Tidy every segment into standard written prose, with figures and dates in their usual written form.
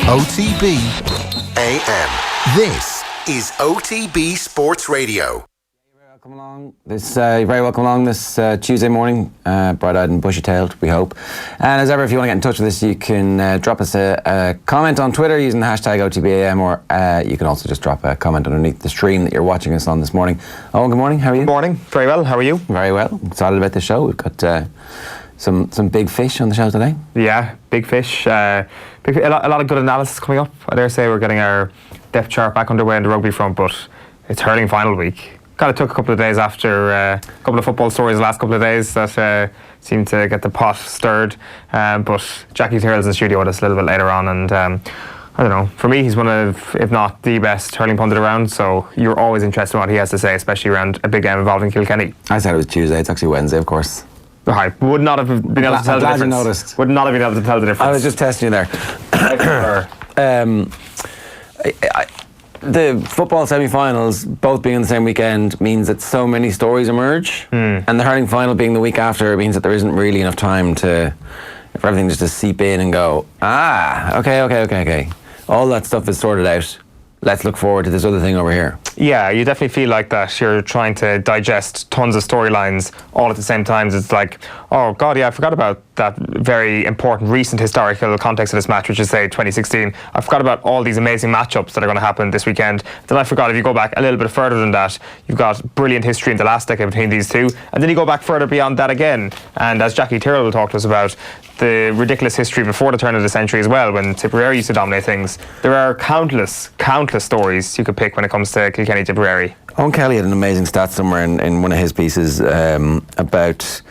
OTB AM. This is OTB Sports Radio. You're very welcome along this Tuesday morning, bright-eyed and bushy-tailed, we hope. And as ever, if you want to get in touch with us, you can drop us a comment on Twitter using the hashtag OTBAM, or you can also just drop a comment underneath the stream that you're watching us on this morning. Oh, good morning, how are you? Good morning, very well, how are you? Very well, excited about the show. We've got some big fish on the show today. Yeah, big fish. A lot of good analysis coming up. I dare say we're getting our depth chart back underway in the rugby front, but it's hurling final week. Kind of took a couple of days after a couple of football stories the last couple of days that seemed to get the pot stirred. But Jackie Tyrrell's in the studio with us a little bit later on, and I don't know, for me he's one of, if not the best hurling pundit around, so you're always interested in what he has to say, especially around a big game involving Kilkenny. I said it was Tuesday, it's actually Wednesday, of course. Hi, would not have been able to tell the difference. You noticed. Would not have been able to tell the difference. I was just testing you there. The football semi-finals both being on the same weekend means that so many stories emerge, and the hurling final being the week after means that there isn't really enough time for everything just to seep in and go, okay. All that stuff is sorted out. Let's look forward to this other thing over here. Yeah, you definitely feel like that. You're trying to digest tons of storylines all at the same time. It's like, oh God, yeah, I forgot about that very important recent historical context of this match, which is, say, 2016. I forgot about all these amazing matchups that are going to happen this weekend. Then I forgot, if you go back a little bit further than that, you've got brilliant history in the last decade between these two. And then you go back further beyond that again. And as Jackie Tyrrell will talk to us about, the ridiculous history before the turn of the century as well, when Tipperary used to dominate things. There are countless stories you could pick when it comes to Kilkenny Tipperary. Owen Kelly had an amazing stat somewhere in one of his pieces about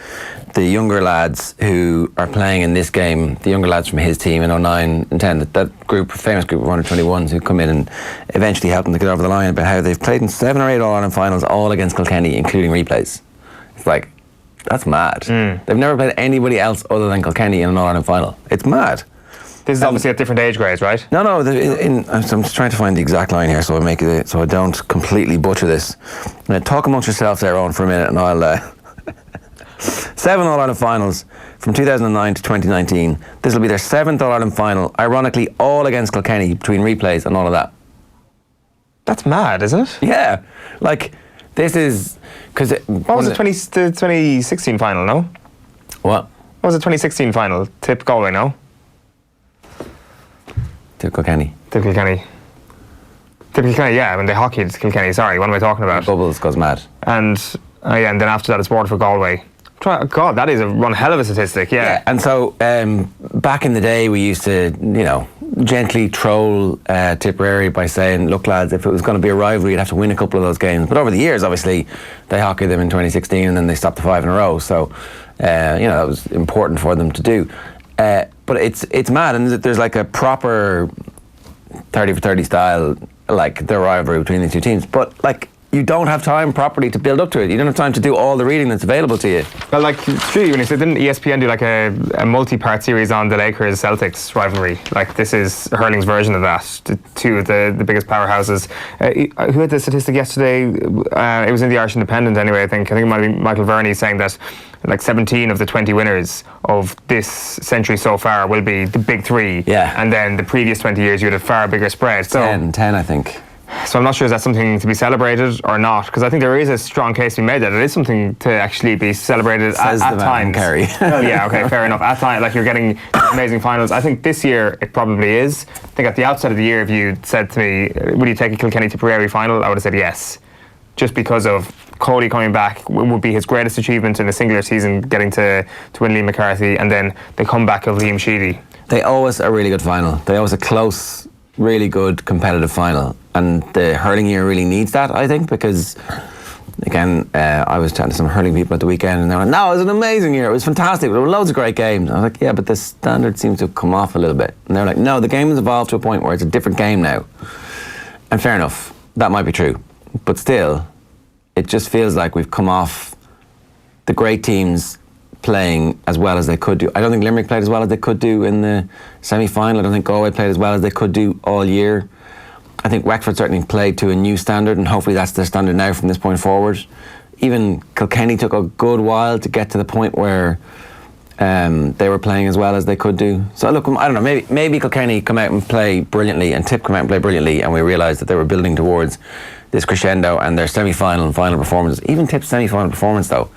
the younger lads who are playing in this game, the younger lads from his team in 09 and 10, that group, famous group of under 21s who come in and eventually help them to get over the line, about how they've played in 7 or 8 All-Ireland finals, all against Kilkenny, including replays. It's like, that's mad. They've never played anybody else other than Kilkenny in an All-Ireland final. It's mad. This is obviously at different age grades, right? No. I'm just trying to find the exact line here so I don't completely butcher this. Talk amongst yourselves there, Eoin, for a minute, and I'll... 7 All-Ireland finals from 2009 to 2019. This will be their 7th All-Ireland final, ironically all against Kilkenny, between replays and all of that. That's mad, isn't it? Yeah. Like, this is... What was the 2016 final, no? What? What was the 2016 final? Tip Galway, no? Tip Kilkenny, yeah, when they hockeyed Kilkenny. Sorry, what am I talking about? Bubbles goes mad. And then after that it's Waterford Galway. God, that is one hell of a statistic, yeah. And so back in the day we used to, gently troll Tipperary by saying, look lads, if it was going to be a rivalry you'd have to win a couple of those games. But over the years, obviously, they hockeyed them in 2016 and then they stopped the 5 in a row. So, that was important for them to do. But it's mad, and there's like a proper 30 for 30 style, like the rivalry between these two teams. But like, you don't have time properly to build up to it. You don't have time to do all the reading that's available to you. Well, like, truly, when you said, didn't ESPN do like a multi-part series on the Lakers Celtics rivalry? Like, this is hurling's version of that. Two of the biggest powerhouses. Who had the statistic yesterday? It was in the Irish Independent anyway, I think it might be Michael Verney saying that like 17 of the 20 winners of this century so far will be the big three. Yeah. And then the previous 20 years you had a far bigger spread. So 10 I think. So I'm not sure is that something to be celebrated or not, because I think there is a strong case to be made that it is something to actually be celebrated at times. Kerry. Well, yeah, okay, fair enough. At times, like, you're getting amazing finals. I think this year it probably is. I think at the outset of the year, if you said to me, would you take a Kilkenny Tipperary final, I would have said yes. Just because of Cody coming back would be his greatest achievement in a singular season, getting to win Liam McCarthy, and then the comeback of Liam Sheahan. They owe us a really good final. They owe us a close, really good competitive final, and the hurling year really needs that, I think, because again, I was chatting to some hurling people at the weekend and they were like, no, it was an amazing year, it was fantastic, there were loads of great games. I was like, yeah, but the standard seems to have come off a little bit. And they're like, no, the game has evolved to a point where it's a different game now. And fair enough, that might be true, but still, it just feels like we've come off the great teams playing as well as they could do. I don't think Limerick played as well as they could do in the semi-final. I don't think Galway played as well as they could do all year. I think Wexford certainly played to a new standard, and hopefully that's their standard now from this point forward. Even Kilkenny took a good while to get to the point where they were playing as well as they could do. So look, I don't know, maybe Kilkenny come out and play brilliantly and Tip come out and play brilliantly, and we realised that they were building towards this crescendo, and their semi-final and final performances, even Tip's semi-final performance though,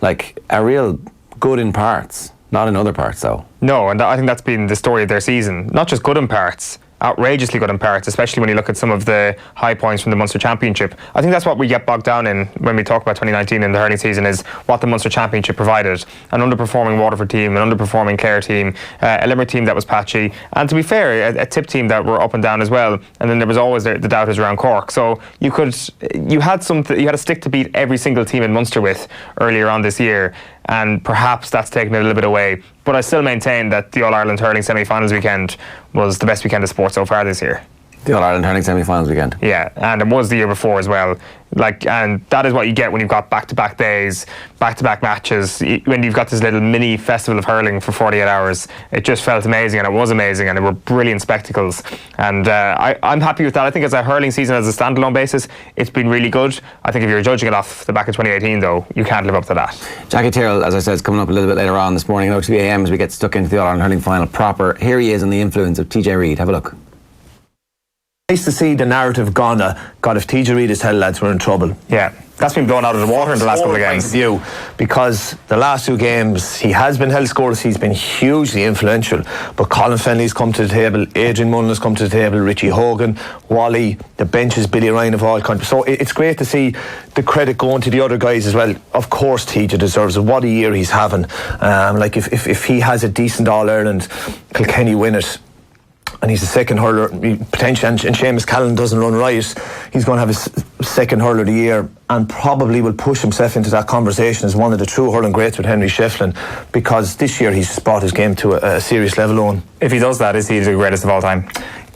like a real good in parts, not in other parts though. No, and I think that's been the story of their season. Not just good in parts, outrageously good in parts, especially when you look at some of the high points from the Munster Championship. I think that's what we get bogged down in when we talk about 2019 in the hurling season, is what the Munster Championship provided. An underperforming Waterford team, an underperforming Clare team, a Limerick team that was patchy, and to be fair, a Tip team that were up and down as well. And then there was always the doubters around Cork. So you had a stick to beat every single team in Munster with earlier on this year, and perhaps that's taken a little bit away. But I still maintain that the All-Ireland hurling semi-finals weekend was the best weekend of sport so far this year. The All-Ireland hurling semi-finals weekend. Yeah, and it was the year before as well. And that is what you get when you've got back-to-back days, back-to-back matches. When you've got this little mini festival of hurling for 48 hours, it just felt amazing, and it was amazing, and they were brilliant spectacles. And I'm happy with that. I think as a hurling season, as a standalone basis, it's been really good. I think if you're judging it off the back of 2018, though, you can't live up to that. Jackie Tyrrell, as I said, is coming up a little bit later on this morning at OTB AM as we get stuck into the All-Ireland hurling final proper. Here he is on the influence of TJ Reid. Have a look. Nice to see the narrative gone. God, if TJ Reid is held, lads, we're in trouble. Yeah, that's been blown out of the water in the last couple of games. Because the last two games he has been held scoreless. He's been hugely influential. But Colin Fennelly's come to the table, Adrian Mullen has come to the table, Richie Hogan, Wally, the benches, Billy Ryan of all countries. So it's great to see the credit going to the other guys as well. Of course, TJ deserves it. What a year he's having. Like if he has a decent All-Ireland, Kilkenny win it, and he's the second hurler potentially, and Seamus Callan doesn't run right, he's going to have his second hurler of the year, and probably will push himself into that conversation as one of the true hurling greats with Henry Shefflin, because this year he's brought his game to a serious level on. If he does that, is he the greatest of all time?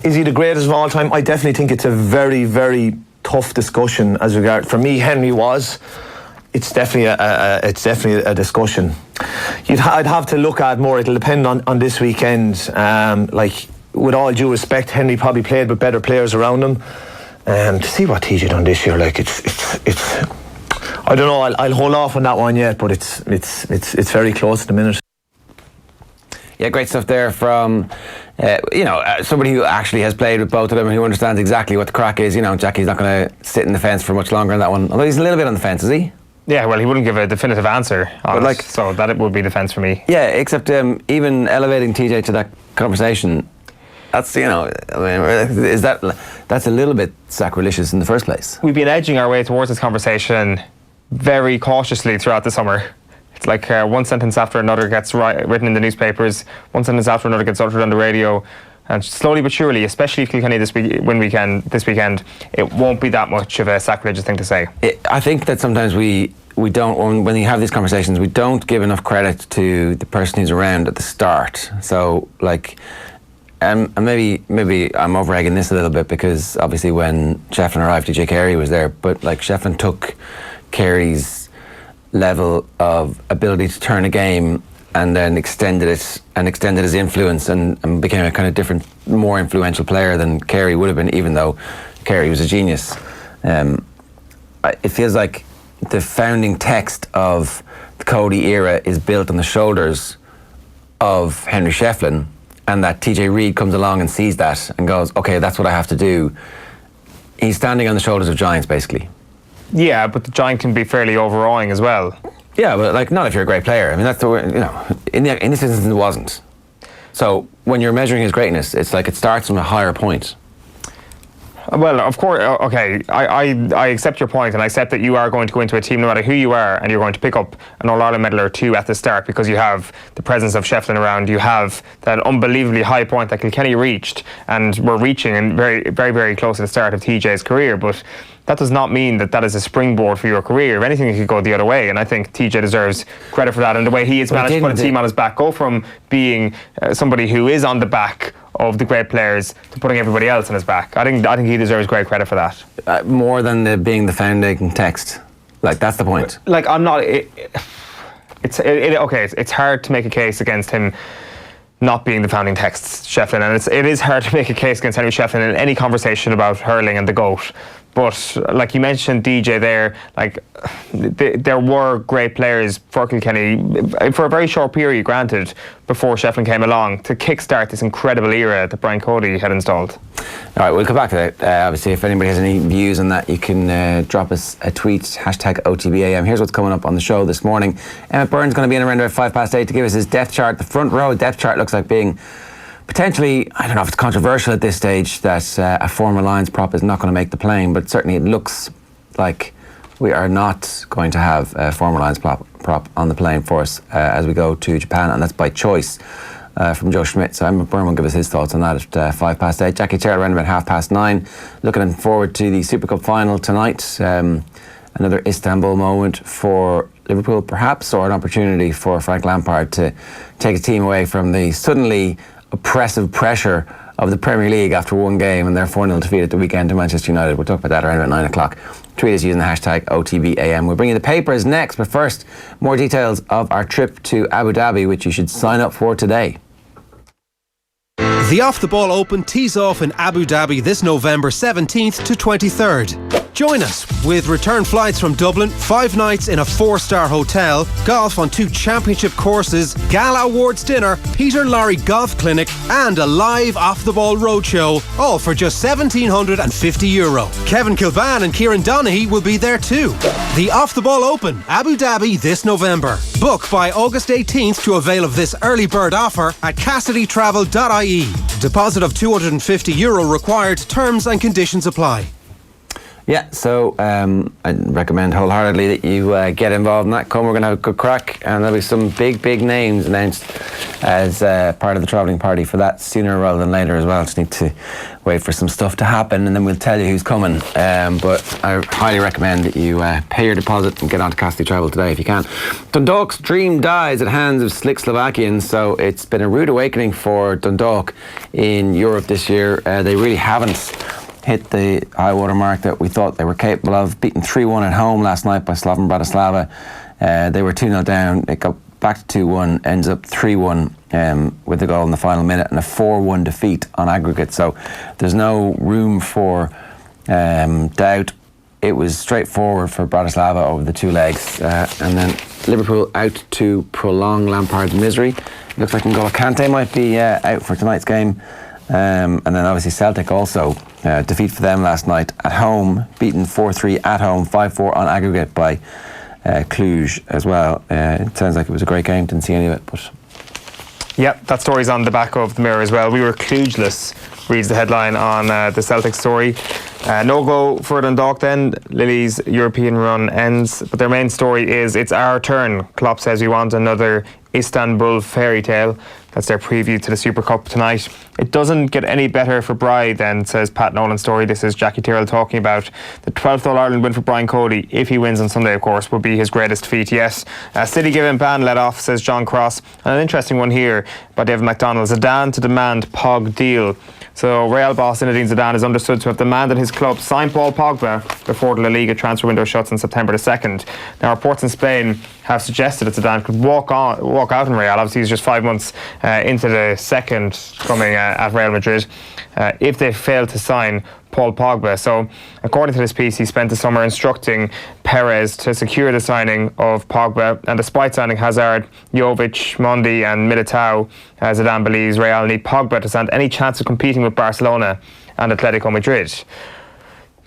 Is he the greatest of all time? I definitely think it's a very, very tough discussion as regard. For me, Henry was. It's definitely a discussion. I'd have to look at more. It'll depend on this weekend. With all due respect, Henry probably played with better players around him. To see what TJ done this year, like it's I don't know. I'll hold off on that one yet, but it's very close at the minute. Yeah, great stuff there from somebody who actually has played with both of them and who understands exactly what the crack is. Jackie's not going to sit in the fence for much longer on that one. Although he's a little bit on the fence, is he? Yeah, well, he wouldn't give a definitive answer on it, so that it would be defence for me. Yeah, except even elevating TJ to that conversation, that's that's a little bit sacrilegious in the first place. We've been edging our way towards this conversation very cautiously throughout the summer. It's like one sentence after another gets written in the newspapers, one sentence after another gets uttered on the radio, and slowly but surely, especially if Kilkenny this weekend, it won't be that much of a sacrilegious thing to say. I think that sometimes we don't, when you have these conversations, we don't give enough credit to the person who's around at the start. So and maybe I'm over-egging this a little bit, because obviously when Shefflin arrived, DJ Carey was there, but Shefflin took Carey's level of ability to turn a game and then extended his influence and became a kind of different, more influential player than Carey would have been, even though Carey was a genius. It feels like the founding text of the Cody era is built on the shoulders of Henry Shefflin, and that TJ Reid comes along and sees that and goes, okay, that's what I have to do. He's standing on the shoulders of giants, basically. Yeah, but the giant can be fairly overawing as well. Yeah, but not if you're a great player. I mean, that's the way, in this instance it wasn't. So when you're measuring his greatness, it's like it starts from a higher point. Well, of course, okay, I accept your point, and I accept that you are going to go into a team no matter who you are, and you're going to pick up an All-Ireland medal or two at the start, because you have the presence of Shefflin around, you have that unbelievably high point that Kilkenny reached, and we're reaching, and very, very, very close to the start of TJ's career, but that does not mean that is a springboard for your career. If anything, it could go the other way, and I think TJ deserves credit for that, and the way he has managed to put a team on his back, go from being somebody who is on the back of the great players to putting everybody else on his back. I think he deserves great credit for that. More than being the founding text. That's the point. I'm not. It's hard to make a case against him not being the founding text, Shefflin, and it is hard to make a case against Henry Shefflin in any conversation about hurling and the GOAT. But like you mentioned, DJ there, like there were great players for Kilkenny for a very short period, granted, before Shefflin came along to kickstart this incredible era that Brian Cody had installed. All right, we'll come back to that. Obviously, if anybody has any views on that, you can drop us a tweet, #OTBAM. Here's what's coming up on the show this morning. Emmet Byrne's going to be in around about 8:05 to give us his depth chart. The front row depth chart looks like being potentially, I don't know if it's controversial at this stage that a former Lions prop is not going to make the plane, but certainly it looks like we are not going to have a former Lions prop on the plane for us as we go to Japan, and that's by choice from Joe Schmidt. So Emmet Byrne will give us his thoughts on that at 8:05. Jackie Tyrrell around about 9:30. Looking forward to the Super Cup final tonight. Another Istanbul moment for Liverpool, perhaps, or an opportunity for Frank Lampard to take a team away from the suddenly oppressive pressure of the Premier League after one game and their 4-0 defeat at the weekend to Manchester United. We'll talk about that around about 9 o'clock. Tweet us using the #OTBAM. We'll bring you the papers next, but first, more details of our trip to Abu Dhabi, which you should sign up for today. The Off the Ball Open tees off in Abu Dhabi this November 17th to 23rd. Join us with return flights from Dublin, 5 nights in a 4-star hotel, golf on 2 championship courses, gala awards dinner, Peter Lorry golf clinic and a live Off the Ball roadshow, all for just €1,750. Kevin Kilban and Kieran Donaghy will be there too. The Off the Ball Open, Abu Dhabi this November. Book by August 18th to avail of this early bird offer at CassidyTravel.ie. Deposit of €250 required. Terms and conditions apply. Yeah, so I recommend wholeheartedly that you get involved in that. We're going to have a good crack, and there'll be some big names announced as part of the travelling party for that sooner rather than later as well. Just need to wait for some stuff to happen, and then we'll tell you who's coming. But I highly recommend that you pay your deposit and get onto Cassidy Travel today if you can. Dundalk's dream dies at hands of slick Slovakians, so it's been a rude awakening for Dundalk in Europe this year. They really haven't hit the high water mark that we thought they were capable of. Beaten 3-1 at home last night by Slovan Bratislava. They were 2-0 down. It got back to 2-1, ends up 3-1 with the goal in the final minute and a 4-1 defeat on aggregate. So there's no room for doubt. It was straightforward for Bratislava over the 2 legs. And then Liverpool out to prolong Lampard's misery. It looks like N'Golo Kante might be out for tonight's game. And then obviously Celtic also defeat for them last night at home, beaten 4-3 at home, 5-4 on aggregate by Cluj as well. It sounds like it was a great game, didn't see any of it, but Yep, that story's on the back of the Mirror as well. We were Clujeless, reads the headline on the Celtic story. No go for Dundalk then. Lily's European run ends, but their main story is it's our turn. Klopp says we want another Istanbul fairy tale. That's their preview to the Super Cup tonight. It doesn't get any better for Bry then, says Pat Nolan's story. This is Jackie Tyrrell talking about the 12th All-Ireland win for Brian Cody. If he wins on Sunday, of course, will be his greatest feat yet. City given ban let off, says John Cross. And an interesting one here by David McDonald. Zidane to demand Pog deal. So Real boss Zinedine Zidane is understood to have demanded his club sign Paul Pogba before the La Liga transfer window shuts on September the 2nd. Now reports in Spain have suggested that Zidane could walk out in Real. Obviously he's just 5 months into the second coming at Real Madrid if they fail to sign Paul Pogba. So according to this piece, he spent the summer instructing Perez to secure the signing of Pogba, and despite signing Hazard, Jovic, Mondi and Militao, Zidane believes Real need Pogba to stand any chance of competing with Barcelona and Atletico Madrid.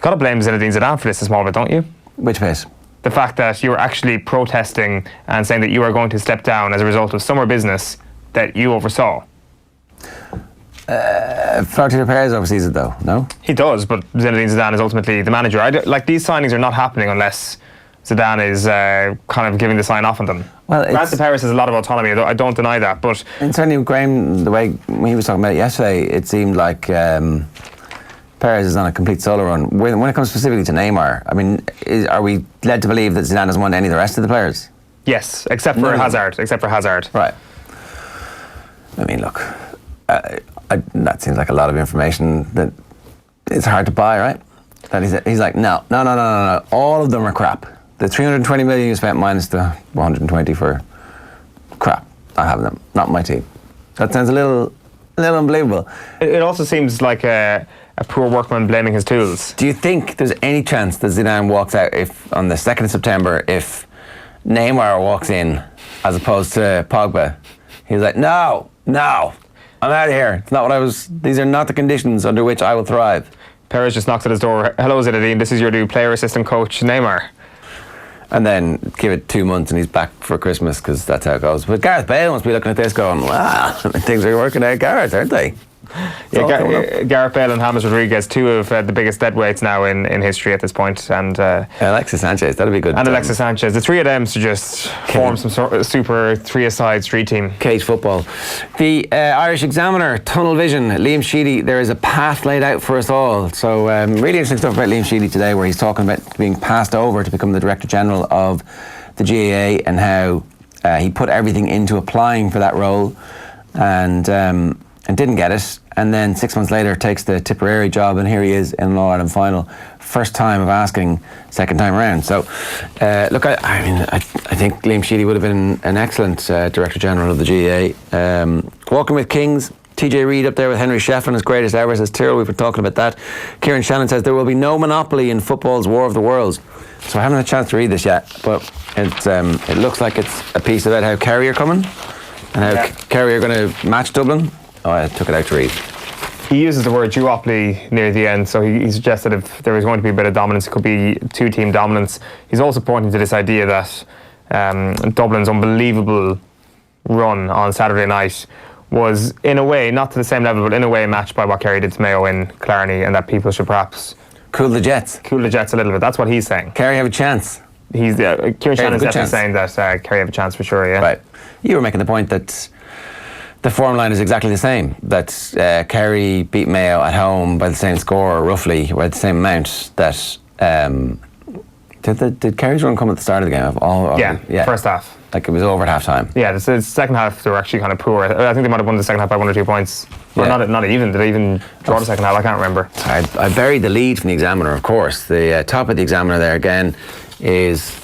Got to blame Zinedine Zidane for this a small bit, don't you? which bit? The fact that you were actually protesting and saying that you are going to step down as a result of summer business that you oversaw. Florentino Perez oversees it though, no? He does, but Zinedine Zidane is ultimately the manager. Like, these signings are not happening unless Zidane is kind of giving the sign off on them. Well, Granted, Perez has a lot of autonomy, I don't deny that, but... And certainly, Graham, the way he was talking about it yesterday, it seemed like Perez is on a complete solo run. When it comes specifically to Neymar, I mean, are we led to believe that Zidane doesn't want any of the rest of the players? Yes, except for Hazard. Right. I mean, look, that seems like a lot of information that it's hard to buy, right? That he's like, no. All of them are crap. The 320 million you spent minus the 120 for crap. Not having them. Not my team. That sounds a little unbelievable. It also seems like a a poor workman blaming his tools. Do you think there's any chance that Zidane walks out if on the 2nd of September if Neymar walks in as opposed to Pogba? He's like, no, I'm out of here. It's not what I was. These are not the conditions under which I will thrive. Perez just knocks at his door. Hello, Zinedine. This is your new player assistant coach, Neymar. And then give it 2 months and he's back for Christmas because that's how it goes. But Gareth Bale must be looking at this going, wow, things are working out, Gareth, aren't they? Yeah, Gareth Bale and James Rodriguez, two of the biggest deadweights now in history at this point, and Alexis Sanchez, that'd be good. And Alexis Sanchez, the three of them to just form some sort of super three-a-side street team. Cage football. The Irish Examiner, Tunnel Vision, Liam Sheedy. There is a path laid out for us all. So really interesting stuff about Liam Sheedy today, where he's talking about being passed over to become the Director General of the GAA and how he put everything into applying for that role and didn't get it, and then 6 months later takes the Tipperary job, and here he is in an All-Ireland final. First time of asking, second time around. So, look, I think Liam Sheedy would have been an excellent Director General of the GAA. Walking with Kings, TJ Reid up there with Henry Shefflin, his greatest ever, says Tyrrell. We've been talking about that. Kieran Shannon says there will be no monopoly in football's War of the Worlds. So I haven't had a chance to read this yet, but it looks like it's a piece about how Kerry are coming and how Kerry are going to match Dublin. Oh, I took it out to read. He uses the word duopoly near the end, so he suggested if there was going to be a bit of dominance, it could be two-team dominance. He's also pointing to this idea that Dublin's unbelievable run on Saturday night was, in a way, not to the same level, but in a way matched by what Kerry did to Mayo in Killarney, and that people should perhaps cool the Jets a little bit. That's what he's saying. Kerry have a chance. Kieran Shannon's definitely saying that Kerry have a chance for sure, yeah. Right. You were making the point that the form line is exactly the same, that Kerry beat Mayo at home by the same score, roughly, by the same amount, that did Kerry's run come at the start of the game? Yeah, first half. Like it was over at half time. Yeah, the second half they were actually kind of poor. I think they might have won the second half by 1 or 2 points. Or not even. Did they even draw the second half? I can't remember. I buried the lead from the Examiner, of course. The top of the Examiner there again is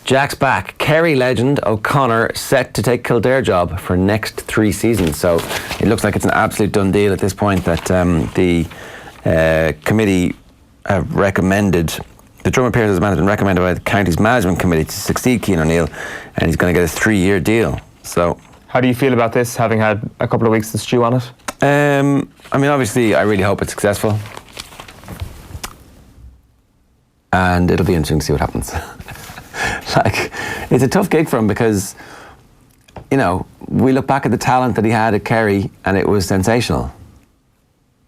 Jack's back. Kerry legend O'Connor set to take Kildare job for next 3 seasons. So it looks like it's an absolute done deal at this point that the committee have recommended. The drum appears as been recommended by the county's management committee to succeed Cian O'Neill, and he's going to get a 3-year deal. So, how do you feel about this, having had a couple of weeks to stew on it? I mean, obviously, I really hope it's successful, and it'll be interesting to see what happens. Like, it's a tough gig for him because, you know, we look back at the talent that he had at Kerry, and it was sensational.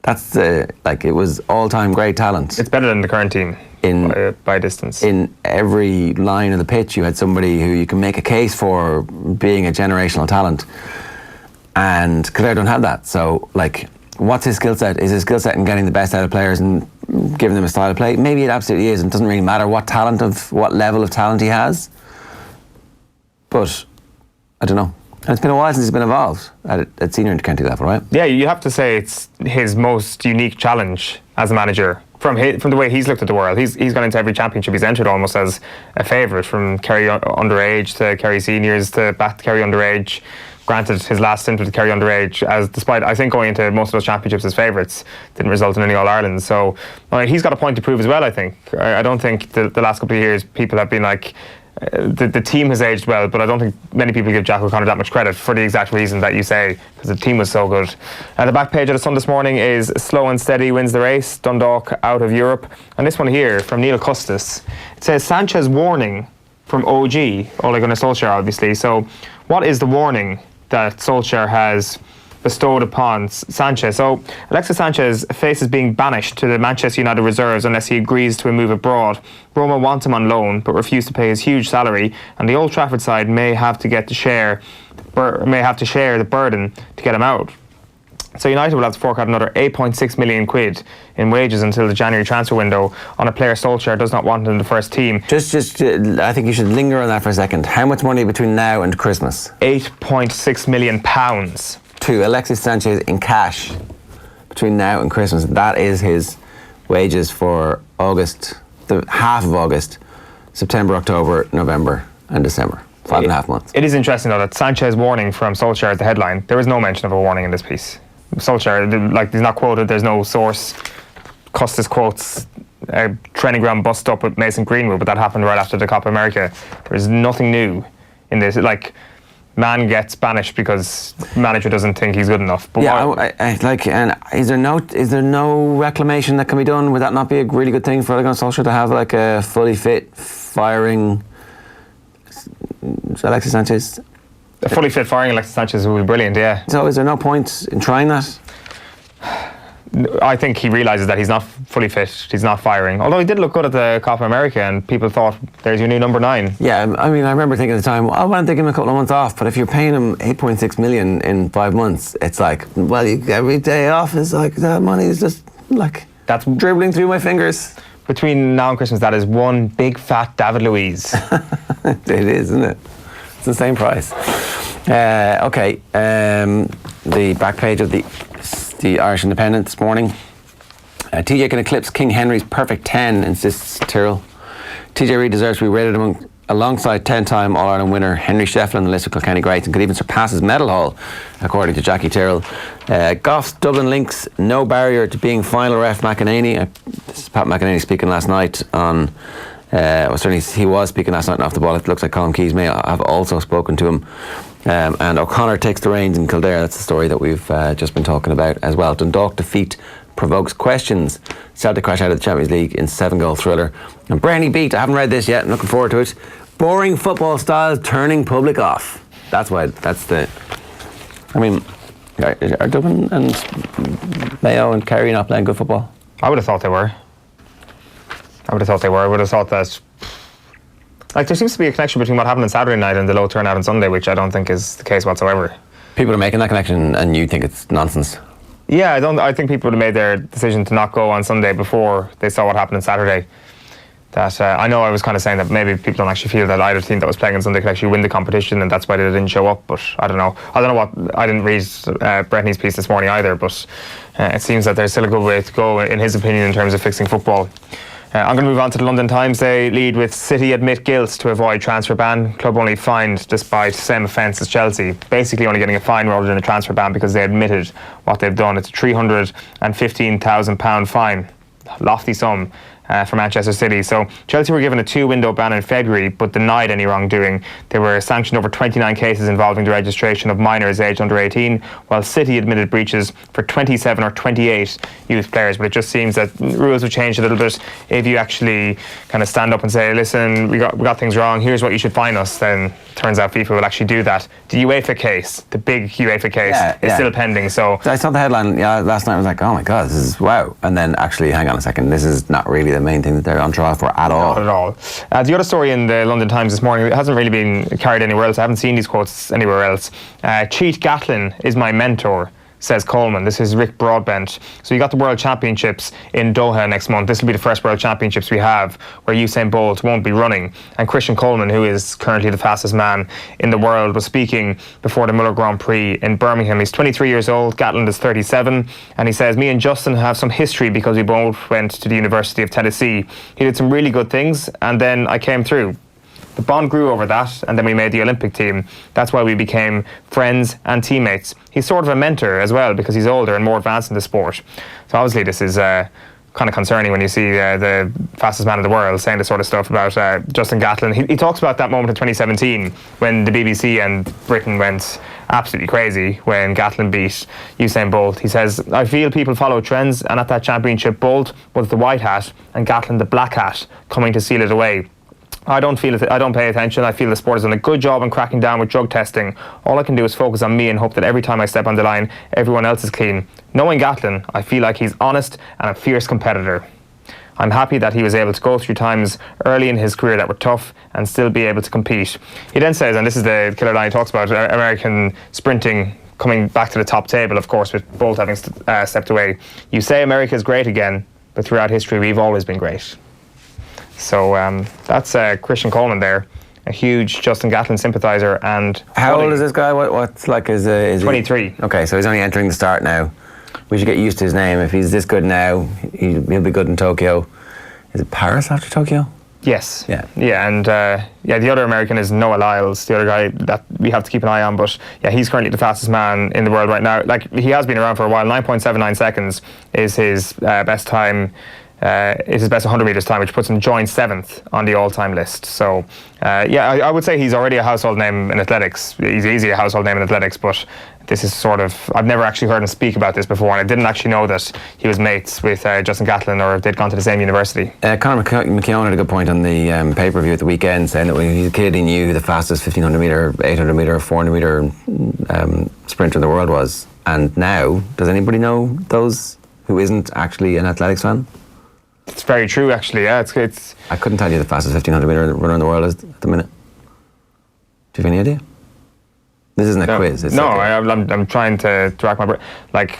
That's it was all-time great talent. It's better than the current team by distance. In every line of the pitch, you had somebody who you can make a case for being a generational talent, and Kildare don't have that. So, like, what's his skill set? Is his skill set in getting the best out of players and giving them a style of play? Maybe it absolutely is, and it doesn't really matter what level of talent he has. But I don't know. And it's been a while since he's been involved at senior and county level, right? Yeah, you have to say it's his most unique challenge as a manager from the way he's looked at the world. He's gone into every championship he's entered almost as a favourite, from Kerry underage to Kerry seniors to back to Kerry underage. Granted, his last stint with Kerry underage, as despite I think going into most of those championships as favourites, didn't result in any All-Irelands. So he's got a point to prove as well, I think. I don't think the last couple of years people have been like, the team has aged well, but I don't think many people give Jack O'Connor that much credit for the exact reason that you say, because the team was so good. The back page of the Sun this morning is Slow and Steady wins the race, Dundalk out of Europe. And this one here from Neil Custis, it says Sanchez warning from OG, Ole Gunnar Solskjaer obviously. So what is the warning that Solskjaer has bestowed upon Sanchez? So Alexis Sanchez faces being banished to the Manchester United reserves unless he agrees to a move abroad. Roma want him on loan but refuse to pay his huge salary, and the Old Trafford side may have to share the burden to get him out. So United will have to fork out another 8.6 million quid in wages until the January transfer window on a player Solskjaer does not want in the first team. Just I think you should linger on that for a second. How much money between now and Christmas? £8.6 million. To Alexis Sanchez in cash between now and Christmas. That is his wages for August, the half of August, September, October, November and December. 5.5 months. It is interesting though that Sanchez warning from Solskjaer is the headline. There is no mention of a warning in this piece. Solskjaer, like he's not quoted, there's no source. Custis quotes a training ground bust up with Mason Greenwood, but that happened right after the Copa America. There's nothing new in this. Like, man gets banished because manager doesn't think he's good enough. But and is there no reclamation that can be done? Would that not be a really good thing for Ole Gunnar Solskjaer to have like a fully fit, firing Alexis Sanchez? A fully fit firing Alexis Sanchez would be brilliant, yeah. So is there no point in trying that? I think he realises that he's not fully fit, he's not firing. Although he did look good at the Copa America and people thought, there's your new number 9. Yeah, I mean, I remember thinking at the time, why don't they give him a couple of months off? But if you're paying him 8.6 million in 5 months, it's like, well, every day off is like, that money is just like, that's dribbling through my fingers. Between now and Christmas, that is one big fat David Luiz. It is, isn't it? It's the same price. The back page of the Irish Independent this morning. TJ can eclipse King Henry's perfect 10, insists Tyrrell. TJ Reid deserves to be rated alongside 10-time All-Ireland winner Henry Shefflin on the list of Kilkenny greats and could even surpass his medal haul, according to Jackie Tyrrell. Goff's Dublin links no barrier to being final ref McEnany. This is Pat McEnany speaking last night on... certainly he was speaking last night off the ball. It looks like Colin Keys may have also spoken to him. And O'Connor takes the reins in Kildare. That's the story that we've just been talking about as well. Dundalk defeat provokes questions. Celtic crash out of the Champions League in 7-goal thriller. And Brenny beat, I haven't read this yet, I'm looking forward to it. Boring football style turning public off. That's the... I mean, are Dublin and Mayo and Kerry not playing good football? I would have thought they were. I would have thought that... Like, there seems to be a connection between what happened on Saturday night and the low turnout on Sunday, which I don't think is the case whatsoever. People are making that connection and you think it's nonsense? Yeah, I think people would have made their decision to not go on Sunday before they saw what happened on Saturday. That I know I was kind of saying that maybe people don't actually feel that either team that was playing on Sunday could actually win the competition, and that's why they didn't show up. But I don't know what... I didn't read Bretney's piece this morning either, but it seems that there's still a good way to go, in his opinion, in terms of fixing football. I'm going to move on to the London Times. They lead with City admit guilt to avoid transfer ban. Club only fined despite same offence as Chelsea. Basically only getting a fine rather than a transfer ban because they admitted what they've done. It's a £315,000 fine. Lofty sum. For Manchester City. So Chelsea were given a 2-window ban in February but denied any wrongdoing. They were sanctioned over 29 cases involving the registration of minors aged under 18, while City admitted breaches for 27 or 28 youth players. But it just seems that rules have changed a little bit. If you actually kind of stand up and say, listen, we got things wrong, here's what you should fine us, then turns out FIFA will actually do that. The UEFA case, the big UEFA case, is still pending. So I saw the headline last night. I was like, oh my God, this is wow. And then actually, hang on a second, this is not really the main thing that they're on trial for at all. Not at all. The other story in the London Times this morning, it hasn't really been carried anywhere else. I haven't seen these quotes anywhere else. Cheat Gatlin is my mentor, says Coleman. This is Rick Broadbent. So you got the World Championships in Doha next month. This will be the first World Championships we have where Usain Bolt won't be running. And Christian Coleman, who is currently the fastest man in the world, was speaking before the Muller Grand Prix in Birmingham. He's 23 years old, Gatland is 37, and he says, me and Justin have some history because we both went to the University of Tennessee. He did some really good things, and then I came through. The bond grew over that, and then we made the Olympic team. That's why we became friends and teammates. He's sort of a mentor as well because he's older and more advanced in the sport. So obviously this is kind of concerning when you see the fastest man in the world saying this sort of stuff about Justin Gatlin. He talks about that moment in 2017 when the BBC and Britain went absolutely crazy when Gatlin beat Usain Bolt. He says, I feel people follow trends, and at that championship, Bolt was the white hat and Gatlin the black hat coming to seal it away. I don't pay attention. I feel the sport has done a good job in cracking down with drug testing. All I can do is focus on me and hope that every time I step on the line, everyone else is clean. Knowing Gatlin, I feel like he's honest and a fierce competitor. I'm happy that he was able to go through times early in his career that were tough and still be able to compete. He then says, and this is the killer line he talks about, American sprinting coming back to the top table, of course, with Bolt having stepped away. You say America is great again, but throughout history, we've always been great. So that's Christian Coleman there, a huge Justin Gatlin sympathiser. And how old is this guy? What's like is 23? Okay, so he's only entering the start now. We should get used to his name. If he's this good now, he'll be good in Tokyo. Is it Paris after Tokyo? Yes. Yeah. Yeah, and the other American is Noah Lyles, the other guy that we have to keep an eye on. But yeah, he's currently the fastest man in the world right now. Like, he has been around for a while. 9.79 seconds is his best time. Is his best 100 metres time, which puts him joint 7th on the all-time list. So, I would say he's already a household name in athletics. He's easily a household name in athletics, but this is sort of... I've never actually heard him speak about this before, and I didn't actually know that he was mates with Justin Gatlin, or they'd gone to the same university. Conor McKeown had a good point on the pay-per-view at the weekend, saying that when he was a kid, he knew who the fastest 1500 metre, 800 metre, 400 metre sprinter in the world was. And now, does anybody know those who isn't actually an athletics fan? It's very true, actually. Yeah, it's. I couldn't tell you the fastest 1500 metre runner in the world is at the minute. Do you have any idea? This isn't a quiz. It's I'm trying to rack my brain. Like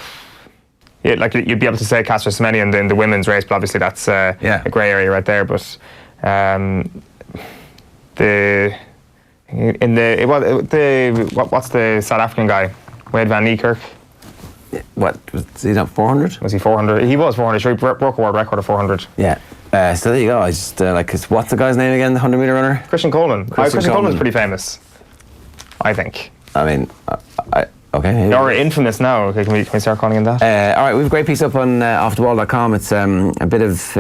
you'd be able to say Caster Semenya in the women's race, but obviously that's a grey area right there. But what's the South African guy? Wade van Niekerk. What was he not 400? Was he 400? He was 400. Sure, he broke a world record of 400. Yeah. So there you go. I just what's the guy's name again? The 100 metre runner? Christian Coleman. Christian Coleman's pretty famous, I think. I mean, okay. Or infamous now. Okay, can we start calling him that? All right, we have a great piece up on offtheball.com. It's a bit of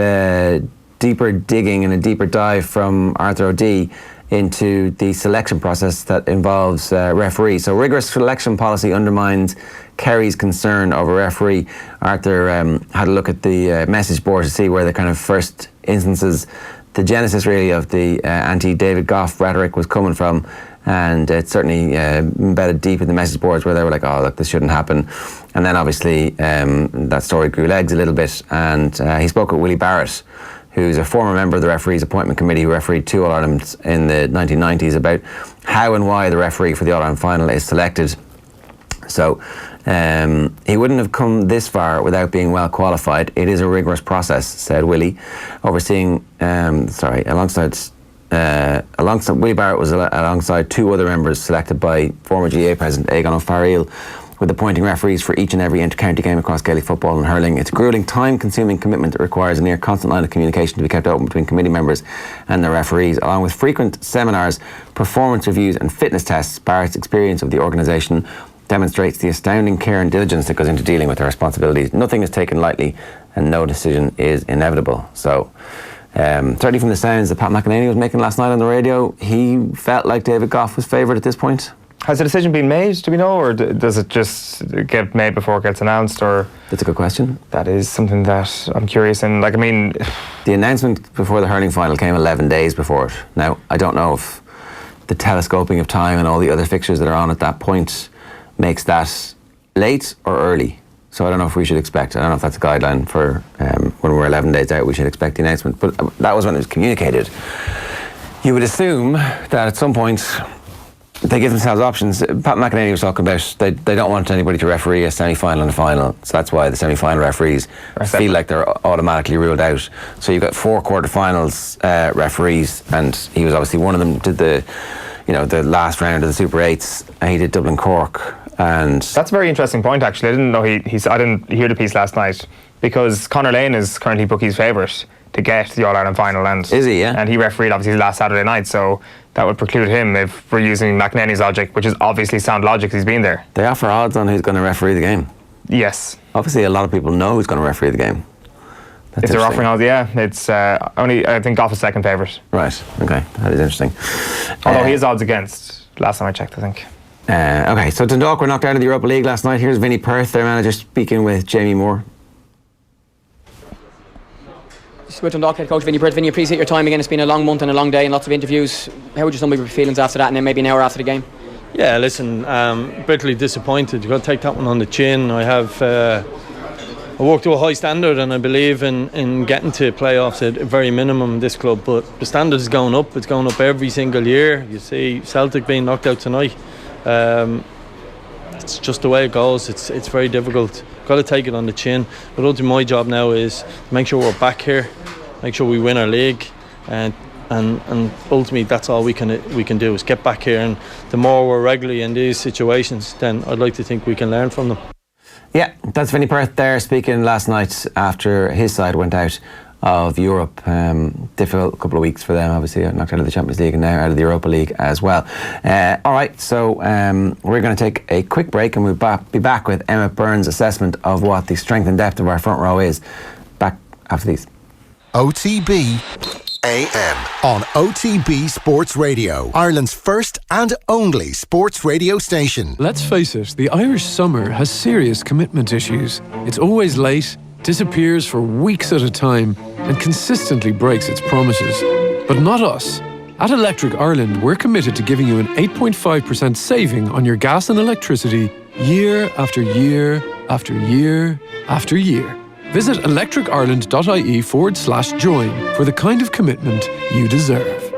deeper digging and a deeper dive from Arthur O'Dea into the selection process that involves referees. So rigorous selection policy undermines Kerry's concern over referee. Arthur had a look at the message board to see where the kind of first instances, the genesis really of the anti-David Goff rhetoric was coming from, and it's certainly embedded deep in the message boards where they were like, oh look, this shouldn't happen. And then obviously that story grew legs a little bit, and he spoke with Willie Barrett, who's a former member of the referees appointment committee who refereed 2 All-Irelands in the 1990s, about how and why the referee for the All-Ireland final is selected. So he wouldn't have come this far without being well qualified. It is a rigorous process, said Willie, overseeing, alongside Willie Barrett was alongside 2 other members selected by former GA President Eoin O'Farrell, with appointing referees for each and every inter-county game across Gaelic football and hurling. It's a gruelling, time-consuming commitment that requires a near constant line of communication to be kept open between committee members and the referees, along with frequent seminars, performance reviews and fitness tests. Barrett's experience of the organisation demonstrates the astounding care and diligence that goes into dealing with their responsibilities. Nothing is taken lightly and no decision is inevitable. So, certainly from the sounds that Pat McEnany was making last night on the radio, he felt like David Goff was favoured at this point. Has the decision been made, do we know, or does it just get made before it gets announced? Or that's a good question. That is something that I'm curious in. The announcement before the hurling final came 11 days before it. Now, I don't know if the telescoping of time and all the other fixtures that are on at that point makes that late or early. So I don't know if we should expect, I don't know if that's a guideline for when we're 11 days out, we should expect the announcement. But that was when it was communicated. You would assume that at some point they give themselves options. Pat McEnany was talking about they don't want anybody to referee a semi-final and a final, so that's why the semi-final referees feel like they're automatically ruled out. So you've got 4 quarter-finals referees, and he was obviously one of them. Did the last round of the Super 8s. He did Dublin Cork, and that's a very interesting point. Actually, I didn't know I didn't hear the piece last night, because Conor Lane is currently bookies' favourite to get the All-Ireland final, and is he? Yeah, and he refereed obviously last Saturday night, so that would preclude him if we're using McEnany's logic, which is obviously sound logic. He's been there. They offer odds on who's going to referee the game. Yes. Obviously, a lot of people know who's going to referee the game. If they're offering odds, yeah, it's only I think Goff is second favourite. Right. Okay, that is interesting. Although he is odds against. Last time I checked, I think. Okay, so Dundalk were knocked out of the Europa League last night. Here's Vinnie Perth, their manager, speaking with Jamie Moore. With Dundalk head coach Vinnie Perth. Vinnie, appreciate your time again. It's been a long month and a long day and lots of interviews. How would you sum up your feelings after that, and then maybe an hour after the game? Yeah, listen, bitterly disappointed. You've got to take that one on the chin. I work to a high standard, and I believe in getting to playoffs at a very minimum in this club, but the standard is going up. It's going up every single year. You see Celtic being knocked out tonight. It's just the way it goes. It's very difficult. Got to take it on the chin. But ultimately my job now is to make sure we're back here, make sure we win our league, and ultimately that's all we can do is get back here. And the more we're regularly in these situations, then I'd like to think we can learn from them. Yeah, that's Vinnie Perth there speaking last night after his side went out of Europe. Difficult couple of weeks for them, obviously, knocked out of the Champions League and now out of the Europa League as well. All right, so we're going to take a quick break and we'll be back with Emmet Byrne's assessment of what the strength and depth of our front row is. Back after these. OTB AM on OTB Sports Radio, Ireland's first and only sports radio station. Let's face it, the Irish summer has serious commitment issues. It's always late, disappears for weeks at a time, and consistently breaks its promises. But not us. At Electric Ireland, we're committed to giving you an 8.5% saving on your gas and electricity year after year after year after year. Visit electricireland.ie/join for the kind of commitment you deserve.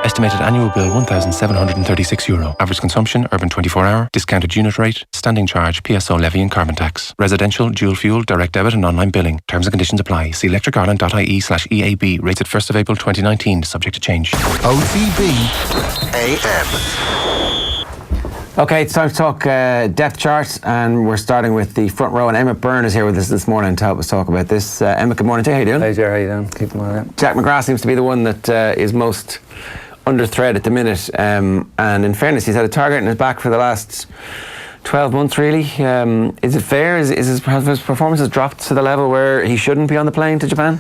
Estimated annual bill €1,736. Average consumption, urban 24-hour, discounted unit rate, standing charge, PSO levy and carbon tax. Residential, dual fuel, direct debit and online billing. Terms and conditions apply. See electricireland.ie/EAB. Rates at 1st of April 2019, subject to change. OTB AM. Okay, it's time to talk depth chart, and we're starting with the front row, and Emmet Byrne is here with us this morning to help us talk about this. Emmet, good morning to you. How you doing? Hey, Jerry, how you doing? Keep them on. Jack McGrath seems to be the one that is most under threat at the minute, and in fairness, he's had a target in his back for the last 12 months, really. Is it fair? Have his performances dropped to the level where he shouldn't be on the plane to Japan?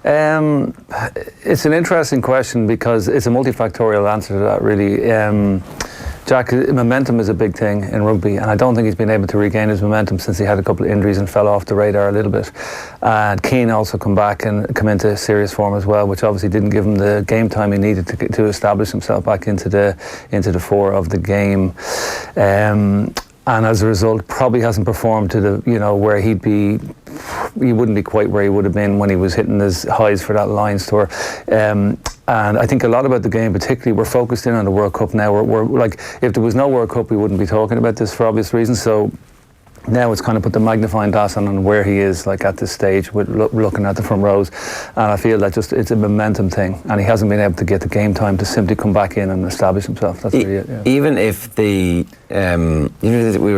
It's an interesting question because it's a multifactorial answer to that, really. Jack, momentum is a big thing in rugby, and I don't think he's been able to regain his momentum since he had a couple of injuries and fell off the radar a little bit. And Keane also come into serious form as well, which obviously didn't give him the game time he needed to establish himself back into the fore of the game. And as a result, probably hasn't performed to the where he wouldn't be quite where he would have been when he was hitting his highs for that Lions tour. And I think a lot about the game, particularly, we're focused in on the World Cup now. We're like, if there was no World Cup, we wouldn't be talking about this for obvious reasons. So now it's kind of put the magnifying glass on where he is, like at this stage, with looking at the front rows. And I feel that it's a momentum thing, and he hasn't been able to get the game time to simply come back in and establish himself. That's really it. Yeah. Even if we were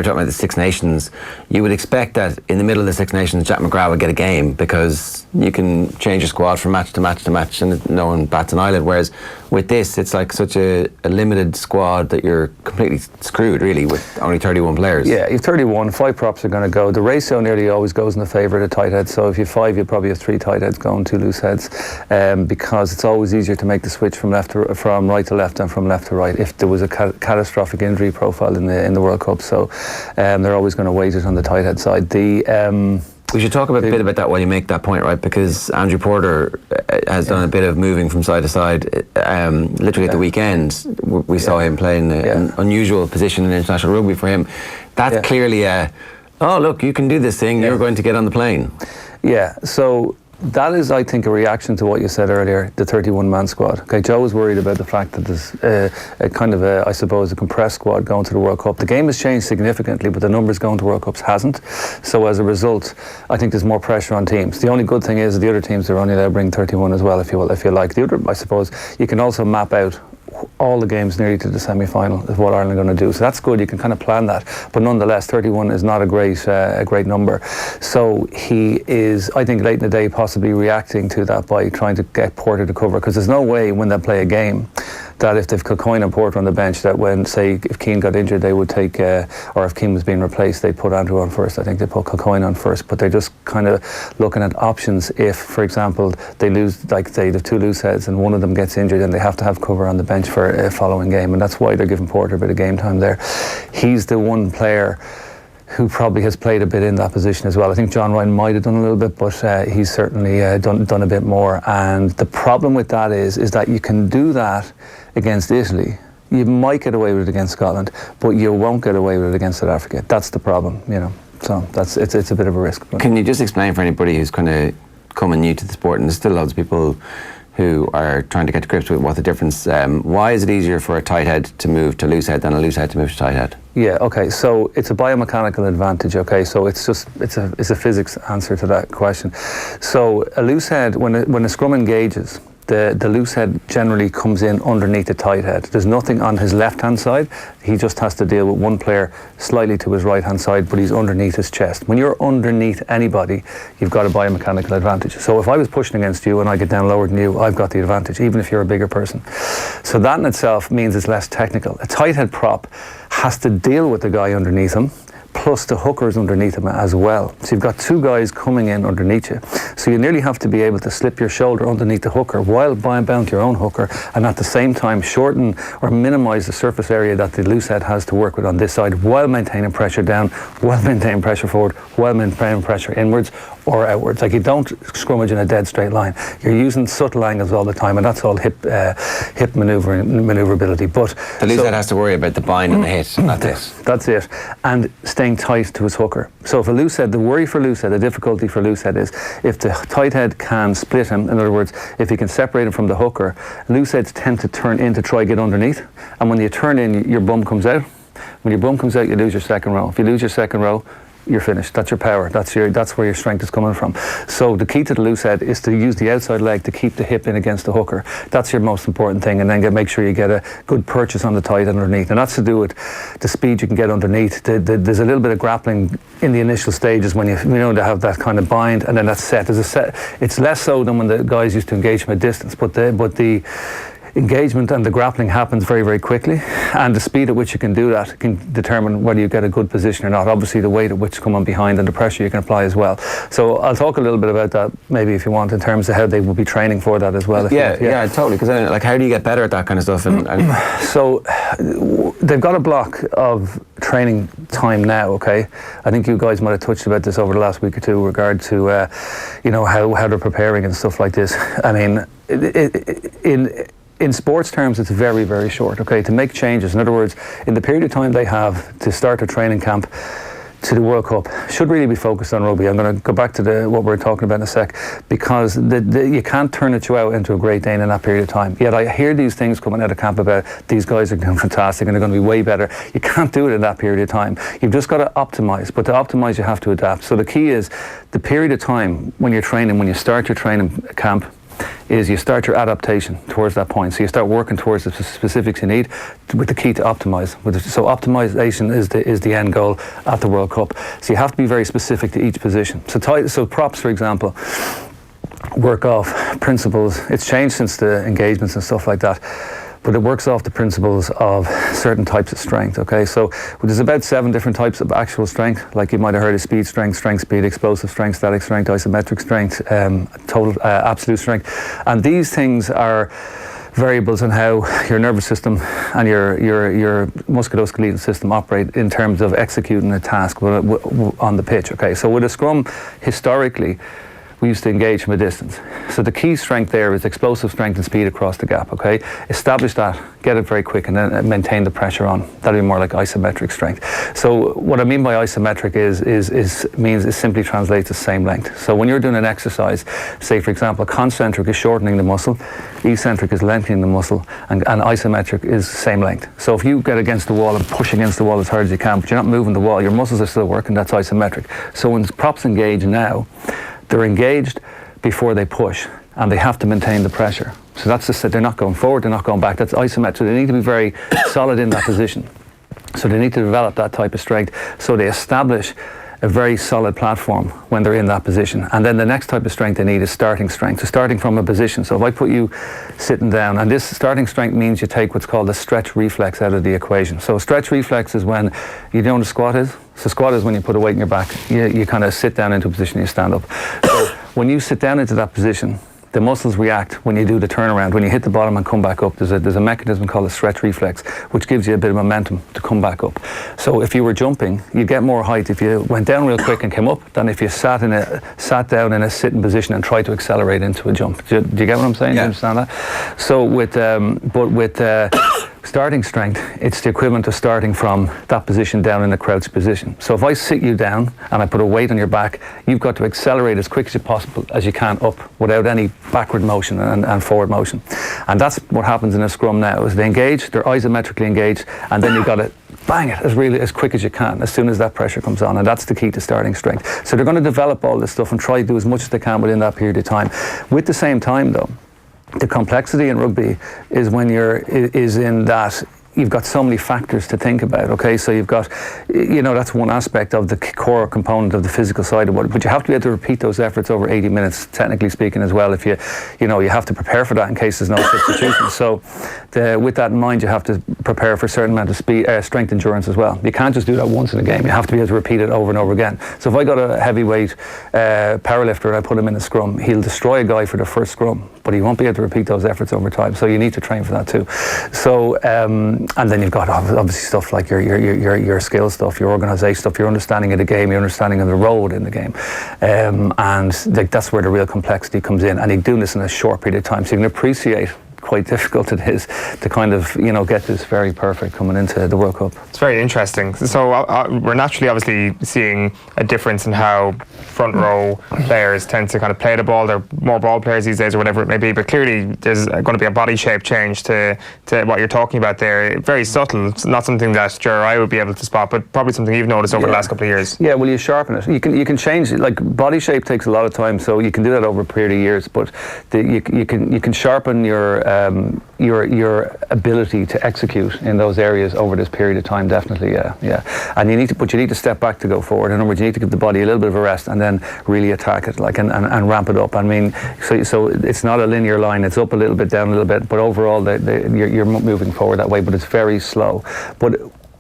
talking about the Six Nations, you would expect that in the middle of the Six Nations, Jack McGrath would get a game because you can change your squad from match to match to match, and no one bats an eyelid. Whereas with this, it's like such a limited squad that you're completely screwed, really, with only 31 players. Yeah, you've 31, 5 props are going to go. The ratio nearly always goes in the favour of the tight heads. So if you've 5, you'll probably have 3 tight heads going, 2 loose heads, because it's always easier to make the switch from right to left than from left to right if there was a catastrophic injury profile in the World Cup. So they're always going to weight it on the tight head side. We should talk a bit about that while you make that point, right? Because Andrew Porter has done a bit of moving from side to side. Literally at the weekend, we saw him playing an unusual position in international rugby for him. That's clearly look, you can do this thing, you're going to get on the plane. Yeah, so that is, I think, a reaction to what you said earlier, the 31-man squad. Okay, Joe was worried about the fact that there's a kind of a compressed squad going to the World Cup. The game has changed significantly, but the numbers going to World Cups hasn't. So as a result, I think there's more pressure on teams. The only good thing is the other teams are only allowed to bring 31 as well, if you like. The other, I suppose, you can also map out all the games nearly to the semi-final is what Ireland are going to do. So that's good. You can kind of plan that. But nonetheless, 31 is not a great number. So he is, I think, late in the day possibly reacting to that by trying to get Porter to cover, because there's no way when they play a game that if they've Kilcoyne and Porter on the bench, that when, say, if Keane got injured, they would take, or if Keane was being replaced, they'd put Andrew on first. I think they put Kilcoyne on first, but they're just kind of looking at options. If, for example, they lose, like they have 2 loose heads and one of them gets injured, then they have to have cover on the bench for a following game, and that's why they're giving Porter a bit of game time there. He's the one player who probably has played a bit in that position as well. I think John Ryan might have done a little bit, but he's certainly done a bit more. And the problem with that is that you can do that against Italy. You might get away with it against Scotland, but you won't get away with it against South Africa. That's the problem, So it's a bit of a risk. Can you just explain for anybody who's kind of coming new to the sport, and there's still loads of people who are trying to get to grips with what the difference, why is it easier for a tight head to move to loose head than a loose head to move to tight head? Yeah, okay, so it's a biomechanical advantage, okay, so it's a physics answer to that question. So a loose head, when a scrum engages, the loose head generally comes in underneath the tight head. There's nothing on his left-hand side. He just has to deal with one player slightly to his right-hand side, but he's underneath his chest. When you're underneath anybody, you've got a biomechanical advantage. So if I was pushing against you and I get down lower than you, I've got the advantage, even if you're a bigger person. So that in itself means it's less technical. A tight head prop has to deal with the guy underneath him, plus the hookers underneath him as well. So you've got two guys coming in underneath you. So you nearly have to be able to slip your shoulder underneath the hooker while bound to your own hooker, and at the same time shorten or minimise the surface area that the loose head has to work with on this side, while maintaining pressure down, while maintaining pressure forward, while maintaining pressure inwards or outwards. Like, you don't scrummage in a dead straight line. You're using subtle angles all the time, and that's all hip manoeuvrability. But the loose head has to worry about the bind and the hit, and that's it. That's it. And staying tight to his hooker. So if a loose head, the worry for loose head, the difficulty for loose head is if the tight head can split him. In other words, if he can separate him from the hooker, loose heads tend to turn in to try get underneath. And when you turn in, your bum comes out. When your bum comes out, you lose your second row. If you lose your second row, you're finished. That's your power. That's where your strength is coming from. So the key to the loose head is to use the outside leg to keep the hip in against the hooker. That's your most important thing, and then make sure you get a good purchase on the tight underneath. And that's to do with the speed you can get underneath. There's a little bit of grappling in the initial stages when you know to have that kind of bind, and then that's set. There's a set. It's less so than when the guys used to engage from a distance, but the engagement and the grappling happens very, very quickly, and the speed at which you can do that can determine whether you get a good position or not. Obviously the weight at which you come on behind and the pressure you can apply as well. So I'll talk a little bit about that maybe if you want, in terms of how they will be training for that as well. Yeah, totally, because then, like, how do you get better at that kind of stuff? So they've got a block of training time now, okay? I think you guys might have touched about this over the last week or two in regard to how they're preparing and stuff like this. I mean, in sports terms, it's very, very short, okay, to make changes. In other words, in the period of time they have to start a training camp to the World Cup, should really be focused on rugby. I'm going to go back to what we were talking about in a sec, because you can't turn it out into a Great Dane in that period of time. Yet I hear these things coming out of camp about these guys are doing fantastic and they're going to be way better. You can't do it in that period of time. You've just got to optimise, but to optimise you have to adapt. So the key is the period of time when you're training, when you start your training camp, is you start your adaptation towards that point. So you start working towards the specifics you need, with the key to optimise. So optimisation is the end goal at the World Cup. So you have to be very specific to each position. So props, for example, work off principles. It's changed since the engagements and stuff like that, but it works off the principles of certain types of strength, okay? So there's about 7 different types of actual strength, like you might have heard of speed strength, strength speed, explosive strength, static strength, isometric strength, total absolute strength. And these things are variables in how your nervous system and your musculoskeletal system operate in terms of executing a task on the pitch, okay? So with a scrum, historically, we used to engage from a distance. So the key strength there is explosive strength and speed across the gap, okay? Establish that, get it very quick, and then maintain the pressure on. That'll be more like isometric strength. So what I mean by isometric means it simply translates as same length. So when you're doing an exercise, say for example, concentric is shortening the muscle, eccentric is lengthening the muscle, and isometric is same length. So if you get against the wall and push against the wall as hard as you can, but you're not moving the wall, your muscles are still working, that's isometric. So when props engage now, they're engaged before they push, and they have to maintain the pressure. So that's they're not going forward, they're not going back. That's isometric. So they need to be very solid in that position. So they need to develop that type of strength. So they establish a very solid platform when they're in that position. And then the next type of strength they need is starting strength. So starting from a position. So if I put you sitting down, and this starting strength means you take what's called a stretch reflex out of the equation. So a stretch reflex is when, you know what a squat is? So squat is when you put a weight in your back. You kind of sit down into a position and you stand up. So when you sit down into that position, the muscles react when you do the turnaround. When you hit the bottom and come back up, there's a mechanism called a stretch reflex, which gives you a bit of momentum to come back up. So if you were jumping, you get more height if you went down real quick and came up than if you sat down in a sitting position and tried to accelerate into a jump. Do you get what I'm saying? Yeah. Do you understand that? So with starting strength, it's the equivalent of starting from that position down in a crouched position. So if I sit you down and I put a weight on your back, you've got to accelerate as quick as you can up without any backward motion and forward motion. And that's what happens in a scrum now, is they engage, they're isometrically engaged, and then you've got to bang it as quick as you can as soon as that pressure comes on, and that's the key to starting strength. So they're going to develop all this stuff and try to do as much as they can within that period of time. With the same time though, the complexity in rugby is when is in that you've got so many factors to think about, okay? So you've got, that's one aspect of the core component of the physical side of it, but you have to be able to repeat those efforts over 80 minutes, technically speaking, as well. If you have to prepare for that in case there's no substitution. So with that in mind, you have to prepare for a certain amount of speed, strength endurance as well. You can't just do that once in a game. You have to be able to repeat it over and over again. So if I got a heavyweight powerlifter and I put him in a scrum, he'll destroy a guy for the first scrum, but he won't be able to repeat those efforts over time. So you need to train for that too. So and then you've got obviously stuff like your skill stuff, your organisation stuff, your understanding of the game, your understanding of the role in the game, and that's where the real complexity comes in. And you're doing this in a short period of time, so you can appreciate quite difficult it is to kind of get this very perfect coming into the World Cup. It's very interesting. So we're naturally obviously seeing a difference in how front row players tend to kind of play the ball. They're more ball players these days or whatever it may be, but clearly there's going to be a body shape change to what you're talking about there. Very subtle. It's not something that Ger or I would be able to spot, but probably something you've noticed over the last couple of years. Yeah, well, you sharpen it. You can change it. Like body shape takes a lot of time, so you can do that over a period of years, but you can sharpen your ability to execute in those areas over this period of time, definitely, yeah. And you need to step back to go forward. In other words, you need to give the body a little bit of a rest and then really attack it, and ramp it up. I mean, so it's not a linear line. It's up a little bit, down a little bit, but overall, you're moving forward that way. But it's very slow. But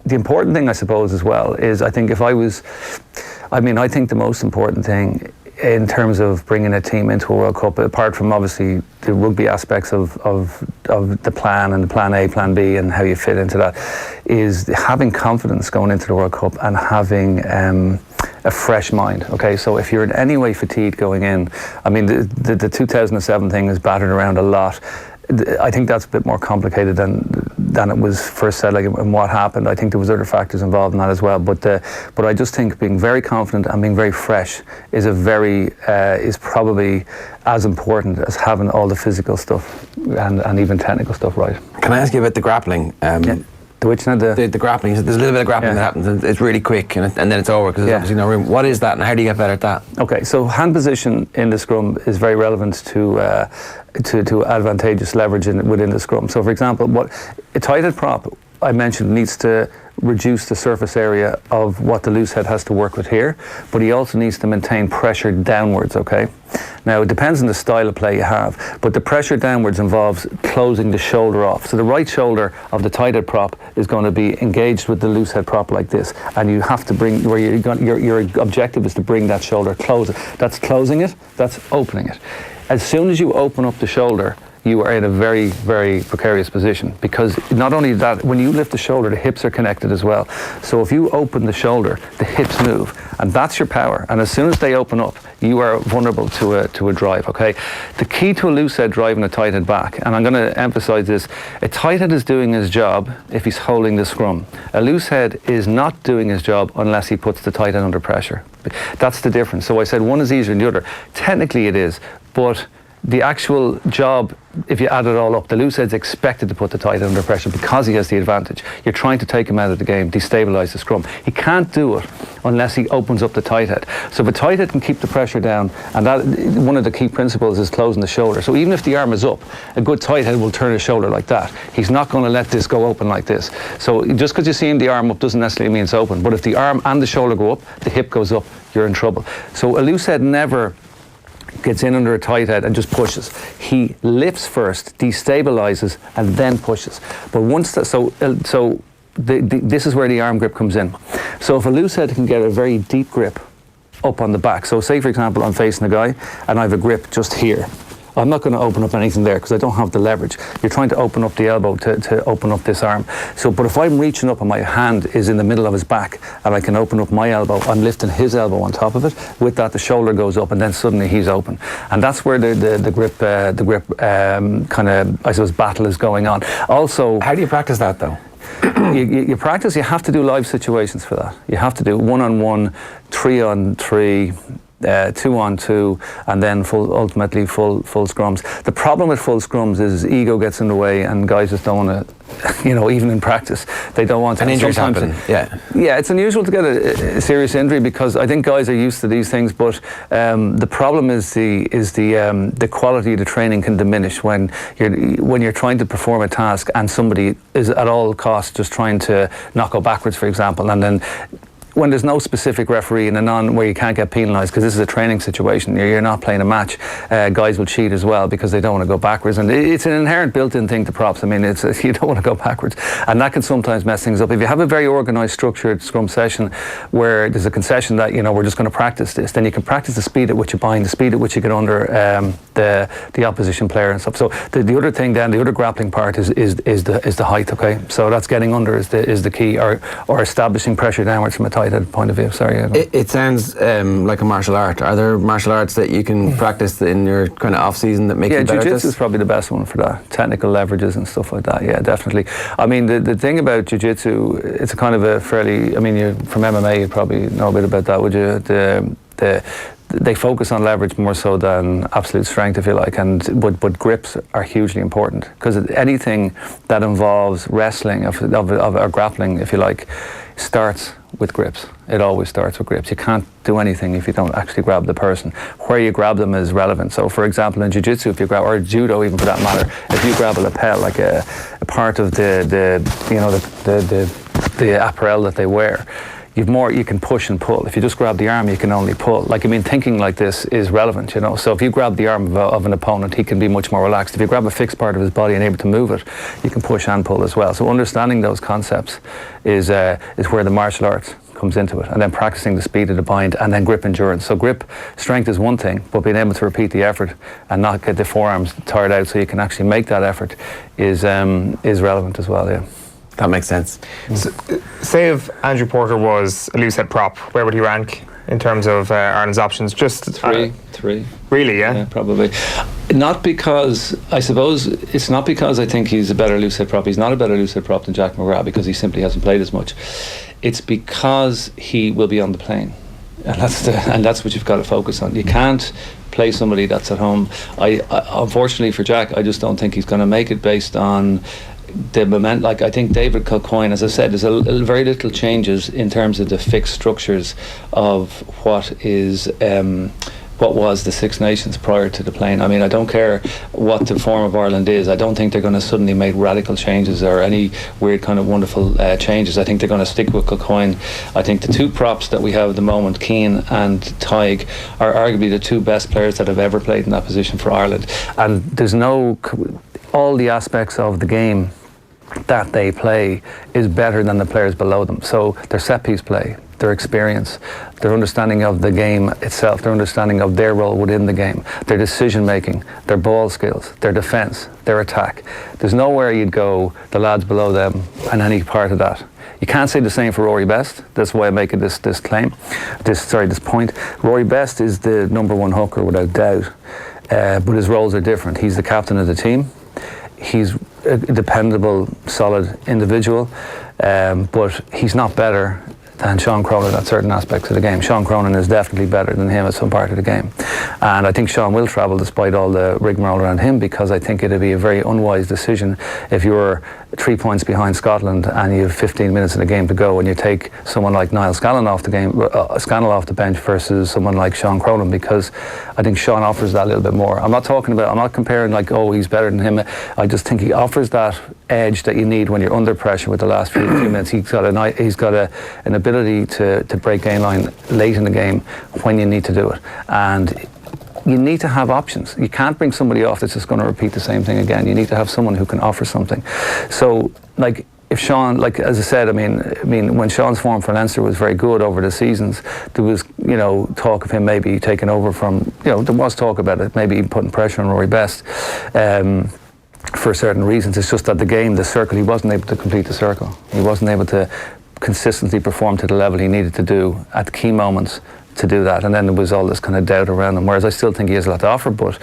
the important thing, I suppose, as well, is I think I think the most important thing in terms of bringing a team into a World Cup, apart from obviously the rugby aspects of the plan and the plan A, plan B, and how you fit into that, is having confidence going into the World Cup and having a fresh mind. Okay, so if you're in any way fatigued going in, I mean, the 2007 thing is battered around a lot. I think that's a bit more complicated than it was first said, and what happened. I think there was other factors involved in that as well. But I just think being very confident and being very fresh is is probably as important as having all the physical stuff and even technical stuff right. Can I ask you about the grappling? The grappling. There's a little bit of grappling that happens, and it's really quick, and then it's over because there's obviously no room. What is that, and how do you get better at that? Okay, so hand position in the scrum is very relevant to advantageous leverage within the scrum. So, for example, what a tight head prop I mentioned needs to reduce the surface area of what the loose head has to work with here, but he also needs to maintain pressure downwards, okay? Now, it depends on the style of play you have, but the pressure downwards involves closing the shoulder off. So the right shoulder of the tight head prop is going to be engaged with the loose head prop like this, and you have to bring, your objective is to bring that shoulder close. That's closing it, that's opening it. As soon as you open up the shoulder, you are in a very, very precarious position, because not only that, when you lift the shoulder, the hips are connected as well. So if you open the shoulder, the hips move, and that's your power. And as soon as they open up, you are vulnerable to a drive, okay? The key to a loose head driving a tight head back, and I'm going to emphasize this, a tight head is doing his job if he's holding the scrum. A loose head is not doing his job unless he puts the tight head under pressure. That's the difference. So I said one is easier than the other. Technically it is, but the actual job, if you add it all up, the loose head's expected to put the tight head under pressure because he has the advantage. You're trying to take him out of the game, destabilise the scrum. He can't do it unless he opens up the tight head. So if a tight head can keep the pressure down, and that one of the key principles is closing the shoulder. So even if the arm is up, a good tight head will turn his shoulder like that. He's not going to let this go open like this. So just because you see him the arm up doesn't necessarily mean it's open. But if the arm and the shoulder go up, the hip goes up, you're in trouble. So a loose head never gets in under a tight head and just pushes. He lifts first, destabilizes, and then pushes. But once that, this is where the arm grip comes in. So if a loose head can get a very deep grip up on the back, so say for example I'm facing a guy and I have a grip just here, I'm not going to open up anything there because I don't have the leverage. You're trying to open up the elbow to open up this arm. So, but if I'm reaching up and my hand is in the middle of his back and I can open up my elbow, I'm lifting his elbow on top of it. With that, the shoulder goes up and then suddenly he's open. And that's where the grip kind of, I suppose, battle is going on. Also, how do you practice that though? You practice. You have to do live situations for that. You have to do 1-on-1, 3-on-3. 2-on-2, and then ultimately full scrums. The problem with full scrums is ego gets in the way, and guys just don't want to, even in practice, they don't want to. And injuries happen. Yeah, it's unusual to get a serious injury because I think guys are used to these things, but the problem is the quality of the training can diminish when you're trying to perform a task and somebody is at all costs just trying to not go backwards, for example, and then when there's no specific referee and where you can't get penalised because this is a training situation, you're not playing a match, guys will cheat as well because they don't want to go backwards, and it's an inherent built-in thing to props. I mean, you don't want to go backwards, and that can sometimes mess things up. If you have a very organised, structured scrum session where there's a concession that we're just going to practice this, then you can practice the speed at which you bind, the speed at which you get under the opposition player and stuff. So the other thing then, the other grappling part is the height. Okay, so that's getting under is the key, or establishing pressure downwards from a tight head point of view. Sorry. It sounds like a martial art. Are there martial arts that you can practice in your kind of off season that make you better at this? Jiu-jitsu is probably the best one for that. Technical leverages and stuff like that. Yeah, definitely. I mean, the thing about jiu-jitsu, it's a kind of a fairly. I mean, you from MMA, you probably know a bit about that, would you? They focus on leverage more so than absolute strength, if you like, but grips are hugely important because anything that involves wrestling or grappling, if you like, starts with grips. It always starts with grips. You can't do anything if you don't actually grab the person. Where you grab them is relevant. So, for example, in jiu-jitsu, if you grab, or judo even for that matter, if you grab a lapel, like a part of the apparel that they wear, you can push and pull. If you just grab the arm, you can only pull. Thinking like this is relevant, So if you grab the arm of an opponent, he can be much more relaxed. If you grab a fixed part of his body and able to move it, you can push and pull as well. So understanding those concepts is where the martial arts comes into it, and then practicing the speed of the bind, and then grip endurance. So grip strength is one thing, but being able to repeat the effort and not get the forearms tired out so you can actually make that effort is relevant as well. Yeah. That makes sense. So, say if Andrew Porter was a loosehead prop, where would he rank in terms of Ireland's options? Just three. Really, yeah? Yeah, probably. Not because, I suppose, it's not because I think he's a better loosehead prop. He's not a better loosehead prop than Jack McGrath because he simply hasn't played as much. It's because he will be on the plane. And that's what you've got to focus on. You can't play somebody that's at home. I unfortunately for Jack, I just don't think he's going to make it based on the moment. I think David Kilcoyne, as I said, there's very little changes in terms of the fixed structures of what was the Six Nations prior to the plane. I mean, I don't care what the form of Ireland is. I don't think they're going to suddenly make radical changes or any weird kind of wonderful changes. I think they're going to stick with Kilcoyne. I think the two props that we have at the moment, Keane and Tig, are arguably the two best players that have ever played in that position for Ireland. And there's all the aspects of the game that they play is better than the players below them. So their set piece play, their experience, their understanding of the game itself, their understanding of their role within the game, their decision making, their ball skills, their defence, their attack. There's nowhere you'd go, the lads below them, and any part of that. You can't say the same for Rory Best. That's why I'm making this point. Rory Best is the number one hooker without doubt, but his roles are different. He's the captain of the team. He's a dependable, solid individual, but he's not better than Sean Cronin at certain aspects of the game. Sean Cronin is definitely better than him at some part of the game. And I think Sean will travel despite all the rigmarole around him, because I think it'd be a very unwise decision if you're 3 points behind Scotland and you have 15 minutes in the game to go and you take someone like Niall Scannell off the bench versus someone like Sean Cronin, because I think Sean offers that a little bit more. I'm not comparing he's better than him. I just think he offers that edge that you need when you're under pressure with the last few minutes. He's got an ability to break game line late in the game when you need to do it. And you need to have options. You can't bring somebody off that's just going to repeat the same thing again. You need to have someone who can offer something. So, if Sean, as I said, I mean, when Sean's form for Leinster was very good over the seasons, there was, talk of him maybe taking over from, there was talk about it, maybe putting pressure on Rory Best for certain reasons. It's just that the circle, he wasn't able to complete the circle. He wasn't able to consistently perform to the level he needed to do at the key moments to do that, and then there was all this kind of doubt around him. Whereas I still think he has a lot to offer, but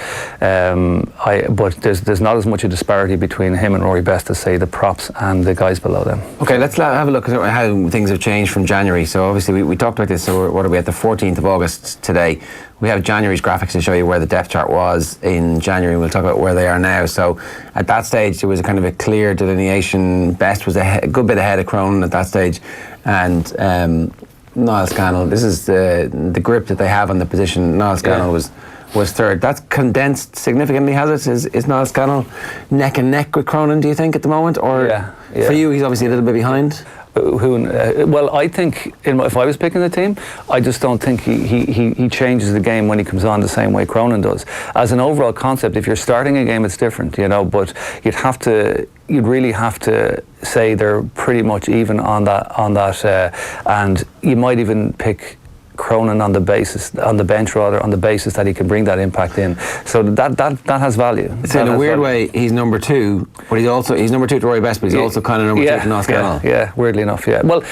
there's not as much a disparity between him and Rory Best as say the props and the guys below them. Okay, let's have a look at how things have changed from January. So obviously we talked about this. So what are we at, the 14th of August today? we have January's graphics to show you where the depth chart was in January, and we'll talk about where they are now. So at that stage, there was a kind of a clear delineation. Best was a good bit ahead of Cronin at that stage, and Niall Scannell, this is the grip that they have on the position. Niall Scannell was third. That's condensed significantly, has it? Is Niall Scannell neck and neck with Cronin, do you think, at the moment? Or for you, he's obviously a little bit behind? Well, I think if I was picking the team, I just don't think he changes the game when he comes on the same way Cronin does. As an overall concept, if you're starting a game, it's different, but you'd really have to say they're pretty much even on that, and you might even pick Cronin on the bench on the basis that he can bring that impact in. So that has value. So in a weird way, he's number two, but he's number two to Rory Best, but he's also kind of number two to Niall Scannell. Yeah, weirdly enough, yeah. Well,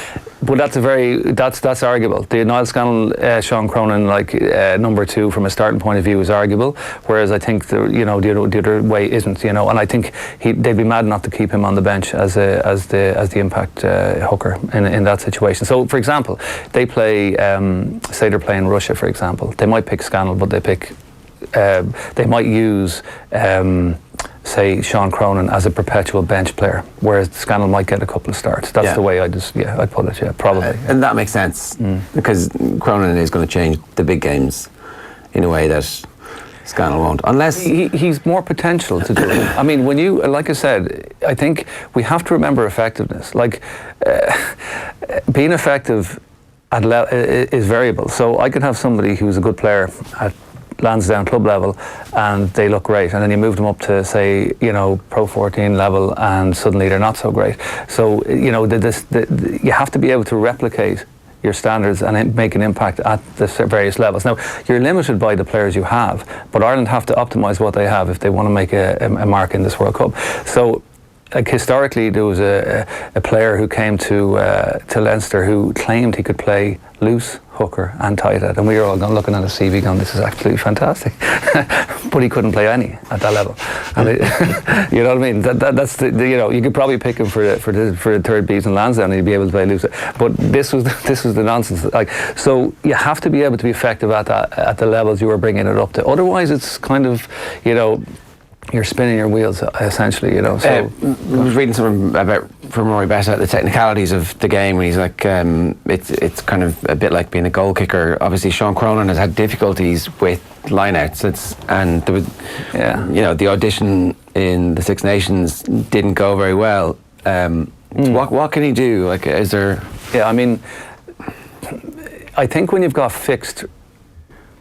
but that's arguable. The Niall Scannell, Sean Cronin, number two from a starting point of view is arguable, whereas I think the other way isn't. And I think they'd be mad not to keep him on the bench as the impact hooker in that situation. So, for example, they play. Say they're playing Russia, for example. They might pick Scannell, but they might use. Say Sean Cronin as a perpetual bench player, whereas Scannell might get a couple of starts. That's the way I'd put it. Yeah, probably. And that makes sense because Cronin is going to change the big games in a way that Scannell won't, unless he's more potential to do it. I mean, when you, like I said, I think we have to remember effectiveness. Being effective is variable. So I could have somebody who's a good player at Lansdowne club level and they look great, and then you move them up to say Pro 14 level and suddenly they're not so great. So you have to be able to replicate your standards and make an impact at the various levels. Now you're limited by the players you have, but Ireland have to optimise what they have if they want to make a mark in this World Cup. So historically, there was a player who came to Leinster who claimed he could play loose, hooker and tight end, and we were all looking at his CV going, this is absolutely fantastic. But he couldn't play any at that level. And you know what I mean? That's you could probably pick him for the third piece in Lansdowne and he'd be able to play loose. But this was the nonsense. So you have to be able to be effective at the levels you were bringing it up to. Otherwise, it's kind of you're spinning your wheels essentially. So I was reading something from Rory Best about the technicalities of the game, and he's like, it's kind of a bit like being a goal kicker. Obviously, Sean Cronin has had difficulties with lineouts, and there was, the audition in the Six Nations didn't go very well. What can he do? Is there? Yeah, I mean, I think when you've got fixed,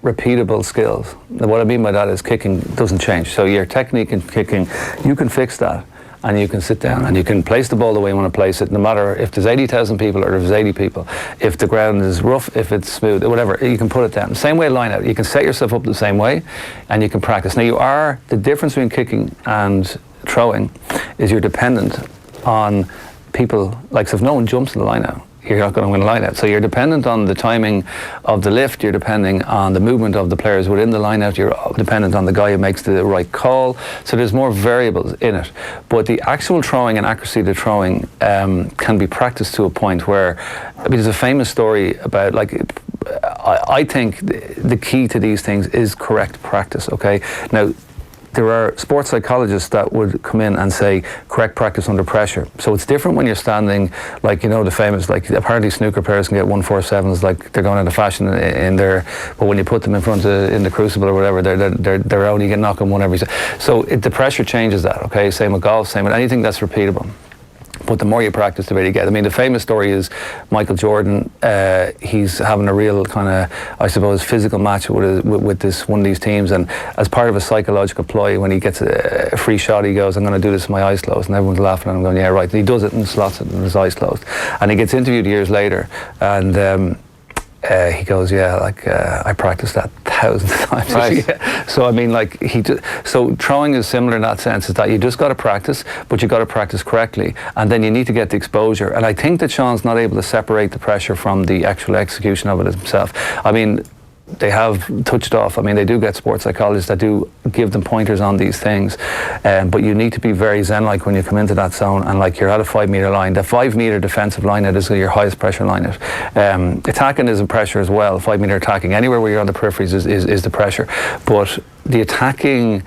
repeatable skills. What I mean by that is kicking doesn't change. So your technique in kicking, you can fix that, and you can sit down and you can place the ball the way you want to place it, no matter if there's 80,000 people or if there's 80 people. If the ground is rough, if it's smooth, whatever, you can put it down. Same way line out. You can set yourself up the same way, and you can practice. Now the difference between kicking and throwing is you're dependent on people. So if no one jumps in the line out, you're not going to win a line out. So you're dependent on the timing of the lift, you're depending on the movement of the players within the line out, you're dependent on the guy who makes the right call. So there's more variables in it. But the actual throwing and accuracy of the throwing can be practiced to a point where, there's a famous story about, I think the key to these things is correct practice, okay? Now, there are sports psychologists that would come in and say correct practice under pressure. So it's different when you're standing, the famous, apparently snooker players can get 147s, they're going out of fashion in there, but when you put them in the crucible or whatever, they're only getting knocking one every. So the pressure changes that, okay? Same with golf, same with anything that's repeatable. But the more you practice, the better you get. I mean, the famous story is Michael Jordan. He's having a real kind of, I suppose, physical match with one of these teams, and as part of a psychological ploy, when he gets a free shot, he goes, "I'm going to do this with my eyes closed," and everyone's laughing at him, going, "Yeah, right." And he does it and slots it with his eyes closed, and he gets interviewed years later, and he goes, I practiced that thousands of times. Right. So I mean, so throwing is similar in that sense, is that you just got to practice, but you got to practice correctly, and then you need to get the exposure. And I think that Sean's not able to separate the pressure from the actual execution of it himself. I mean, they have touched off. I mean, they do get sports psychologists that do give them pointers on these things, but you need to be very zen-like when you come into that zone, and like you're at a 5 metre line. The 5 metre defensive line is your highest pressure line. Attacking is a pressure as well. 5 metre attacking, anywhere where you're on the peripheries is the pressure. But the attacking,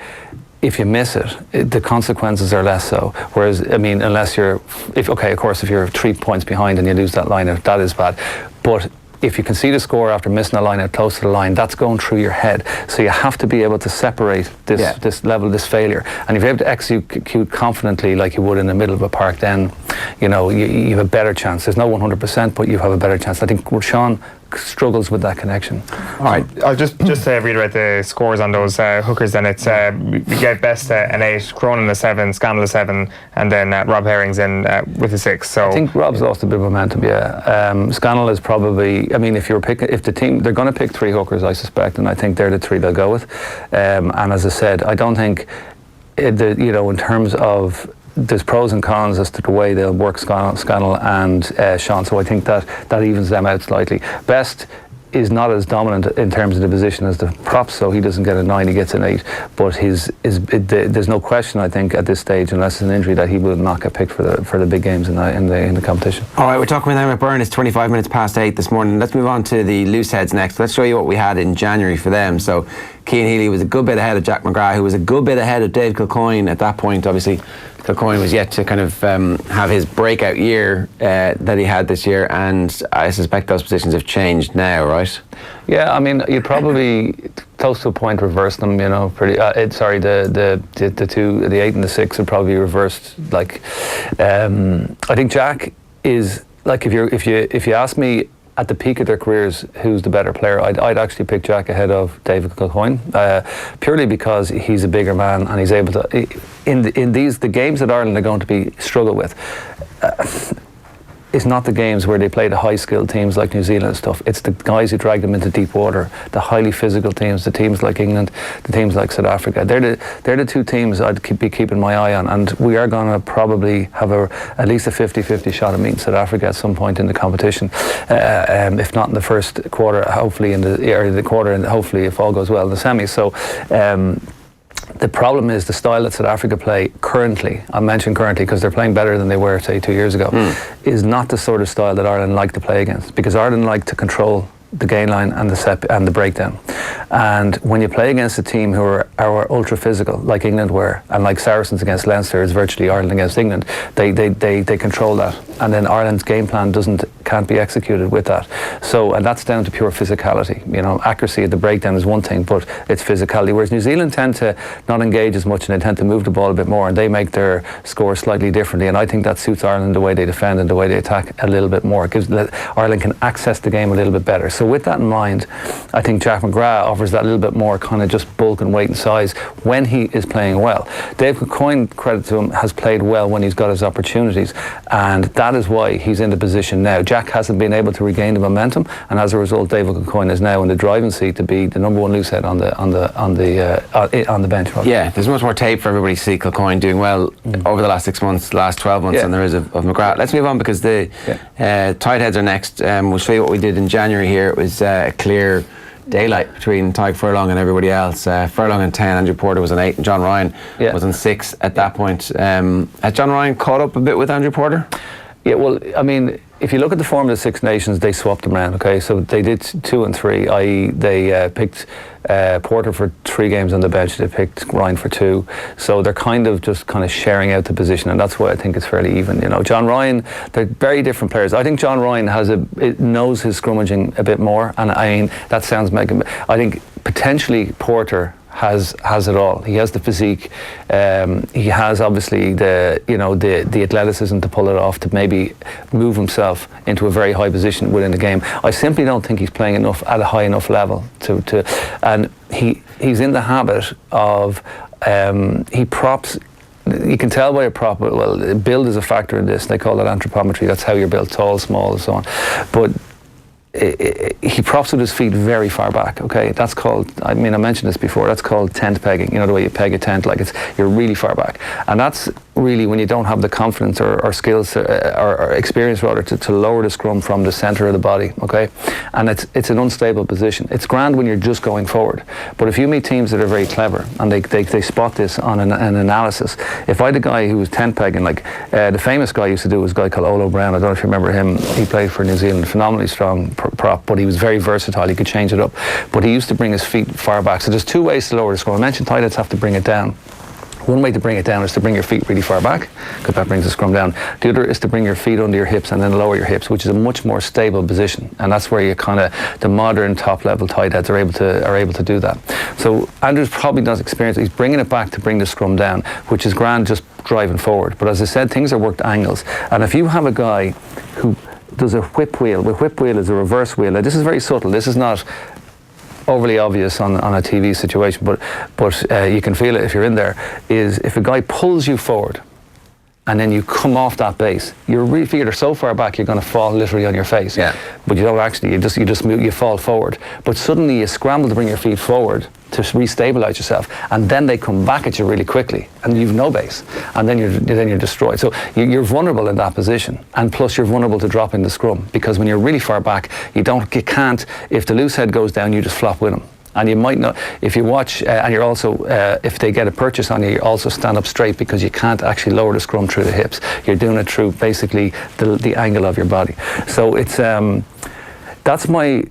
if you miss it, the consequences are less so. Whereas, I mean, unless you're, of course, if you're 3 points behind and you lose that line out, that is bad. But if you concede a score after missing a line out close to the line, that's going through your head. So you have to be able to separate this level, this failure. And if you're able to execute confidently like you would in the middle of a park, then you have a better chance. There's no 100%, but you have a better chance. I think Sean struggles with that connection. All right, I'll just reiterate the scores on those hookers. Then it's we get Best an 8, Cronin a 7, Scannell a 7, and then Rob Herring's in with a 6. So I think Rob's lost a bit of momentum. Yeah, Scannell is probably. I mean, if the team, they're going to pick 3 hookers, I suspect, and I think they're the 3 they'll go with. And as I said, I don't think in terms of. There's pros and cons as to the way they'll work Scannell and Sean, so I think that evens them out slightly. Best is not as dominant in terms of the position as the props, so he doesn't get a 9, he gets an 8. But there's no question, I think, at this stage, unless it's an injury, that he will not get picked for the big games in the competition. All right, we're talking with Emmet Byrne. It's 25 minutes past 8 this morning. Let's move on to the loose heads next. Let's show you what we had in January for them. So Cian Healy was a good bit ahead of Jack McGrath, who was a good bit ahead of Dave Kilcoyne at that point. Obviously, Kilcoyne was yet to kind of have his breakout year that he had this year, and I suspect those positions have changed now, right? Yeah, I mean, you'd probably close to a point reverse them. Pretty. The 2, the 8 and the 6 would probably be reversed. Like, I think Jack is like if you ask me. At the peak of their careers, who's the better player? I'd actually pick Jack ahead of David Kilcoyne, purely because he's a bigger man and he's able to. In the games that Ireland are going to be struggle with, it's not the games where they play the high-skilled teams like New Zealand and stuff. It's the guys who drag them into deep water, the highly physical teams, the teams like England, the teams like South Africa. They're the 2 teams I'd be keeping my eye on, and we are going to probably have at least a 50-50 shot of meeting South Africa at some point in the competition, if not in the first quarter, hopefully in the quarter, and hopefully if all goes well in the semis. So. The problem is the style that South Africa play currently, I mention currently because they're playing better than they were, say, 2 years ago, is not the sort of style that Ireland like to play against, because Ireland like to control the gain line and the breakdown. And when you play against a team who are ultra physical, like England were, and like Saracens against Leinster is virtually Ireland against England, they control that, and then Ireland's game plan can't be executed with that. So, and that's down to pure physicality. Accuracy at the breakdown is one thing, but it's physicality. Whereas New Zealand tend to not engage as much, and they tend to move the ball a bit more, and they make their score slightly differently. And I think that suits Ireland, the way they defend and the way they attack a little bit more. It gives Ireland can access the game a little bit better. So with that in mind, I think Jack McGrath offers that little bit more kind of just bulk and weight and size when he is playing well. Dave Kilcoyne, credit to him, has played well when he's got his opportunities, and that is why he's in the position now. Jack hasn't been able to regain the momentum, and as a result, David Kilcoyne is now in the driving seat to be the number 1 loosehead on the bench. Yeah, there's much more tape for everybody to see Kilcoyne doing well over the last 6 months, last 12 months than there is of McGrath. Let's move on, because the tight heads are next. We'll show you what we did in January here. It was a clear daylight between Tadhg Furlong and everybody else. Furlong on 10, Andrew Porter was on 8, and John Ryan was on 6 at that point. Has John Ryan caught up a bit with Andrew Porter? Yeah, well, I mean, if you look at the form of the Six Nations, they swapped them around, okay? So they did 2 and 3, i.e. they picked Porter for 3 games on the bench, they picked Ryan for 2. So they're kind of sharing out the position, and that's why I think it's fairly even. John Ryan, they're very different players. I think John Ryan knows his scrummaging a bit more, and I mean, that sounds mega. I think potentially Porter has it all. He has the physique. He has obviously the athleticism to pull it off, to maybe move himself into a very high position within the game. I simply don't think he's playing enough at a high enough level and he's in the habit of he props. You can tell by a prop. Well, build is a factor in this. They call it anthropometry. That's how you're built, tall, small, and so on. But he props with his feet very far back, okay? That's called, I mentioned this before, that's called tent pegging. You know, the way you peg a tent, like you're really far back. And that's really when you don't have the confidence or skills or experience rather to lower the scrum from the centre of the body, okay? And it's an unstable position. It's grand when you're just going forward. But if you meet teams that are very clever and they spot this on an analysis, if I had a guy who was tent pegging, like the famous guy used to do was a guy called Olo Brown. I don't know if you remember him. He played for New Zealand, phenomenally strong prop, but he was very versatile. He could change it up. But he used to bring his feet far back. So there's two ways to lower the scrum. I mentioned tight heads have to bring it down. One way to bring it down is to bring your feet really far back, because that brings the scrum down. The other is to bring your feet under your hips and then lower your hips, which is a much more stable position. And that's where you the modern top-level tight heads are able to do that. So Andrew's probably not experienced. He's bringing it back to bring the scrum down, which is grand just driving forward. But as I said, things are worked angles. And if you have a guy who does a whip wheel, the whip wheel is a reverse wheel. Now, this is very subtle. This is not overly obvious on a TV situation, but you can feel it if you're in there, is if a guy pulls you forward and then you come off that base, your feet are so far back you're going to fall literally on your face. Yeah. But you don't actually, you just move, you fall forward. But suddenly you scramble to bring your feet forward to re-stabilize yourself, and then they come back at you really quickly, and you've no base, and then you're destroyed. So you're vulnerable in that position, and plus you're vulnerable to dropping the scrum, because when you're really far back, you can't. If the loose head goes down, you just flop with him. And you might not, if you watch, and you're also, if they get a purchase on you, you also stand up straight, because you can't actually lower the scrum through the hips. You're doing it through basically the angle of your body. So it's that's my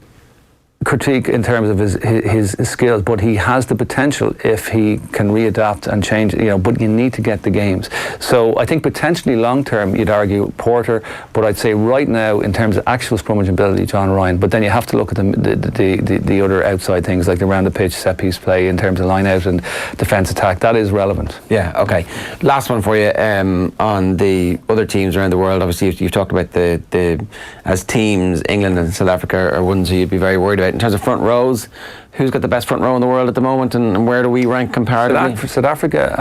critique in terms of his skills, but he has the potential if he can readapt and change, but you need to get the games. So I think potentially long term you'd argue Porter, but I'd say right now in terms of actual scrummage ability, John Ryan. But then you have to look at the other outside things like the round the pitch, set piece play in terms of line out and defence attack. That is relevant. Yeah, okay. Last one for you on the other teams around the world. Obviously you've talked about the as teams, England and South Africa are ones who you'd be very worried about. In terms of front rows, who's got the best front row in the world at the moment, and where do we rank comparatively? South Africa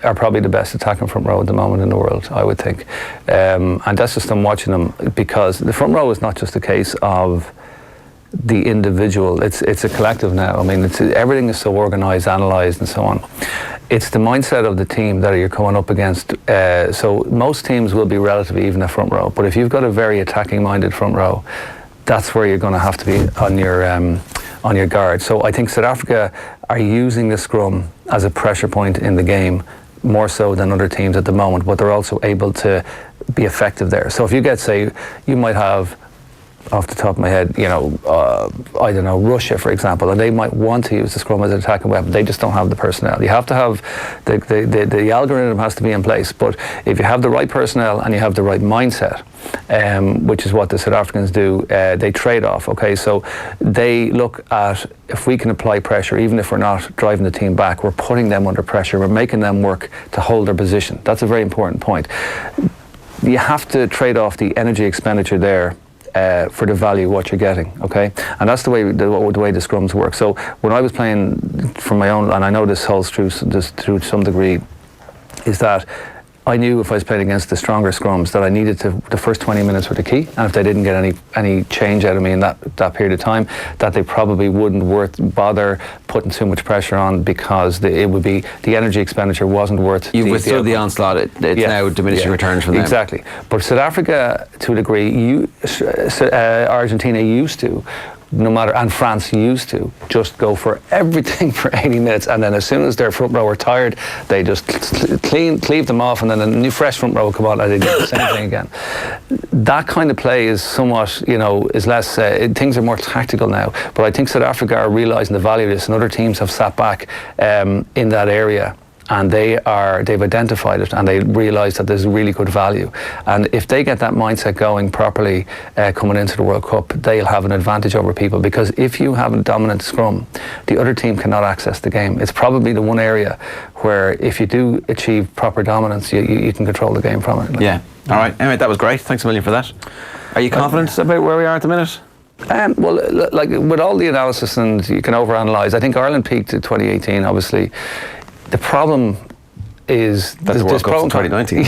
are probably the best attacking front row at the moment in the world, I would think. And that's just I'm watching them, because the front row is not just a case of the individual, it's a collective now. I mean, everything is so organised, analysed and so on. It's the mindset of the team that you're coming up against. So most teams will be relatively even at front row, but if you've got a very attacking minded front row, that's where you're going to have to be on your guard. So I think South Africa are using the scrum as a pressure point in the game more so than other teams at the moment, but they're also able to be effective there. So if you get, say, you might have, off the top of my head, I don't know, Russia, for example, and they might want to use the scrum as an attacking weapon. They just don't have the personnel. You have to have the algorithm has to be in place, but if you have the right personnel and you have the right mindset, which is what the South Africans do, they trade off. Okay, so they look at, if we can apply pressure, even if we're not driving the team back, we're putting them under pressure. We're making them work to hold their position. That's a very important point. You have to trade off the energy expenditure there for the value of what you're getting, okay? And that's the way the scrums work. So when I was playing from my own, and I know this holds true to some degree, is that I knew if I was playing against the stronger scrums that I needed to, the first 20 minutes were the key, and if they didn't get any change out of me in that period of time, that they probably wouldn't bother putting too much pressure on, because it would be, the energy expenditure wasn't worth. You've withstood the onslaught. It's now diminishing returns from them. Exactly. But South Africa, to a degree, Argentina used to, no matter, and France used to just go for everything for 80 minutes, and then as soon as their front row were tired, they just cleave them off, and then a new fresh front row would come on and they do the same thing again. That kind of play is somewhat, is less, things are more tactical now, but I think South Africa are realising the value of this, and other teams have sat back in that area, and they've identified it, and they realise that there's really good value. And if they get that mindset going properly coming into the World Cup, they'll have an advantage over people, because if you have a dominant scrum, the other team cannot access the game. It's probably the one area where if you do achieve proper dominance, you can control the game from it. Yeah. All right. Anyway, that was great. Thanks a million for that. Are you confident about where we are at the minute? Well, like with all the analysis, and you can overanalyze, I think Ireland peaked in 2018, obviously. The problem is that's the World Cup in 2019.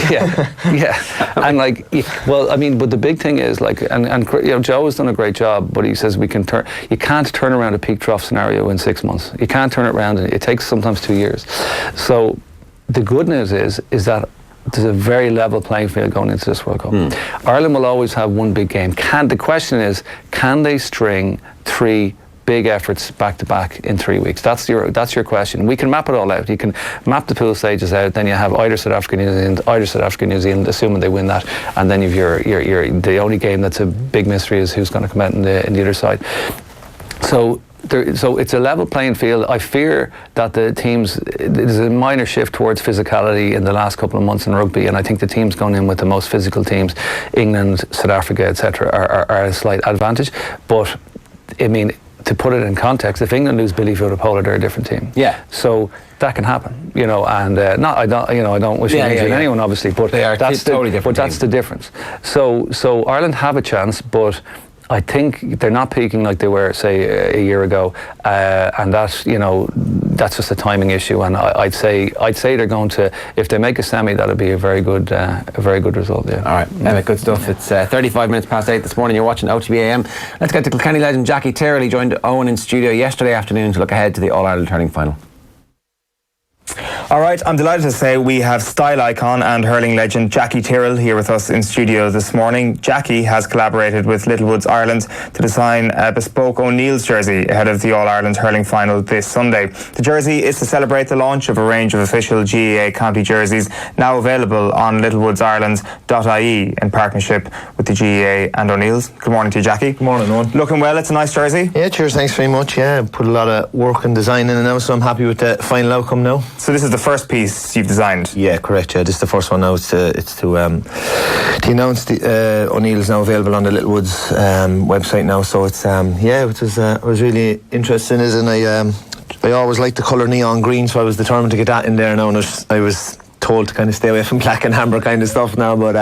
Yeah, and like, well, I mean, but the big thing is like, and you know, Joe has done a great job, but he says you can't turn around a peak trough scenario in 6 months. You can't turn it around. It takes sometimes 2 years. So the good news is that there's a very level playing field going into this World Cup. Ireland will always have one big game. The question is, can they string 3 big efforts back to back in 3 weeks? That's your question. We can map it all out. You can map the pool stages out. Then you have either South Africa, New Zealand, assuming they win that, and then you've your the only game that's a big mystery is who's going to come out in the other side. So it's a level playing field. I fear that the teams, there's a minor shift towards physicality in the last couple of months in rugby, and I think the teams going in with the most physical teams, England, South Africa, etc., are a slight advantage. But I mean, to put it in context, if England lose Billy Vunipola, they're a different team. Yeah. So that can happen, you know, and I don't wish injury on anyone, obviously, but that's totally different. But that's the difference. So Ireland have a chance, but I think they're not peaking like they were, say, a year ago, and that's, you know, that's just a timing issue. And I'd say they're going to, if they make a semi, that'll be a very good result. Yeah. All right, Emmet, good stuff. It's 35 minutes past 8 this morning. You're watching OTB AM. Let's get to Kilkenny legend Jackie Tyrrell. He joined Eoin in studio yesterday afternoon to look ahead to the All Ireland hurling final. All right, I'm delighted to say we have style icon and hurling legend Jackie Tyrrell here with us in studio this morning. Jackie has collaborated with Littlewoods Ireland to design a bespoke O'Neill's jersey ahead of the All-Ireland hurling final this Sunday. The jersey is to celebrate the launch of a range of official GAA county jerseys now available on littlewoodsireland.ie in partnership with the GAA and O'Neill's. Good morning to you, Jackie. Good morning, Eoin. Looking well, it's a nice jersey. Yeah, cheers, thanks very much. Yeah, put a lot of work and design in it now, so I'm happy with the final outcome now. So this is the first piece you've designed? Yeah, correct. Yeah, this is the first one now. It's to announce the O'Neill's now available on the Littlewoods website now. So it's I was really interested in it, and I always liked the colour neon green, so I was determined to get that in there now. And I was told to kind of stay away from black and amber kind of stuff now, but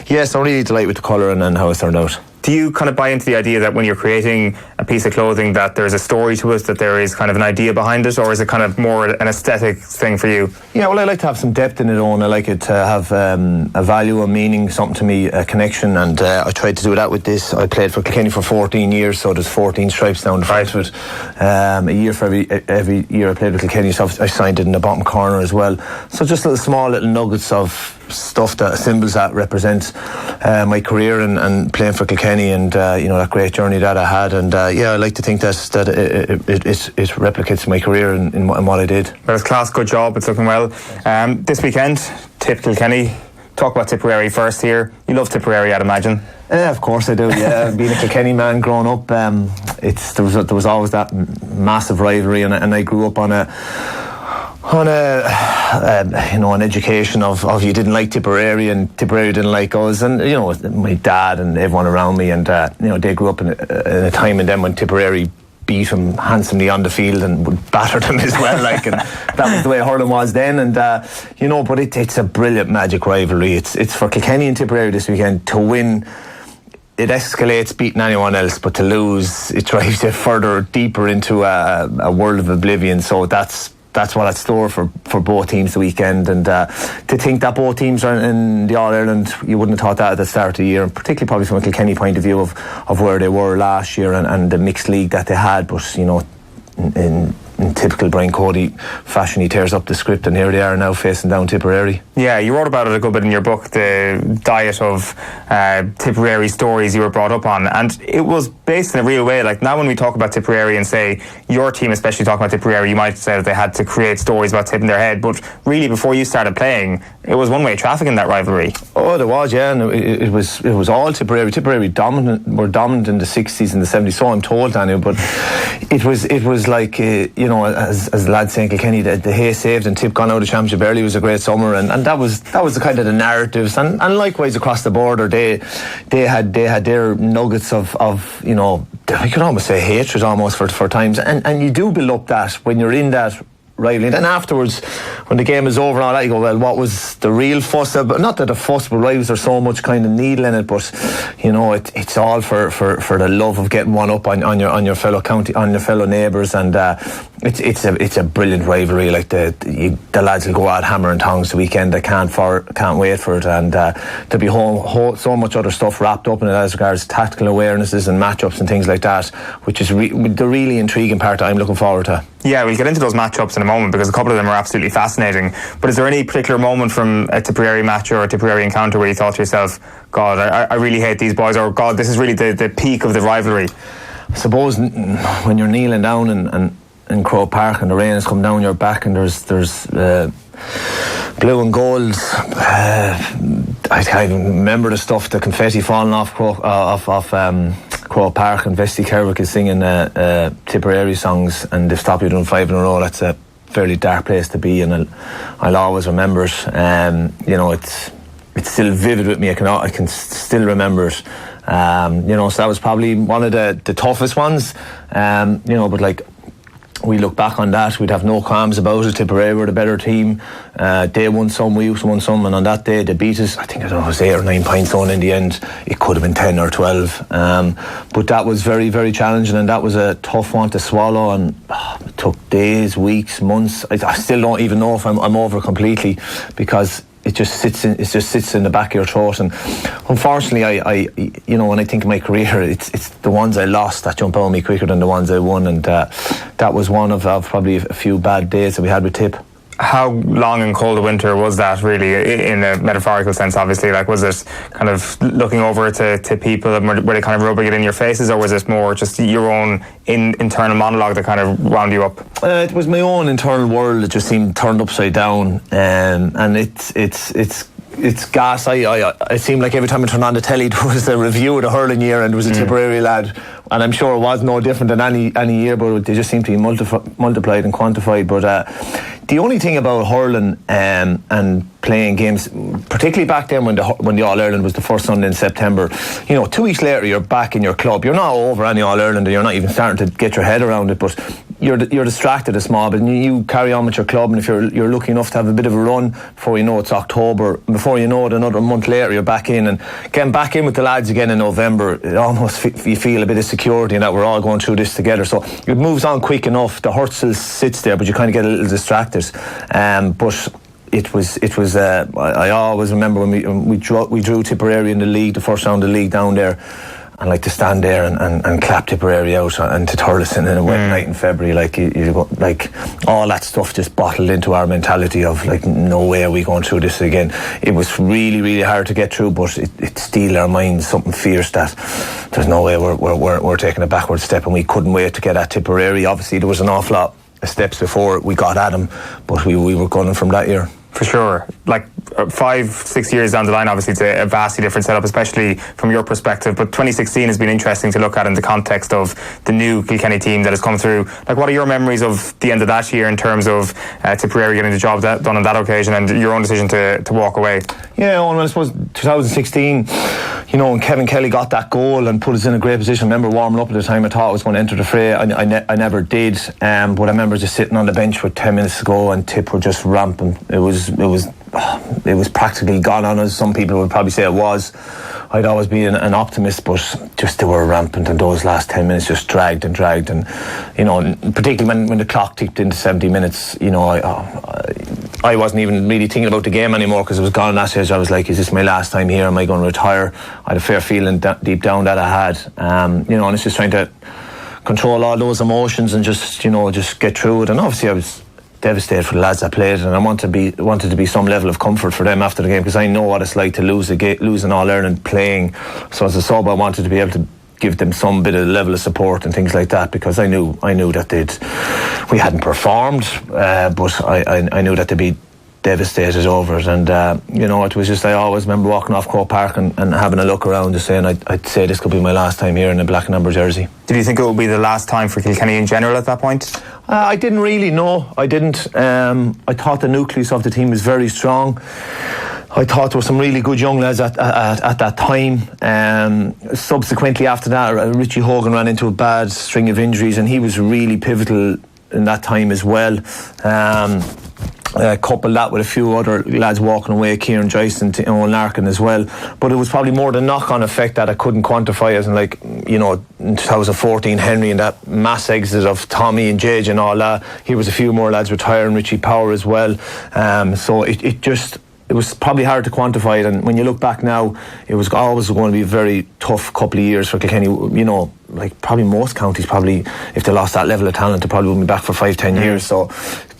yes, I'm really delighted with the colour and how it's turned out. Do you kind of buy into the idea that when you're creating a piece of clothing that there's a story to it, that there is kind of an idea behind it, or is it kind of more an aesthetic thing for you? Yeah, well, I like to have some depth in it, Owen. I like it to have a value, a meaning, something to me, a connection, and I tried to do that with this. I played for Kilkenny for 14 years, so there's 14 stripes down the front of it. A year for every year I played with Kilkenny, so I signed it in the bottom corner as well. So just small little nuggets of stuff, that symbols that represent my career and playing for Kilkenny, and that great journey that I had, and I like to think that it replicates my career in what I did. Well, it's class, good job, it's looking well. This weekend, Tip Kilkenny. Talk about Tipperary first here. You love Tipperary, I'd imagine. Of course I do, yeah. Being a Kilkenny man growing up, there was always that massive rivalry, and I grew up on an education of you didn't like Tipperary and Tipperary didn't like us, and my dad and everyone around me, and they grew up in a time in them when Tipperary beat them handsomely on the field and would batter them as well, like, and that was the way hurling was then, and but it's a brilliant magic rivalry. It's for Kilkenny and Tipperary this weekend. To win, it escalates beating anyone else, but to lose, it drives you further, deeper into a world of oblivion. So that's what I'd store for both teams the weekend, and to think that both teams are in the All-Ireland, you wouldn't have thought that at the start of the year, and particularly probably from a Kilkenny point of view of where they were last year and the mixed league that they had, but in typical Brian Cody fashion, he tears up the script, and here they are now facing down Tipperary. Yeah, you wrote about it a good bit in your book, the diet of Tipperary stories you were brought up on, and it was based in a real way. Like, now when we talk about Tipperary and say your team especially talking about Tipperary, you might say that they had to create stories about Tip in their head, but really before you started playing, it was one-way traffic in that rivalry. Oh, there was, yeah, and it was all Tipperary. Tipperary were dominant in the 60s and the 70s, so I'm told, Daniel, but it was like, as the lads say in Kilkenny, the hay saved and Tip gone out of championship early was a great summer, and that was the kind of the narratives, and likewise across the border, they had their nuggets of you could almost say hatred almost for times, and you do build up that when you're in that rivalry. And then afterwards, when the game is over and all that, you go, well, what was the real fuss? Not that the fuss, but rivals there's so much kind of needle in it, but it's all for the love of getting one up on your fellow county, on your fellow neighbours, and it's a brilliant rivalry. Like the lads will go out hammer and tongs the weekend. They can't wait for it, and there'll be so much other stuff wrapped up in it as regards tactical awarenesses and matchups and things like that, which is the really intriguing part that I'm looking forward to. Yeah, we'll get into those matchups in a moment because a couple of them are absolutely fascinating. But is there any particular moment from a Tipperary match or a Tipperary encounter where you thought to yourself, God, I really hate these boys, or God, this is really the peak of the rivalry? I suppose when you're kneeling down in Croke Park and the rain has come down your back and there's blue and gold. I can't even remember the stuff, the confetti falling off Croke Park, and Vesti Kerwick is singing Tipperary songs and they've stopped you doing 5 in a row. That's a fairly dark place to be, and I'll always remember it. It's still vivid with me. I can still remember it. So that was probably one of the toughest ones. But like, we look back on that, we'd have no qualms about it. Tipperary were the better team. They won some, we won some, and on that day they beat us. I think it was 8 or 9 points on in the end. It could have been 10 or 12. But that was very, very challenging, and that was a tough one to swallow, and it took days, weeks, months. I still don't even know if I'm over completely, because it just sits in the back of your throat. And unfortunately, I when I think of my career, it's the ones I lost that jump out of me quicker than the ones I won, and that was one of probably a few bad days that we had with Tip. How long and cold a winter was that, really, in a metaphorical sense, obviously? Like, was it kind of looking over to people, and were they kind of rubbing it in your faces, or was it more just your own internal monologue that kind of wound you up? It was my own internal world that just seemed turned upside down, and it's gas. It seemed like every time I turned on the telly there was a review of the hurling year, and there was a Tipperary lad, and I'm sure it was no different than any year, but they just seem to be multiplied and quantified. But the only thing about hurling and playing games, particularly back then when the All-Ireland was the first Sunday in September, 2 weeks later you're back in your club. You're not over any All-Ireland, and you're not even starting to get your head around it, but you're distracted a small bit, and you carry on with your club, and if you're lucky enough to have a bit of a run, before you know it's October, before you know it, another month later you're back in, and getting back in with the lads again in November, it almost you feel a bit of security in that we're all going through this together. So it moves on quick enough. The hurt still sits there, but you kind of get a little distracted. But it was. I always remember when we drew Tipperary in the league, the first round of the league down there, and like to stand there and clap Tipperary out, and to Thurleson in a wet night in February, like all that stuff just bottled into our mentality of like, no way are we going through this again. It was really, really hard to get through, but it steeled our minds something fierce that there's no way we're taking a backward step, and we couldn't wait to get at Tipperary. Obviously there was an awful lot of steps before we got at them, but we were gunning from that year. For sure. Like 5-6 years down the line, obviously it's a vastly different setup, especially from your perspective. But 2016 has been interesting to look at in the context of the new Kilkenny team that has come through. Like, what are your memories of the end of that year in terms of Tipperary getting the job done on that occasion, and your own decision to walk away? Yeah, well, I suppose 2016, when Kevin Kelly got that goal and put us in a great position. I remember warming up at the time. I thought I was going to enter the fray. I never did. But I remember just sitting on the bench with 10 minutes to go, and Tip were just rampant. It was practically gone on us. Some people would probably say it was. I'd always be an optimist, but just they were rampant, and those last 10 minutes just dragged, and particularly when the clock ticked into 70 minutes, I wasn't even really thinking about the game anymore, because it was gone at that stage. I was like, is this my last time here? Am I going to retire? I had a fair feeling deep down that I had, and it's just trying to control all those emotions and just get through it. And obviously I was devastated for the lads that played, and I wanted to be some level of comfort for them after the game, because I know what it's like to lose an All-Ireland playing. So as a sub, I wanted to be able to give them some bit of level of support and things like that, because I knew that we hadn't performed, but I knew that they'd be devastated over it. And it was just, I always remember walking off Croke Park and having a look around, just saying I'd say this could be my last time here in a black and amber jersey. Did you think it would be the last time for Kilkenny in general at that point? I didn't really know. I didn't. I thought the nucleus of the team was very strong. I thought there were some really good young lads at that time. Subsequently after that, Richie Hogan ran into a bad string of injuries, and he was really pivotal in that time as well. couple that with a few other lads walking away, Kieran Joyce and Owen Larkin as well. But it was probably more the knock-on effect that I couldn't quantify, as in, like, you know, in 2014 Henry and that mass exit of Tommy and Jage and all that. Here was a few more lads retiring, Richie Power as well. So it was probably hard to quantify it, and when you look back now, it was always going to be a very tough couple of years for Kilkenny. You know, like probably most counties, probably if they lost that level of talent, they probably wouldn't be back for 5-10 years. So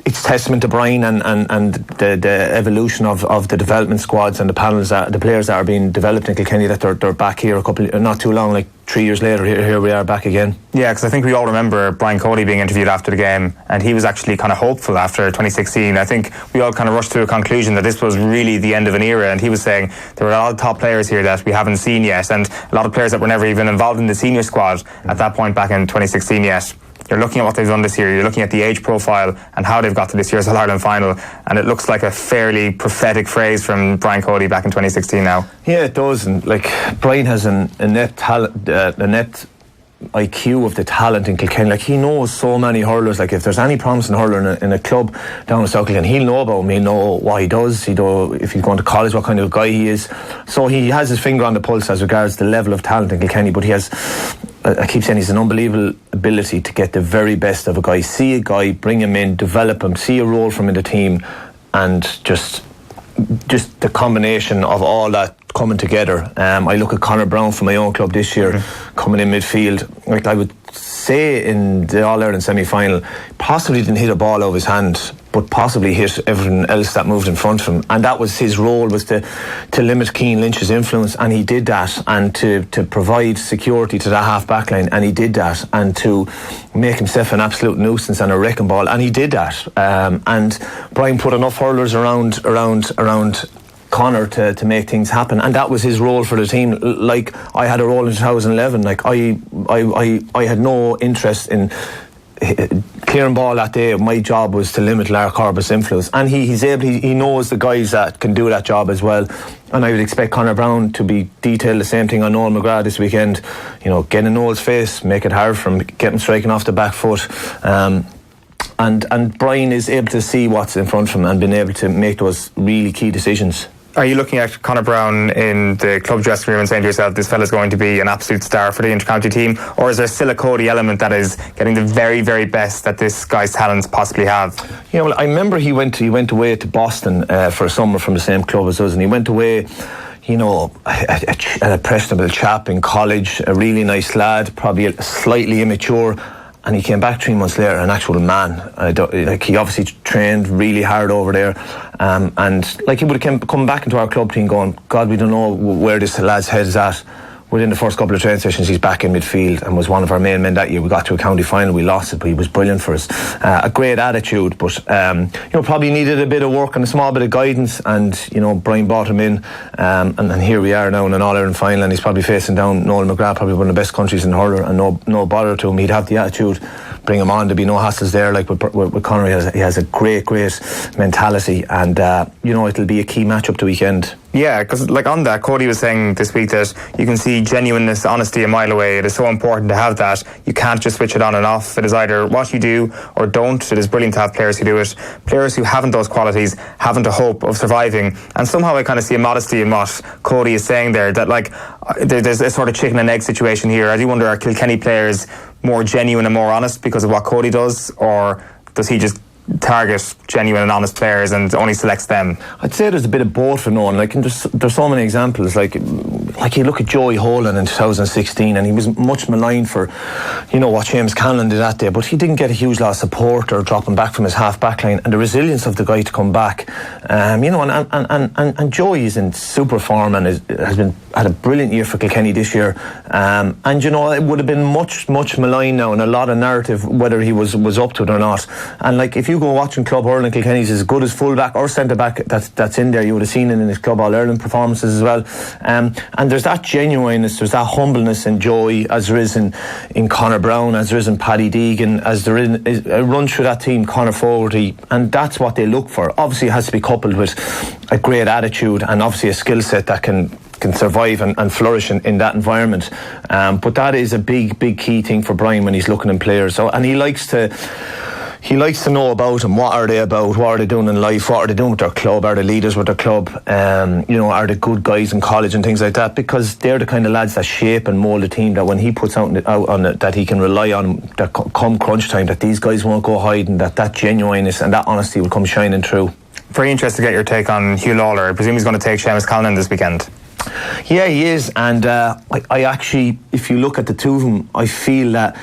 it's testament to Brian and the evolution of the development squads and the panels, the players that are being developed in Kilkenny, that they're back here not too long, like 3 years later, here we are back again. Yeah, because I think we all remember Brian Cody being interviewed after the game, and he was actually kind of hopeful after 2016. I think we all kind of rushed to a conclusion that this was really the end of an era, and he was saying there were a lot of top players here that we haven't seen yet, and a lot of players that were never even involved in the senior squad at that point back in 2016 yet. You're looking at what they've done this year, you're looking at the age profile and how they've got to this year's All-Ireland final, and it looks like a fairly prophetic phrase from Brian Cody back in 2016 now. Yeah, it does, and like Brian has a net talent, a net IQ of the talent in Kilkenny. Like, he knows so many hurlers. Like, if there's any promising hurler in a club down in South Kilkenny, he'll know about him, he'll know what he does, he'll know if he's going to college, what kind of guy he is. So he has his finger on the pulse as regards the level of talent in Kilkenny, but he has, I keep saying, he's an unbelievable ability to get the very best of a guy. See a guy, bring him in, develop him, see a role from him in the team, and just the combination of all that coming together. I look at Conor Brown from my own club this year, coming in midfield. Like, I would say in the All-Ireland semi-final, possibly didn't hit a ball out of his hand, but possibly hit everything else that moved in front of him, and that was his role, was to limit Cian Lynch's influence, and he did that, and to provide security to that half back line, and he did that, and to make himself an absolute nuisance and a wrecking ball, and he did that. And Brian put enough hurlers around Conor to make things happen, and that was his role for the team. Like, I had a role in 2011. Like, I had no interest in clearing ball that day. My job was to limit Larry Corbet's influence, and he knows the guys that can do that job as well. And I would expect Conor Brown to be detailed the same thing on Noel McGrath this weekend. You know, get in Noel's face, make it hard for him, get him striking off the back foot. And Brian is able to see what's in front of him and being able to make those really key decisions. Are you looking at Conor Brown in the club dressing room and saying to yourself, this fella's going to be an absolute star for the inter-county team? Or is there still a Cody element that is getting the very, very best that this guy's talents possibly have? Yeah, well, I remember he went away to Boston for a summer from the same club as us, and he went away, you know, a impressionable chap in college, a really nice lad, probably slightly immature. And he came back 3 months later, an actual man. Like, he obviously trained really hard over there, and like, he would have come back into our club team going, God, we don't know where this lad's head is at. Within the first couple of training sessions, he's back in midfield and was one of our main men that year. We got to a county final, we lost it, but he was brilliant for us. A great attitude, but you know, probably needed a bit of work and a small bit of guidance. And you know, Brian brought him in, and here we are now in an All-Ireland final, and he's probably facing down Noel McGrath, probably one of the best countries in hurler, and no bother to him. He'd have the attitude, bring him on, there'd be no hassles there. Like with Conor, he has a great mentality, and you know, it'll be a key matchup the weekend. Yeah, because like on that, Cody was saying this week that you can see genuineness, honesty a mile away. It is so important to have that. You can't just switch it on and off. It is either what you do or don't. It is brilliant to have players who do it. Players who haven't those qualities haven't a hope of surviving. And somehow I kind of see a modesty in what Cody is saying there, that like there's a sort of chicken and egg situation here. I do wonder, are Kilkenny players more genuine and more honest because of what Cody does, or does he just target genuine and honest players and only selects them? I'd say there's a bit of both for Nolan. Like, there's so many examples. Like you look at Joey Holan in 2016, and he was much maligned for, you know, what James Cannon did that day, but he didn't get a huge lot of support or dropping back from his half back line, and the resilience of the guy to come back, you know, and Joey is in super form and had a brilliant year for Kilkenny this year, and you know, it would have been much maligned now, and a lot of narrative whether he was up to it or not. And like, if you go watching club hurling, Kilkenny's as good as full-back or centre-back that's in there. You would have seen it in his club All-Ireland performances as well. And there's that genuineness, there's that humbleness in Joey, as there is in Conor Brown, as there is in Paddy Deegan, as there is a run through that team, Conor Fogarty, and that's what they look for. Obviously it has to be coupled with a great attitude and obviously a skill set that can survive and flourish in that environment. But that is a big key thing for Brian when he's looking in players. So, and he likes to, he likes to know about them. What are they about? What are they doing in life? What are they doing with their club? Are they leaders with their club? Are they good guys in college and things like that? Because they're the kind of lads that shape and mould a team that when he puts out on it, that he can rely on, that come crunch time, that these guys won't go hiding, that genuineness and that honesty will come shining through. Very interested to get your take on Hugh Lawler. I presume he's going to take Seamus Callan this weekend. Yeah, he is, and I actually, if you look at the two of them, I feel that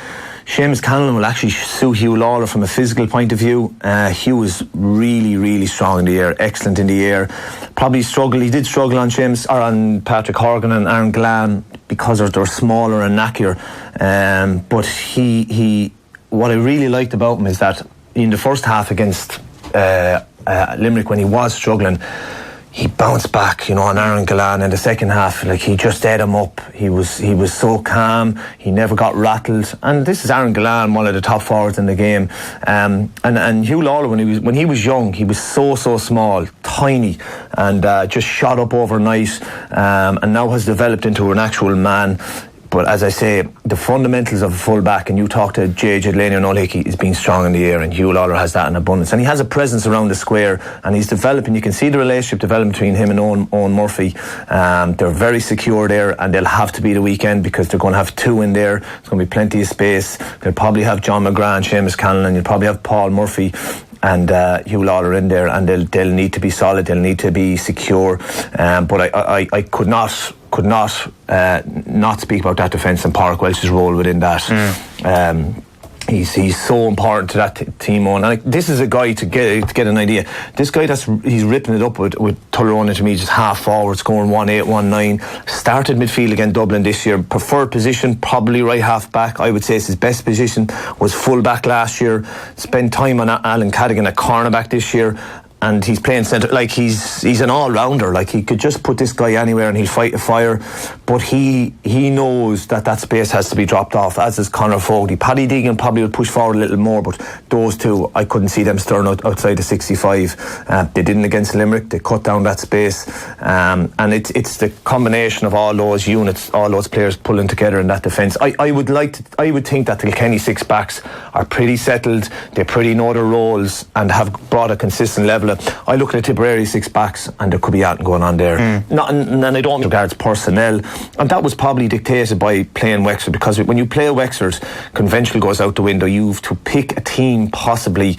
Seamus Callan will actually suit Hugh Lawler from a physical point of view. Hugh is really, really strong in the air, excellent in the air. Probably he did struggle on on Patrick Horgan and Aaron Glam because they're smaller and knackier. But he, what I really liked about him is that in the first half against Limerick, when he was struggling, he bounced back, on Aaron Gillan in the second half. Like, he just ate him up. He was so calm. He never got rattled. And this is Aaron Gillan, one of the top forwards in the game. And Hugh Lawler, when he was young, he was so small, tiny, and just shot up overnight. And now has developed into an actual man. But as I say, the fundamentals of a full-back, and you talk to JJ Delaney and Old Hickey, is being strong in the air, and Hugh Lawler has that in abundance. And he has a presence around the square, and he's developing. You can see the relationship developing between him and Owen Murphy. They're very secure there, and they'll have to be the weekend because they're going to have two in there. There's going to be plenty of space. They'll probably have John McGrath and Seamus Callan, and you'll probably have Paul Murphy and Hugh Lawler in there, and they'll need to be solid, they'll need to be secure. But I could not speak about that defence and Pádraig Welch's role within that. He's so important to that team on. And this is a guy, to get an idea, this guy he's ripping it up with Tullaroan Intermediate, half forward, scoring 1-8, 1-9. Started midfield again Dublin this year. Preferred position, probably right half back. I would say it's his best position. Was full back last year. Spent time on Alan Cadigan at cornerback this year. And he's playing centre, like he's an all-rounder. Like, he could just put this guy anywhere and he'll fight a fire. But he knows that space has to be dropped off, as is Conor Fogarty. Paddy Deegan probably will push forward a little more, but those two, I couldn't see them stirring outside the 65. They didn't against Limerick. They cut down that space. And it's the combination of all those units, all those players pulling together in that defence. I would think that the Kilkenny six backs are pretty settled. They pretty know their roles and have brought a consistent level. I look at the Tipperary six backs, and there could be anything going on there. And I don't regards personnel, and that was probably dictated by playing Wexford, because when you play Wexford, conventional goes out the window. You've to pick a team possibly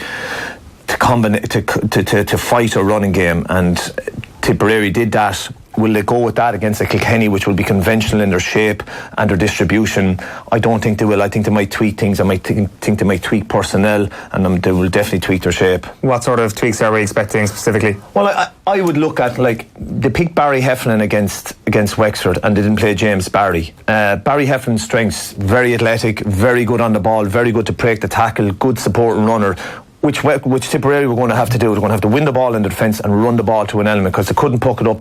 to fight a running game, and Tipperary did that. Will they go with that against a Kilkenny, which will be conventional in their shape and their distribution? I don't think they will. I think they might tweak things. I might think they might tweak personnel, and they will definitely tweak their shape. What sort of tweaks are we expecting specifically? Well, I would look at, like, they picked Barry Shefflin against Wexford, and they didn't play James Barry. Barry Shefflin's strengths: very athletic, very good on the ball, very good to break the tackle, good supporting runner. Which Tipperary were going to have to do. They're going to have to win the ball in the defence and run the ball to an element, because they couldn't puck it up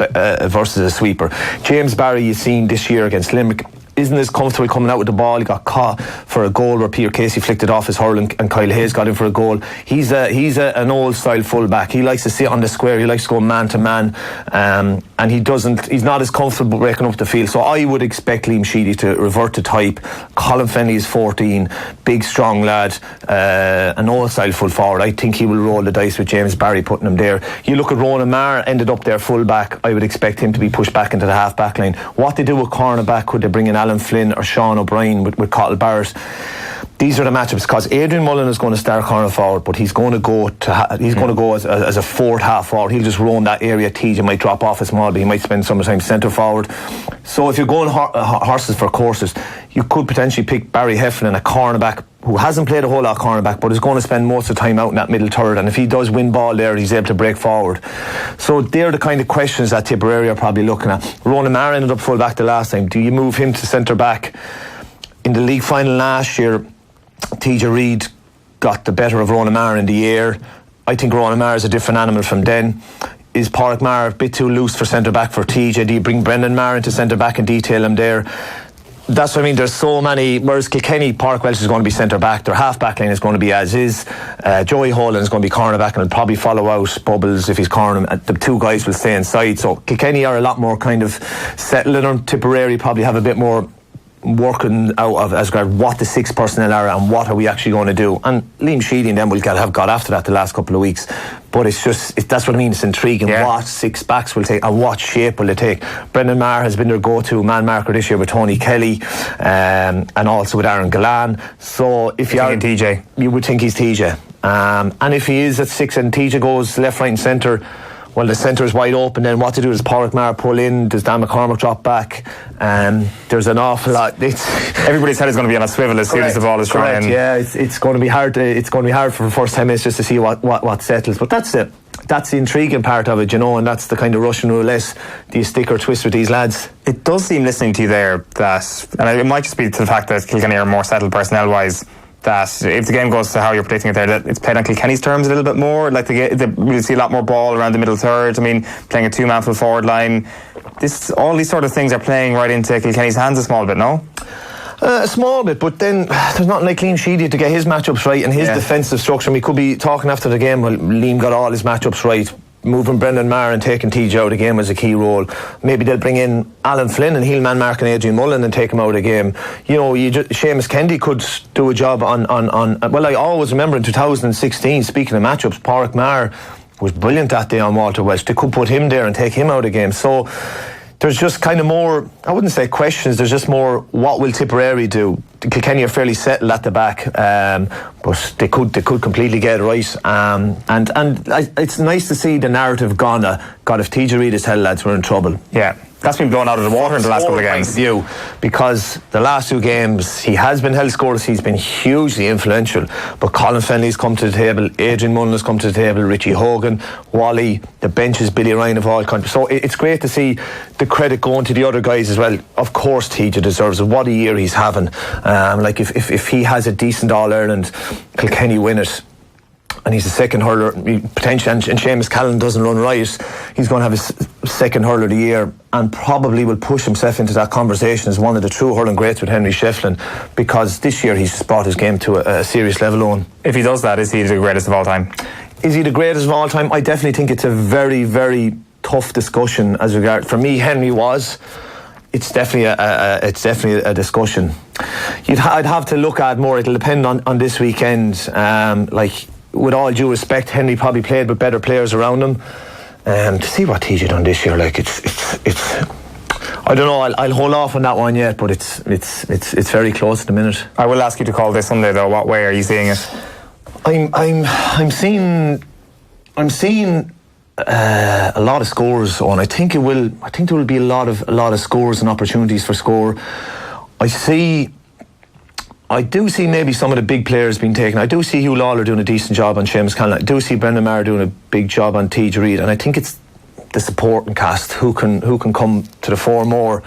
versus a sweeper. James Barry, you've seen this year against Limerick, isn't as comfortable coming out with the ball. He got caught for a goal where Peter Casey flicked it off his hurling, and Kyle Hayes got in for a goal. He's an old style fullback. He likes to sit on the square. He likes to go man to man, and he's not as comfortable breaking up the field. So I would expect Liam Sheedy to revert to type. Colin Fennelly is 14, big strong lad, an old style full forward. I think he will roll the dice with James Barry putting him there. You look at Ronan Maher, ended up there full back. I would expect him to be pushed back into the half back line. What they do with cornerback, could they bring in Alan Flynn or Sean O'Brien with Cottle Barrett? These are the matchups, because Adrian Mullen is going to start corner forward, but he's going to go as a fourth half forward. He'll just roam that area. TJ might drop off a small, but he might spend some time centre forward. So if you're going horses for courses, you could potentially pick Barry Shefflin, a cornerback who hasn't played a whole lot of cornerback, but is going to spend most of the time out in that middle third, and if he does win ball there, he's able to break forward. So they're the kind of questions that Tipperary are probably looking at. Ronan Maher ended up full back the last time. Do you move him to centre back? In the league final last year, TJ Reid got the better of Ronan Maher in the air. I think Ronan Maher is a different animal from then. Is Pádraig Maher a bit too loose for centre back for TJ? Do you bring Brendan Maher into centre back and detail him there? That's what I mean. There's so many. Whereas Kilkenny, Pádraig Welch is going to be centre back. Their half back line is going to be as is. Joey Holland is going to be corner back, and will probably follow out Bubbles if he's corner. The two guys will stay inside. So Kilkenny are a lot more kind of settling on. Tipperary probably have a bit more working out of as regard what the 6 personnel are and what are we actually going to do. And Liam Sheahan then will have got after that the last couple of weeks. But that's what I mean, it's intriguing what 6 backs will take and what shape will they take. Brendan Maher has been their go-to man marker this year with Tony Kelly, and also with Aaron Gallan. So if you are TJ, you would think he's TJ. And if he is at 6 and TJ goes left, right and centre, well, the centre is wide open. Then what to do? Does Pádraig Maher pull in? Does Dan McCormack drop back? There's an awful lot. Everybody's head is going to be on a swivel as soon as the ball is thrown in. Yeah, it's going to be hard. It's going to be hard for the first 10 minutes just to see what settles. But that's it. That's the intriguing part of it, you know, and that's the kind of Russian roulette. Do you stick or twist with these lads? It does seem, listening to you there, that, and it might just be to the fact that Kilkenny are more settled personnel-wise, that if the game goes to how you're predicting it there, that it's played on Kilkenny's terms a little bit more. Like we'll see a lot more ball around the middle third. I mean, playing a 2-man full forward line. All these sort of things are playing right into Kilkenny's hands a small bit, no? A small bit, but then there's nothing like Liam Sheahan to get his matchups right and his defensive structure. We could be talking after the game, well, Liam got all his matchups right. Moving Brendan Maher and taking TJ out of the game was a key role. Maybe they'll bring in Alan Flynn and he'll man mark and Adrian Mullen and take him out of the game. You know, Seamus Kennedy could do a job on. Well, I always remember in 2016, speaking of matchups, Pádraig Maher was brilliant that day on Walter Welsh. They could put him there and take him out of the game. So there's just kind of more, I wouldn't say questions, there's just more, what will Tipperary do? Kilkenny are fairly settled at the back, but they could completely get it right. And it's nice to see the narrative gone. God, if TJ Reid is held, lads, we're in trouble. Yeah. That's been blown out of the water in the last couple of games. Because the last 2 games he has been held scoreless, he's been hugely influential. But Colin Fennelly's come to the table, Adrian Mullen has come to the table, Richie Hogan, Wally, the benches, Billy Ryan have all come. So it's great to see the credit going to the other guys as well. Of course TJ deserves it. What a year he's having. Like if he has a decent All-Ireland, Kilkenny win it, and he's the second hurler potentially, and Seamus Callan doesn't run right, he's going to have his second hurler of the year and probably will push himself into that conversation as one of the true hurling greats with Henry Shefflin, because this year he's brought his game to a serious level. Owen, if he does that, is he the greatest of all time? Is he the greatest of all time? I definitely think it's a very, very tough discussion as regard. For me, Henry was. It's definitely a discussion. I'd have to look at more. It'll depend on this weekend. Like, with all due respect, Henry probably played with better players around him. To see what TJ done this year, like it's I don't know. I'll hold off on that one yet, but it's very close at the minute. I will ask you to call this Sunday though. What way are you seeing it? I'm seeing a lot of scores on. I think there will be a lot of scores and opportunities for score. I do see maybe some of the big players being taken. I do see Hugh Lawler doing a decent job on Seamus Callan. I do see Brendan Maher doing a big job on TJ Reid, and I think it's the supporting cast who can come to the fore more.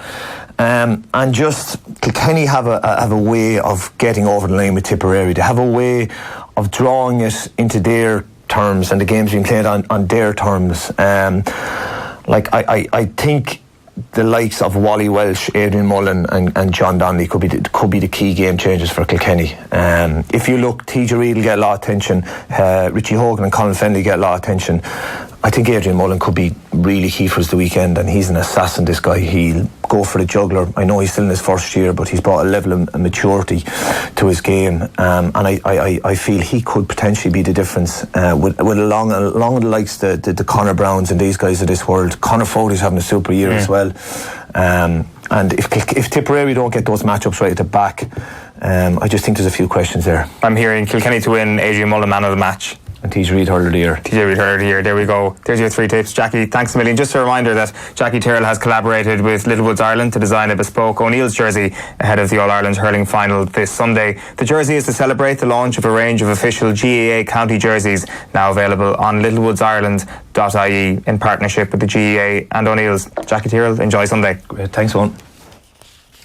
And just Kilkenny have a way of getting over the line with Tipperary. They have a way of drawing it into their terms and the games being played on their terms. Like I think the likes of Wally Welsh, Adrian Mullen and John Donnelly could be the key game changers for Kilkenny. If you look, TJ Reid will get a lot of attention, Richie Hogan and Colin Fennelly get a lot of attention. I think Adrian Mullen could be really key for us the weekend, and he's an assassin, this guy. He'll go for the juggler. I know he's still in his first year, but he's brought a level of maturity to his game, and I feel he could potentially be the difference with along the likes the Conor Browns and these guys of this world. Conor Fogarty's having a super year as well, and if Tipperary don't get those matchups right at the back, I just think there's a few questions there. I'm hearing Kilkenny to win, Adrian Mullen man of the match, and TJ Reid hurler of the year. TJ Reid hurler of the year. There we go. There's your 3 tips. Jackie, thanks a million. Just a reminder that Jackie Tyrrell has collaborated with Littlewoods Ireland to design a bespoke O'Neill's jersey ahead of the All-Ireland hurling final this Sunday. The jersey is to celebrate the launch of a range of official GAA county jerseys, now available on littlewoodsIreland.ie in partnership with the GAA and O'Neill's. Jackie Tyrrell, enjoy Sunday. Great. Thanks, Owen.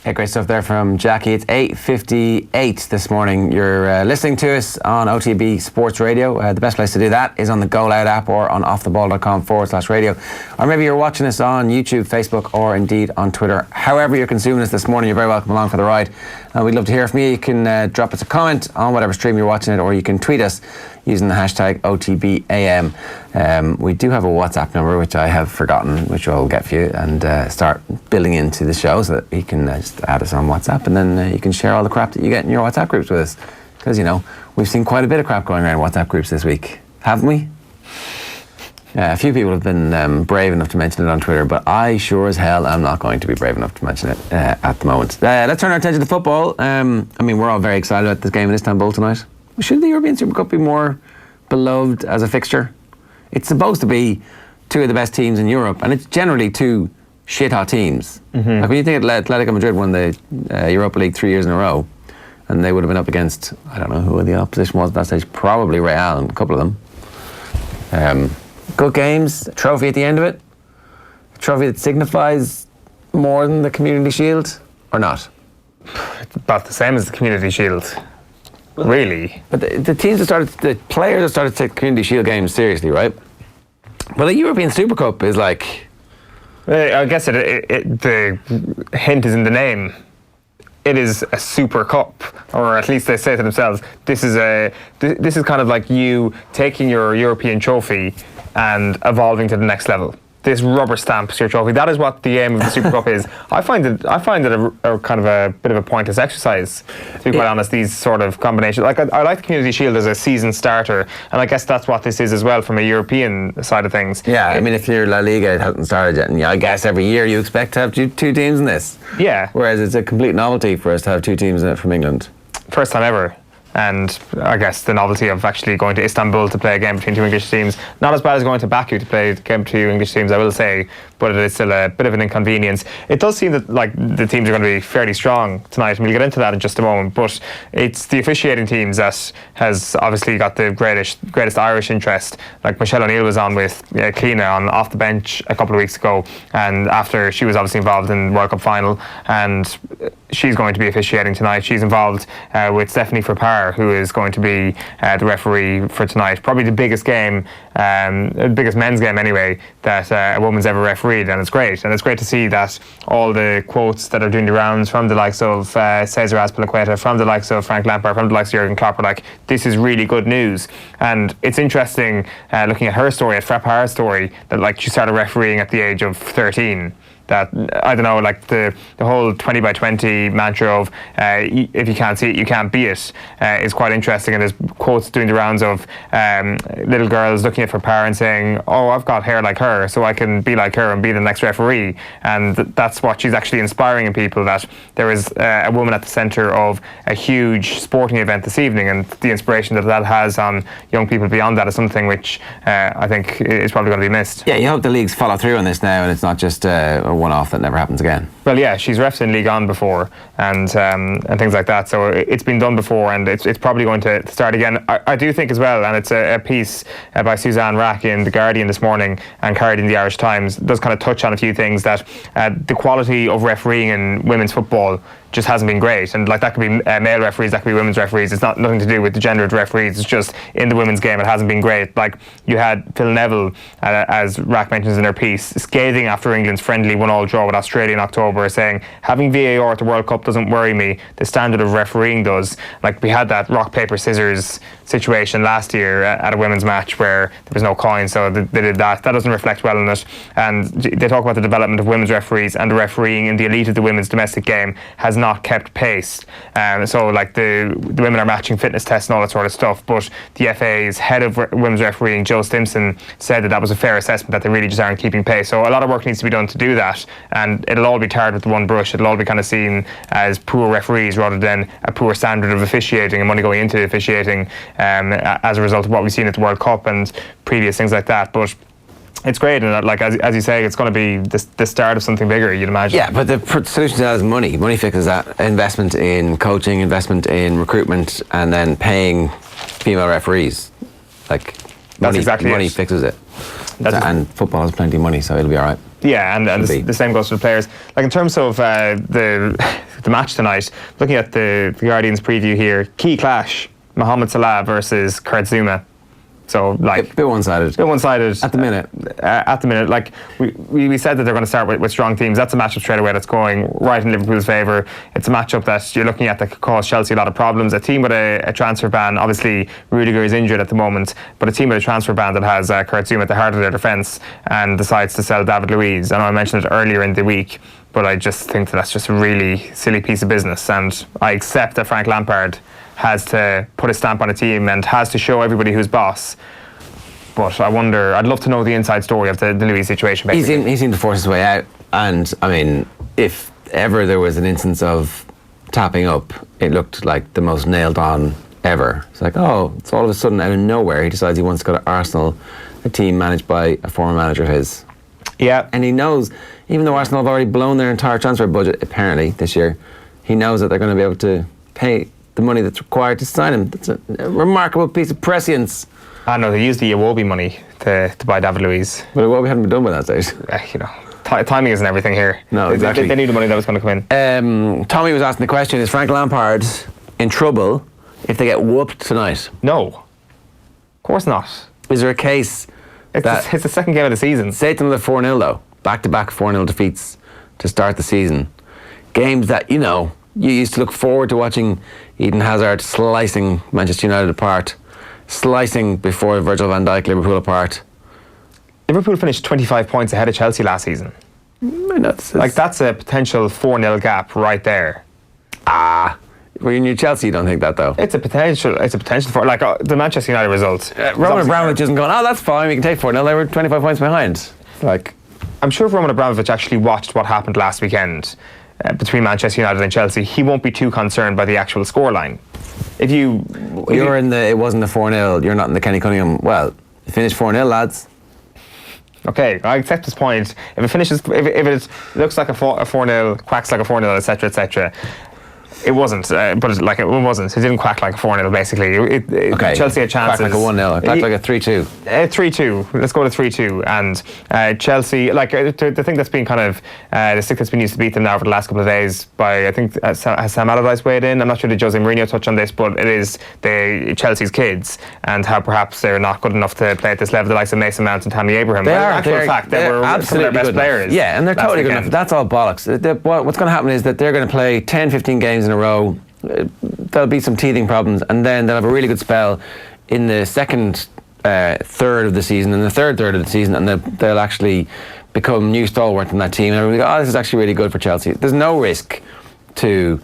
Hey, great stuff there from Jackie. It's 8:58 this morning. You're listening to us on OTB Sports Radio. The best place to do that is on the Go Loud app or on offtheball.com/radio. Or maybe you're watching us on YouTube, Facebook, or indeed on Twitter. However you're consuming us this morning, you're very welcome along for the ride. We'd love to hear from you. You can drop us a comment on whatever stream you're watching it, or you can tweet us using the hashtag OTBAM. We do have a WhatsApp number, which I have forgotten, which I'll get for you and start building into the show so that you can just add us on WhatsApp, and then you can share all the crap that you get in your WhatsApp groups with us. Because, we've seen quite a bit of crap going around WhatsApp groups this week, haven't we? A few people have been brave enough to mention it on Twitter, but I sure as hell am not going to be brave enough to mention it at the moment. Let's turn our attention to football. We're all very excited about this game in Istanbul tonight. Should the European Super Cup be more beloved as a fixture? It's supposed to be two of the best teams in Europe, and it's generally two shit-hot teams. Mm-hmm. Like when you think Atletico Madrid won the Europa League 3 years in a row, and they would have been up against, I don't know who the opposition was at that stage, probably Real and a couple of them. Good games, a trophy at the end of it, a trophy that signifies more than the Community Shield, or not? It's about the same as the Community Shield, really. But the players have started to take the Community Shield games seriously, right? Well, the European Super Cup is like... I guess the hint is in the name. It is a super cup, or at least they say to themselves, this is kind of like you taking your European trophy and evolving to the next level. This rubber stamps your trophy. That is what the aim of the Super Cup is. I find it a kind of a bit of a pointless exercise, to be quite honest, these sort of combinations. Like I like the Community Shield as a season starter, and I guess that's what this is as well from a European side of things. Yeah, if you're La Liga, it hasn't started yet, and I guess every year you expect to have two teams in this. Yeah. Whereas it's a complete novelty for us to have two teams in it from England. First time ever. And I guess the novelty of actually going to Istanbul to play a game between two English teams, not as bad as going to Baku to play a game between two English teams, I will say, but it is still a bit of an inconvenience. It does seem that the teams are going to be fairly strong tonight, and we'll get into that in just a moment, but it's the officiating teams that has obviously got the greatest Irish interest. Like Michelle O'Neill was on with Cliona off the bench a couple of weeks ago, and after she was obviously involved in the World Cup final, and she's going to be officiating tonight. She's involved with Stephanie Farpar, who is going to be the referee for tonight. Probably the biggest game, the biggest men's game anyway, that a woman's ever refereed, and it's great. And it's great to see that all the quotes that are doing the rounds from the likes of Cesar Azpilicueta, from the likes of Frank Lampard, from the likes of Jurgen Klopp are like, this is really good news. And it's interesting looking at her story, at Farpar's story, that she started refereeing at the age of 13. That, I don't know, like the whole 20 by 20 mantra of if you can't see it, you can't be it, is quite interesting. And there's quotes doing the rounds of little girls looking at Farpar and saying, oh, I've got hair like her, so I can be like her and be the next referee. And that's what she's actually inspiring in people, that there is a woman at the centre of a huge sporting event this evening, and the inspiration that has on young people beyond that is something which I think is probably going to be missed. Yeah, you hope the leagues follow through on this now, and it's not just a one-off that never happens again. Well, yeah, she's refed in League On before and things like that, so it's been done before, and it's probably going to start again. I do think as well, and it's a piece by Suzanne Rack in The Guardian this morning and carried in the Irish Times, does kind of touch on a few things, that the quality of refereeing in women's football just hasn't been great, and that could be male referees, that could be women's referees. It's nothing to do with the gender of the referees. It's just in the women's game it hasn't been great. Like you had Phil Neville, as Rack mentions in her piece, scathing after England's friendly 1-1 draw with Australia in October, saying having VAR at the World Cup doesn't worry me. The standard of refereeing does. Like we had that rock paper scissors situation last year at a women's match where there was no coin, so they did that. That doesn't reflect well on it. And they talk about the development of women's referees, and the refereeing in the elite of the women's domestic game has not kept pace. So like the women are matching fitness tests and all that sort of stuff, but the FA's head of women's refereeing, Joe Stimson, said that was a fair assessment, that they really just aren't keeping pace. So a lot of work needs to be done to do that, and it'll all be tarred with the one brush. It'll all be kind of seen as poor referees rather than a poor standard of officiating and money going into officiating as a result of what we've seen at the World Cup and previous things like that. But it's great, and as you say, it's going to be the start of something bigger, you'd imagine. Yeah, but the solution to that is money. Money fixes that. Investment in coaching, investment in recruitment, and then paying female referees. Money fixes it. And football has plenty of money, so it'll be all right. Yeah, and the same goes for the players. Like in terms of the match tonight, looking at the Guardian's preview here, key clash, Mohamed Salah versus Kurt Zouma. So like a bit one-sided. At the minute. At the minute, like we said that they're going to start with strong teams. That's a matchup straight away that's going right in Liverpool's favour. It's a matchup that you're looking at that could cause Chelsea a lot of problems. A team with a transfer ban, obviously Rudiger is injured at the moment, but a team with a transfer ban that has Kurt Zouma at the heart of their defence and decides to sell David Luiz. I know I mentioned it earlier in the week, but I just think that's just a really silly piece of business, and I accept that Frank Lampard has to put a stamp on a team and has to show everybody who's boss. But I wonder, I'd love to know the inside story of the Luiz situation. He seemed to force his way out, and I mean, if ever there was an instance of tapping up, it looked like the most nailed on ever. It's like, it's all of a sudden out of nowhere he decides he wants to go to Arsenal, a team managed by a former manager of his. Yeah. And he knows, even though Arsenal have already blown their entire transfer budget apparently this year, he knows that they're going to be able to pay the money that's required to sign him. That's a remarkable piece of prescience. I know, they used the Iwobi money to buy David Luiz. But Iwobi hadn't been done by that stage. Timing isn't everything here. No, exactly. They knew the money that was going to come in. Tommy was asking the question, is Frank Lampard in trouble if they get whooped tonight? No. Of course not. Is there a case it's the second game of the season. Say to them the 4-0 though. Back-to-back 4-0 defeats to start the season. Games that, you used to look forward to watching Eden Hazard slicing Manchester United apart, slicing before Virgil van Dijk Liverpool apart. Liverpool finished 25 points ahead of Chelsea last season. That's a potential 4-0 gap right there. When you knew Chelsea, you don't think that though? It's a potential for the Manchester United result. Roman Abramovich isn't going, that's fine, we can take 4-0, they were 25 points behind. I'm sure if Roman Abramovich actually watched what happened last weekend between Manchester United and Chelsea, he won't be too concerned by the actual scoreline. It wasn't a 4-0, you're not in the Kenny Cunningham, you finished 4-0, lads. Okay, I accept his point. If it looks like a 4-0, quacks like a 4-0, etc., etc., it wasn't, it wasn't. It didn't quack like a 4-0, basically. Chelsea had chances. Quack like a 1-0, quack like a 3-2. 3-2. Let's go to 3-2. And Chelsea, the thing that's been kind of the stick that's been used to beat them now for the last couple of days by, I think, has Sam Allardyce weighed in? I'm not sure did Jose Mourinho touch on this, but it is Chelsea's kids and how perhaps they're not good enough to play at this level. The likes of Mason Mount and Tammy Abraham. They are. They were absolutely some of their best players. Yeah, and they're totally good enough. That's all bollocks. What's going to happen is that they're going to play 10-15 games in a row. There'll be some teething problems, and then they'll have a really good spell in the second third of the season and the third third of the season, and they'll actually become new stalwart in that team. And everybody go, this is actually really good for Chelsea. There's no risk to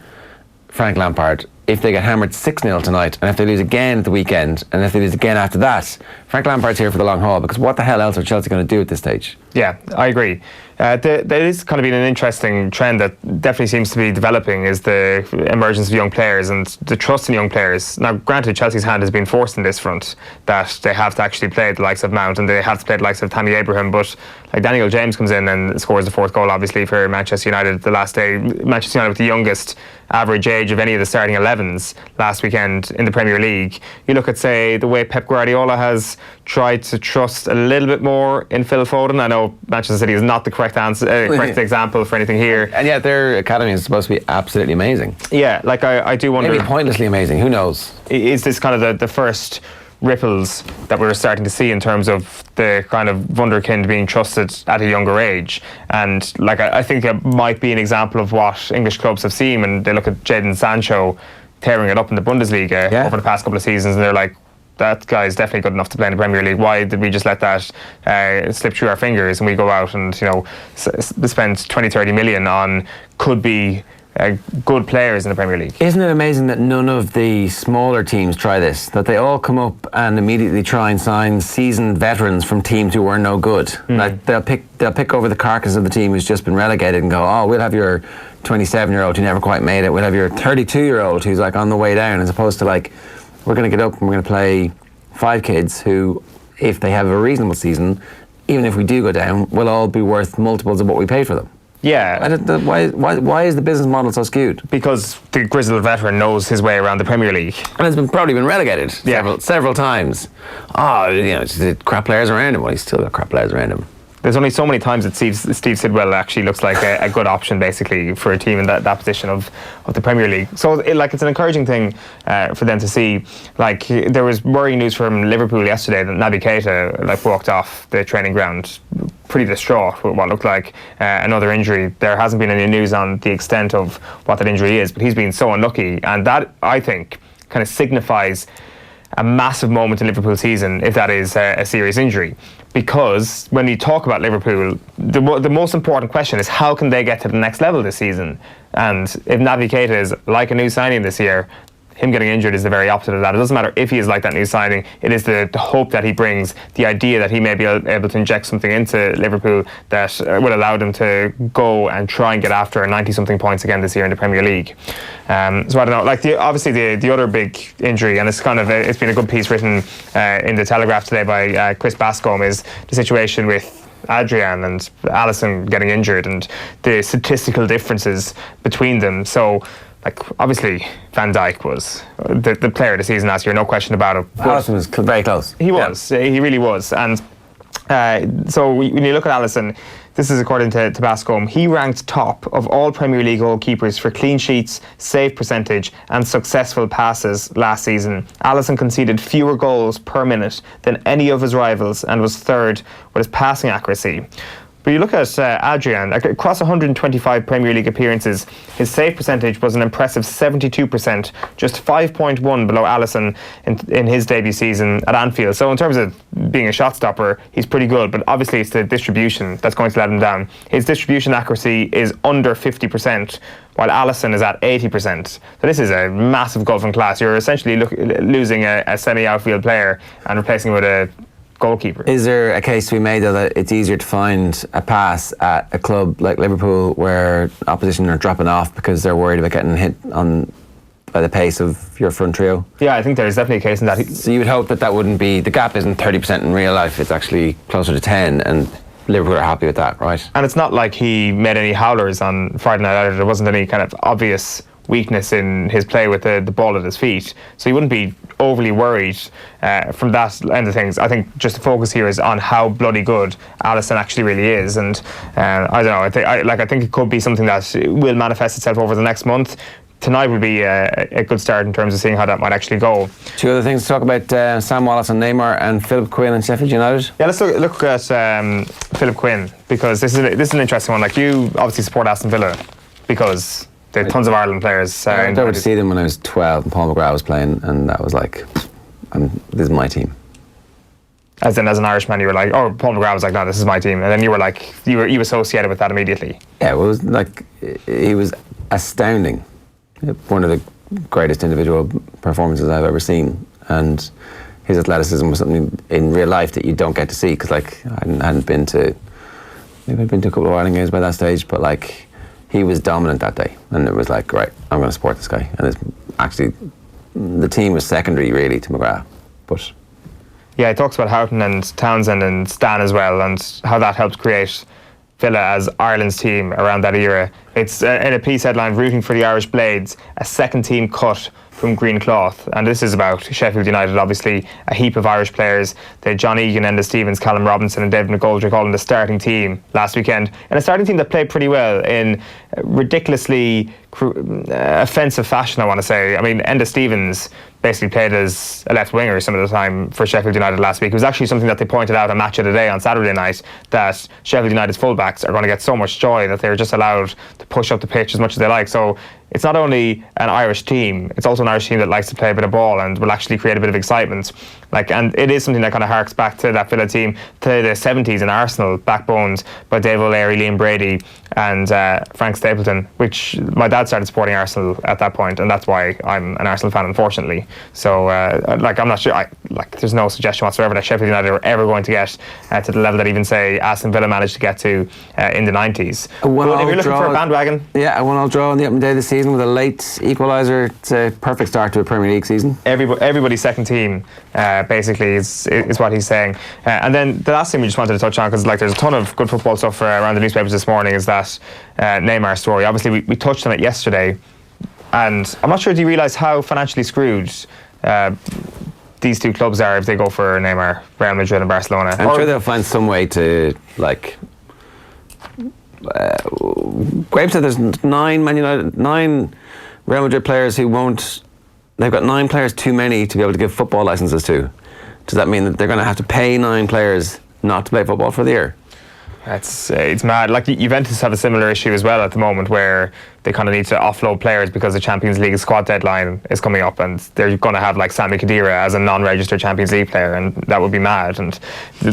Frank Lampard if they get hammered 6-0 tonight, and if they lose again at the weekend, and if they lose again after that. Frank Lampard's here for the long haul, because what the hell else are Chelsea going to do at this stage? Yeah, I agree. There is kind of been an interesting trend that definitely seems to be developing, is the emergence of young players and the trust in young players. Now, granted, Chelsea's hand has been forced in this front, that they have to actually play the likes of Mount and they have to play the likes of Tammy Abraham, but Daniel James comes in and scores the fourth goal, obviously, for Manchester United the last day. Manchester United with the youngest average age of any of the starting 11s last weekend in the Premier League. You look at, say, the way Pep Guardiola has tried to trust a little bit more in Phil Foden. I know Manchester City is not the correct example for anything here, and yet their academy is supposed to be absolutely amazing. Yeah, I do wonder, maybe pointlessly amazing, who knows? Is this kind of the first ripples that we're starting to see in terms of the kind of wunderkind being trusted at a younger age? And I think it might be an example of what English clubs have seen when they look at Jadon Sancho tearing it up in the Bundesliga over the past couple of seasons, and they're like, that guy is definitely good enough to play in the Premier League. Why did we just let that slip through our fingers and we go out and spend 20-30 million on could be good players in the Premier League? Isn't it amazing that none of the smaller teams try this? That they all come up and immediately try and sign seasoned veterans from teams who were no good. Like they'll pick over the carcass of the team who's just been relegated and go, we'll have your 27-year-old who never quite made it. We'll have your 32-year-old who's on the way down, as opposed to we're going to get up and we're going to play 5 kids who, if they have a reasonable season, even if we do go down, will all be worth multiples of what we paid for them. Yeah. Why is the business model so skewed? Because the grizzled veteran knows his way around the Premier League. And has probably been relegated several times. Crap players around him. Well, he's still got crap players around him. there's only so many times that Steve Sidwell actually looks like a good option, basically, for a team in that position of the Premier League. So it's an encouraging thing for them to see. Like, there was worrying news from Liverpool yesterday that Naby Keita walked off the training ground pretty distraught with what looked like another injury. There hasn't been any news on the extent of what that injury is, but he's been so unlucky, and that, I think, kind of signifies a massive moment in Liverpool's season if that is a serious injury. Because when you talk about Liverpool, the most important question is how can they get to the next level this season? And if Naby Keita is like a new signing this year, him getting injured is the very opposite of that. It doesn't matter if he is like that new signing. It is the hope that he brings, the idea that he may be able to inject something into Liverpool that will allow them to go and try and get after 90-something points again this year in the Premier League. So I don't know. Obviously the other big injury, and it's been a good piece written in the Telegraph today by Chris Bascombe, is the situation with Adrian and Alisson getting injured and the statistical differences between them. So, obviously, Van Dijk was the player of the season last year, no question about it. Alisson was very close. He was. He really was. And so when you look at Alisson, this is according to Bascombe, he ranked top of all Premier League goalkeepers for clean sheets, save percentage and successful passes last season. Alisson conceded fewer goals per minute than any of his rivals and was third with his passing accuracy. But you look at Adrian, across 125 Premier League appearances, his save percentage was an impressive 72%, just 5.1 below Alisson in his debut season at Anfield. So in terms of being a shot stopper, he's pretty good, but obviously it's the distribution that's going to let him down. His distribution accuracy is under 50%, while Alisson is at 80%. So this is a massive gulf in class. You're essentially losing a semi-outfield player and replacing him with a goalkeeper. Is there a case to be made though that it's easier to find a pass at a club like Liverpool where opposition are dropping off because they're worried about getting hit by the pace of your front trio? Yeah, I think there's definitely a case in that. So you would hope that wouldn't be, the gap isn't 30% in real life, it's actually closer to 10, and Liverpool are happy with that, right? And it's not like he made any howlers on Friday night either. There wasn't any kind of obvious weakness in his play with the ball at his feet, so he wouldn't be overly worried from that end of things. I think just the focus here is on how bloody good Alisson actually really is, and I don't know, I think it could be something that will manifest itself over the next month. Tonight would be a good start in terms of seeing how that might actually go. Two other things to talk about, Sam Wallace and Neymar and Philip Quinn and Sheffield United. Yeah, let's look at Philip Quinn, because this is an interesting one. You obviously support Aston Villa because there are tons of Ireland players. I went to see them when I was 12 and Paul McGrath was playing, and that was like, this is my team. As an Irishman, you were like, oh, Paul McGrath was like, no, this is my team. And then you were like, you associated with that immediately. Yeah, it was like, he was astounding. One of the greatest individual performances I've ever seen. And his athleticism was something in real life that you don't get to see, because I hadn't been to, maybe I'd been to a couple of Ireland games by that stage, but he was dominant that day, and it was like, right, I'm going to support this guy. And it's actually, the team was secondary really to McGrath, but yeah, he talks about Houghton and Townsend and Stan as well, and how that helped create Villa as Ireland's team around that era. It's in a piece headline, "Rooting for the Irish Blades, a second team cut from green cloth." And this is about Sheffield United, obviously a heap of Irish players. They had John Egan, Enda Stevens, Callum Robinson and David McGoldrick all in the starting team last weekend. And a starting team that played pretty well in ridiculously offensive fashion, I want to say. I mean, Enda Stevens basically played as a left winger some of the time for Sheffield United last week. It was actually something that they pointed out on Match of the Day on Saturday night, that Sheffield United's fullbacks are going to get so much joy that they're just allowed to push up the pitch as much as they like. So it's not only an Irish team, it's also an Irish team that likes to play a bit of ball and will actually create a bit of excitement. And it is something that kind of harks back to that Villa team, to the 70s in Arsenal, backboned by Dave O'Leary, Liam Brady and Frank Stapleton, which my dad started supporting Arsenal at that point, and that's why I'm an Arsenal fan, unfortunately. So I'm not sure, there's no suggestion whatsoever that Sheffield United are ever going to get to the level that even, say, Aston Villa managed to get to in the 90s. But if you're looking for a bandwagon... Yeah, a 1-1 draw on the opening day of the season with a late equaliser. It's a perfect start to a Premier League season. Everybody's second team, basically, is what he's saying. And then the last thing we just wanted to touch on, because there's a ton of good football stuff around the newspapers this morning, is that Neymar story. Obviously, we touched on it yesterday, and I'm not sure, do you realise how financially screwed these two clubs are if they go for Neymar, Real Madrid and Barcelona. I'm sure they'll find some way to, like, Grape said there's 9 Real Madrid players who won't. They've got 9 players too many to be able to give football licenses to. Does that mean that they're going to have to pay 9 players not to play football for the year? It's mad. Like, Juventus have a similar issue as well at the moment, where they kind of need to offload players because the Champions League squad deadline is coming up, and they're going to have like Sami Khedira as a non-registered Champions League player, and that would be mad. And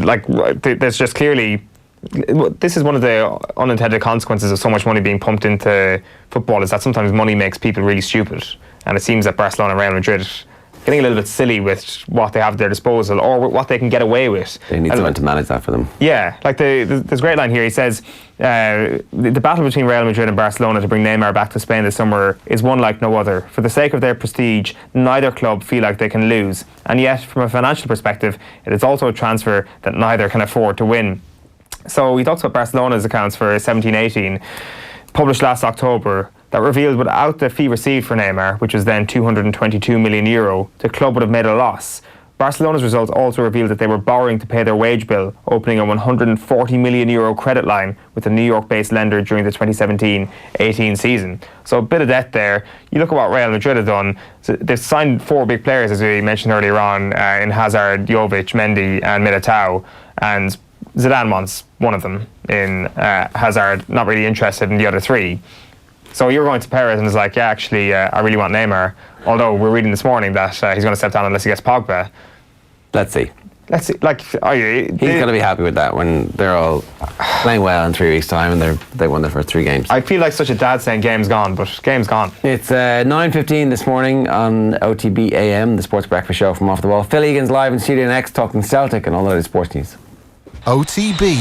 like, there's just clearly, this is one of the unintended consequences of so much money being pumped into football, is that sometimes money makes people really stupid. And it seems that Barcelona and Real Madrid getting a little bit silly with what they have at their disposal, or what they can get away with. They need someone to manage that for them. Yeah, like there's a great line here. He says, the battle between Real Madrid and Barcelona to bring Neymar back to Spain this summer is one like no other. For the sake of their prestige, neither club feel like they can lose. And yet, from a financial perspective, it is also a transfer that neither can afford to win. So he talks about Barcelona's accounts for 17-18, published last October, that revealed without the fee received for Neymar, which was then €222 million, the club would have made a loss. Barcelona's results also revealed that they were borrowing to pay their wage bill, opening a €140 million credit line with a New York-based lender during the 2017-18 season. So a bit of debt there. You look at what Real Madrid have done. So they've signed 4 big players, as we mentioned earlier on, in Hazard, Jovic, Mendy and Militao, and Zidane wants one of them in Hazard, not really interested in the other 3. So you're going to Perez and it's like, yeah, actually, I really want Neymar. Although we're reading this morning that he's going to step down unless he gets Pogba. Let's see. Like, he's going to be happy with that when they're all playing well in 3 weeks' time and they won their first 3 games. I feel like such a dad saying game's gone, but game's gone. It's 9:15 this morning on OTB AM, the Sports Breakfast Show from Off the Wall. Phil Egan's live in Studio Next talking Celtic and all other sports news. OTB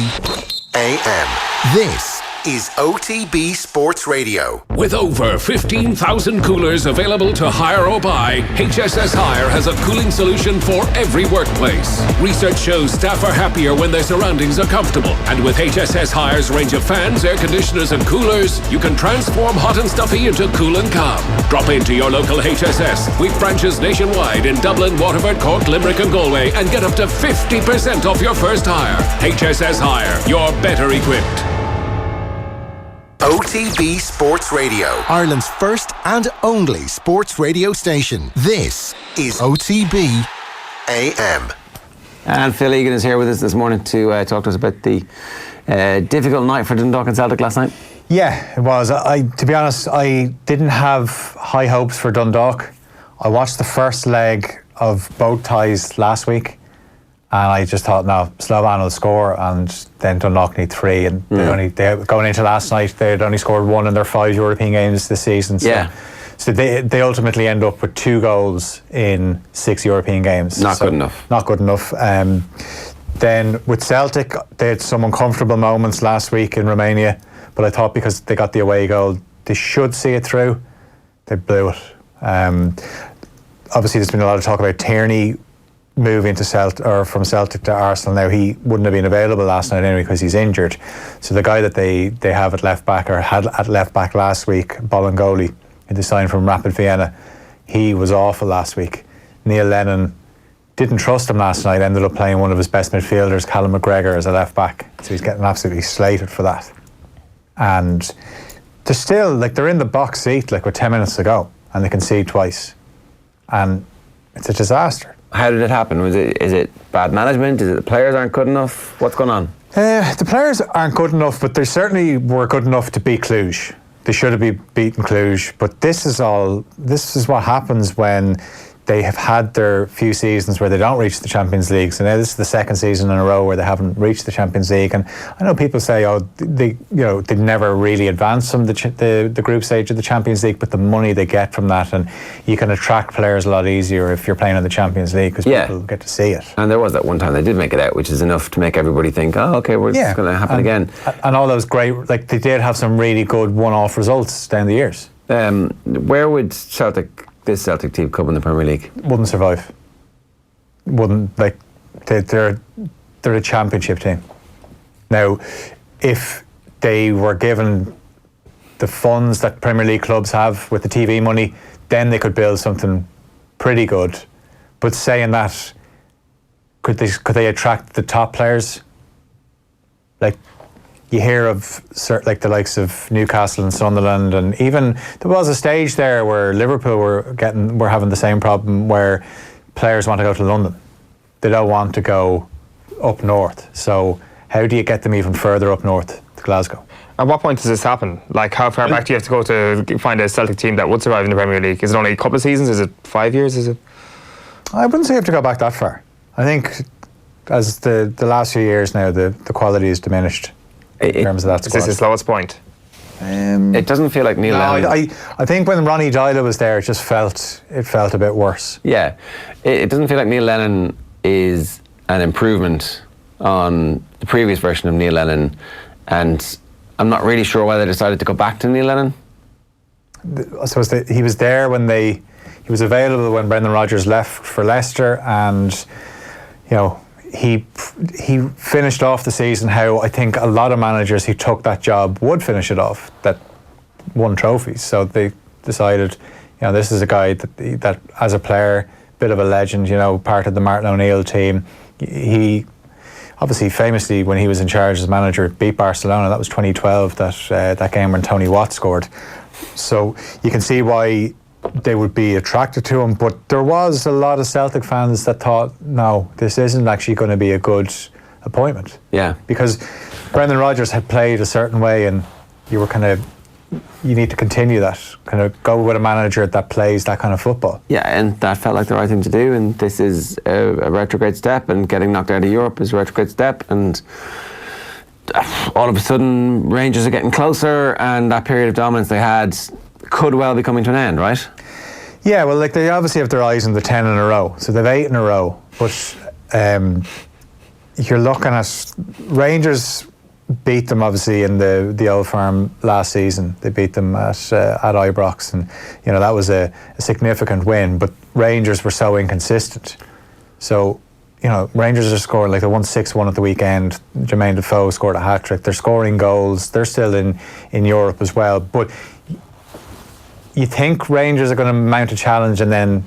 AM. This is OTB Sports Radio. With over 15,000 coolers available to hire or buy, HSS Hire has a cooling solution for every workplace. Research shows staff are happier when their surroundings are comfortable. And with HSS Hire's range of fans, air conditioners and coolers, you can transform hot and stuffy into cool and calm. Drop into your local HSS. We've branches nationwide in Dublin, Waterford, Cork, Limerick and Galway, and get up to 50% off your first hire. HSS Hire, you're better equipped. OTB Sports Radio, Ireland's first and only sports radio station. This is OTB AM. And Phil Egan is here with us this morning to talk to us about the difficult night for Dundalk and Celtic last night. Yeah, it was. To be honest, I didn't have high hopes for Dundalk. I watched the first leg of both ties last week, and I just thought, no, Slovan will score, and then Dundalk need 3. And going into last night, they'd only scored 1 in their 5 European games this season. So they ultimately end up with 2 goals in 6 European games. Not good enough. Not good enough. Then with Celtic, they had some uncomfortable moments last week in Romania, but I thought because they got the away goal, they should see it through. They blew it. Obviously, there's been a lot of talk about Tierney moving to from Celtic to Arsenal. Now, he wouldn't have been available last night anyway because he's injured. So the guy that they have at left back, or had at left back last week, Bolingoli, who they signed from Rapid Vienna, he was awful last week. Neil Lennon didn't trust him last night, ended up playing one of his best midfielders, Callum McGregor, as a left back. So he's getting absolutely slated for that. And they're still, they're in the box seat, with 10 minutes to go, and they concede twice. And it's a disaster. How did it happen? Is it bad management? Is it the players aren't good enough? What's going on? The players aren't good enough, but they certainly were good enough to beat Cluj. They should have beaten Cluj, but this is what happens when they have had their few seasons where they don't reach the Champions League. So now this is the second season in a row where they haven't reached the Champions League. And I know people say, they never really advanced from the group stage of the Champions League, but the money they get from that, and you can attract players a lot easier if you're playing in the Champions League because people get to see it. And there was that one time they did make it out, which is enough to make everybody think, it's going to happen again. And all those great, they did have some really good one-off results down the years. Where would this Celtic team come in the Premier League? Wouldn't survive. They're a championship team. Now, if they were given the funds that Premier League clubs have with the TV money, then they could build something pretty good. But saying that, could they attract the top players? Like, you hear of like the likes of Newcastle and Sunderland, and even there was a stage there where Liverpool were having the same problem where players want to go to London. They don't want to go up north. So how do you get them even further up north to Glasgow? At what point does this happen? Like, how far back do you have to go to find a Celtic team that would survive in the Premier League? Is it only a couple of seasons? Is it 5 years? Is it? I wouldn't say you have to go back that far. I think as the last few years now, the quality is diminished in terms of that squad. Is this its lowest point? It doesn't feel like Neil Lennon. I think when Ronnie Dyla was there, it felt a bit worse. Yeah, it doesn't feel like Neil Lennon is an improvement on the previous version of Neil Lennon, and I'm not really sure why they decided to go back to Neil Lennon. I suppose he was there when he was available when Brendan Rodgers left for Leicester, and he finished off the season how I think a lot of managers who took that job would finish it off, that won trophies. So they decided, this is a guy that as a player, bit of a legend, part of the Martin O'Neill team. He obviously famously, when he was in charge as manager, beat Barcelona. That was 2012, that game when Tony Watt scored. So you can see why they would be attracted to him, but there was a lot of Celtic fans that thought, no, this isn't actually going to be a good appointment. Yeah. Because Brendan Rodgers had played a certain way, and you need to continue that, kind of go with a manager that plays that kind of football. Yeah, and that felt like the right thing to do, and this is a retrograde step, and getting knocked out of Europe is a retrograde step, and all of a sudden Rangers are getting closer, and that period of dominance they had could well be coming to an end, right? Yeah, well, like, they obviously have their eyes on the 10 in a row, so they've 8 in a row, but you're looking at Rangers beat them obviously in the Old Firm last season. They beat them at Ibrox, and that was a significant win, but Rangers were so inconsistent. So Rangers are scoring, like, they won 6-1 at the weekend. Jermaine Defoe scored a hat-trick. They're scoring goals. They're still in Europe as well, but you think Rangers are going to mount a challenge, and then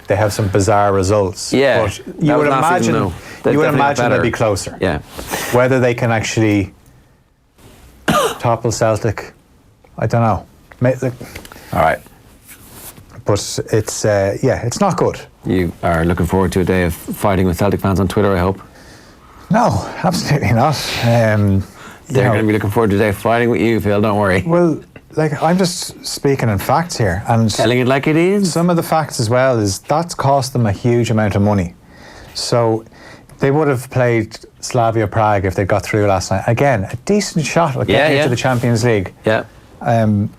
they have some bizarre results. Yeah, but you would imagine they'd be closer. Yeah, whether they can actually topple Celtic, I don't know. All right, but it's not good. You are looking forward to a day of fighting with Celtic fans on Twitter, I hope. No, absolutely not. They're going to be looking forward to a day of fighting with you, Phil. Don't worry. Well, like, I'm just speaking in facts here, and telling it like it is. Some of the facts as well is that's cost them a huge amount of money. So they would have played Slavia Prague if they got through last night. Again, a decent shot at getting into the Champions League. Yeah. Then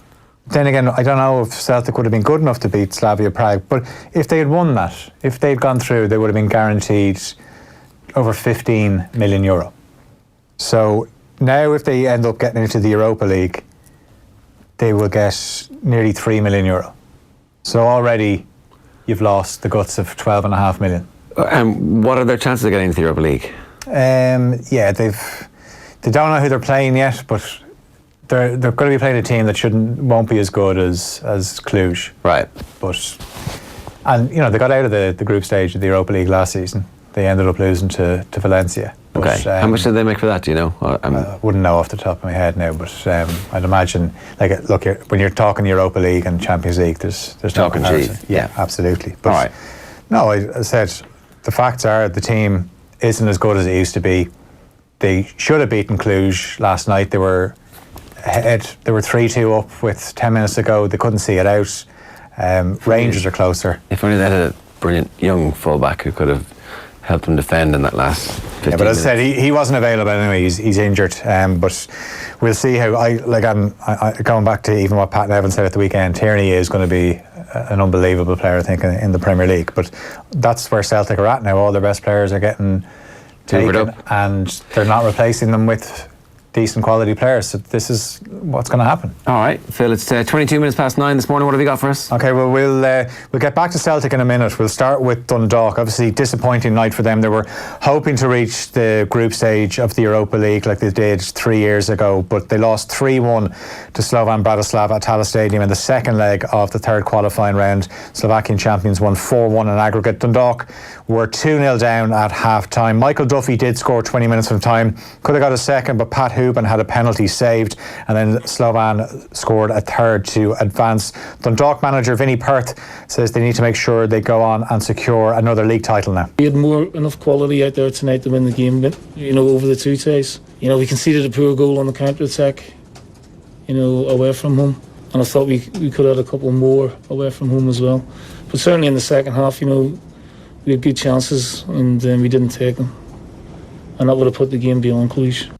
again, I don't know if Celtic would have been good enough to beat Slavia Prague, but if they had won that, if they'd gone through, they would have been guaranteed over €15 million. So now if they end up getting into the Europa League, they will get nearly €3 million. So already you've lost the guts of 12.5 million. And what are their chances of getting into the Europa League? They don't know who they're playing yet, but they're going to be playing a team that won't be as good as Cluj. Right. And they got out of the group stage of the Europa League last season. They ended up losing to Valencia. Okay. How much did they make for that, do you know? I wouldn't know off the top of my head now, but I'd imagine, like, look, when you're talking Europa League and Champions League, there's no comparison. Yeah, absolutely. But all right. No, I said the facts are the team isn't as good as it used to be. They should have beaten Cluj last night. They were ahead. They were 3-2 up with 10 minutes to go. They couldn't see it out. Rangers are closer. If only they had a brilliant young fullback who could have helped them defend in that last 15 minutes. But as I said, he wasn't available anyway. He's injured. But we'll see how. I'm going back to even what Pat Nevin said at the weekend. Tierney is going to be an unbelievable player, I think, in the Premier League. But that's where Celtic are at now. All their best players are getting taken, and they're not replacing them with decent quality players. So this is what's going to happen. All right, Phil, it's 22 minutes past 9 this morning. What have you got for us? Okay, well, we'll get back to Celtic in a minute. We'll start with Dundalk. Obviously, disappointing night for them. They were hoping to reach the group stage of the Europa League like they did 3 years ago, but they lost 3-1 to Slovan Bratislava at Tala Stadium in the second leg of the third qualifying round. Slovakian champions won 4-1 in aggregate. Dundalk were 2-0 down at half-time. Michael Duffy did score 20 minutes from time. Could have got a second, but Pat Hooban had a penalty saved, and then Slovan scored a third to advance. Dundalk manager Vinnie Perth says they need to make sure they go on and secure another league title now. We had enough quality out there tonight to win the game, over the two days. We conceded a poor goal on the counter-attack, away from home. And I thought we could have had a couple more away from home as well. But certainly in the second half, we had good chances and we didn't take them. And that would have put the game beyond Cluj.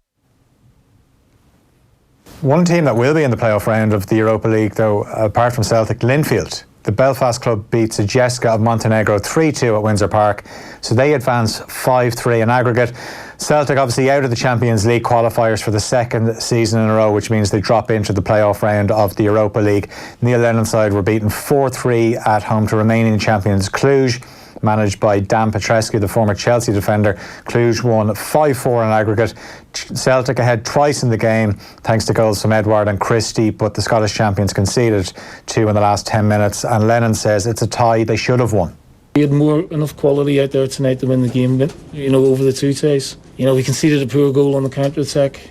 One team that will be in the playoff round of the Europa League, though, apart from Celtic, Linfield. The Belfast club beat Zajeska of Montenegro 3-2 at Windsor Park, so they advance 5-3 in aggregate. Celtic obviously out of the Champions League qualifiers for the second season in a row, which means they drop into the playoff round of the Europa League. Neil Lennon's side were beaten 4-3 at home to remaining champions Cluj, managed by Dan Petrescu, the former Chelsea defender. Cluj won 5-4 in aggregate. Celtic ahead twice in the game thanks to goals from Edward and Christie, but the Scottish champions conceded 2 in the last 10 minutes, and Lennon says it's a tie they should have won. We had enough quality out there tonight to win the game, over the two days. We conceded a poor goal on the counter-attack,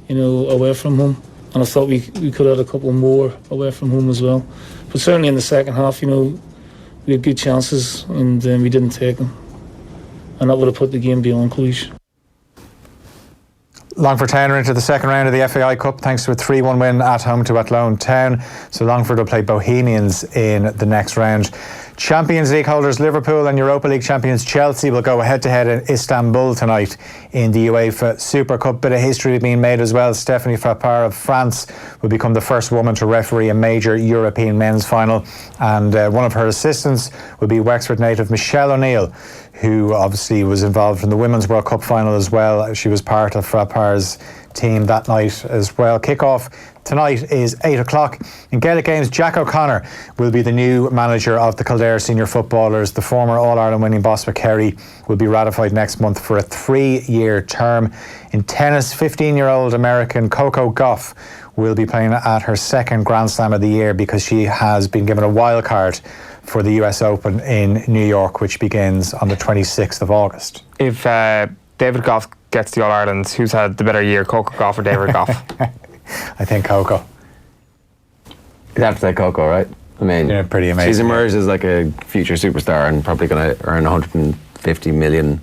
away from home. And I thought we could have had a couple more away from home as well. But certainly in the second half, we had good chances and we didn't take them. And that would have put the game beyond Cluj. Longford Town are into the second round of the FAI Cup thanks to a 3-1 win at home to Athlone Town. So Longford will play Bohemians in the next round. Champions League holders Liverpool and Europa League champions Chelsea will go head-to-head in Istanbul tonight in the UEFA Super Cup. Bit of history being made as well. Stephanie Frappart of France will become the first woman to referee a major European men's final, and one of her assistants will be Wexford native Michelle O'Neill, who obviously was involved in the Women's World Cup final as well. She was part of Frappart's team that night as well. Kick-off tonight is 8 o'clock. In Gaelic games, Jack O'Connor will be the new manager of the Kildare senior footballers. The former All-Ireland winning Bosma Kerry will be ratified next month for a 3-year term. In tennis, 15-year-old American Coco Gauff will be playing at her second Grand Slam of the year because she has been given a wild card for the US Open in New York, which begins on the 26th of August. If David Goff gets the All-Ireland, who's had the better year, Coco Gauff or David Goff? I think Coco. You'd have to say Coco, right? I mean, yeah, pretty amazing. She's emerged as like a future superstar and probably going to earn 150 million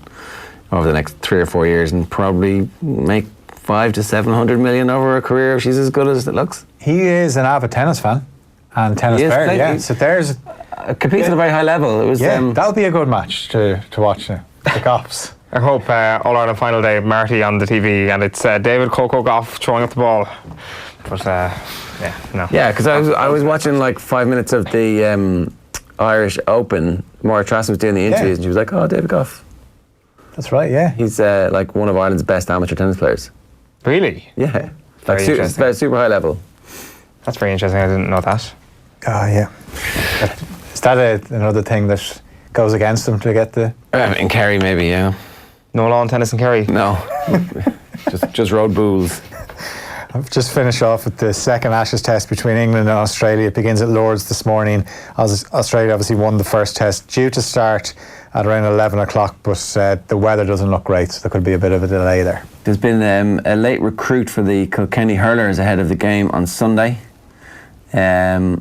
over the next 3 or 4 years and probably make 500 to 700 million over her career if she's as good as it looks. He is an avid tennis fan and tennis player, yeah. So there's competes at a very high level. It was that'll be a good match to watch now. The Goffs. I hope All-Ireland final day, Marty on the TV, and it's David Coco Gauff throwing up the ball. But no. Yeah, because I was watching like 5 minutes of the Irish Open. Maura Trassen was doing the interviews, and she was like, "Oh, David Goff." That's right. Yeah, he's like one of Ireland's best amateur tennis players. Really? Yeah, like super high level. That's very interesting. I didn't know that. Oh yeah. Is that another thing that goes against them to get the? In Kerry, maybe. Yeah. No lawn tennis in Kerry? No. just road bulls. I've just finished off with the second Ashes test between England and Australia. It begins at Lord's this morning. Australia obviously won the first test, due to start at around 11 o'clock, but the weather doesn't look great, so there could be a bit of a delay there. There's been a late recruit for the Kilkenny Hurlers ahead of the game on Sunday. This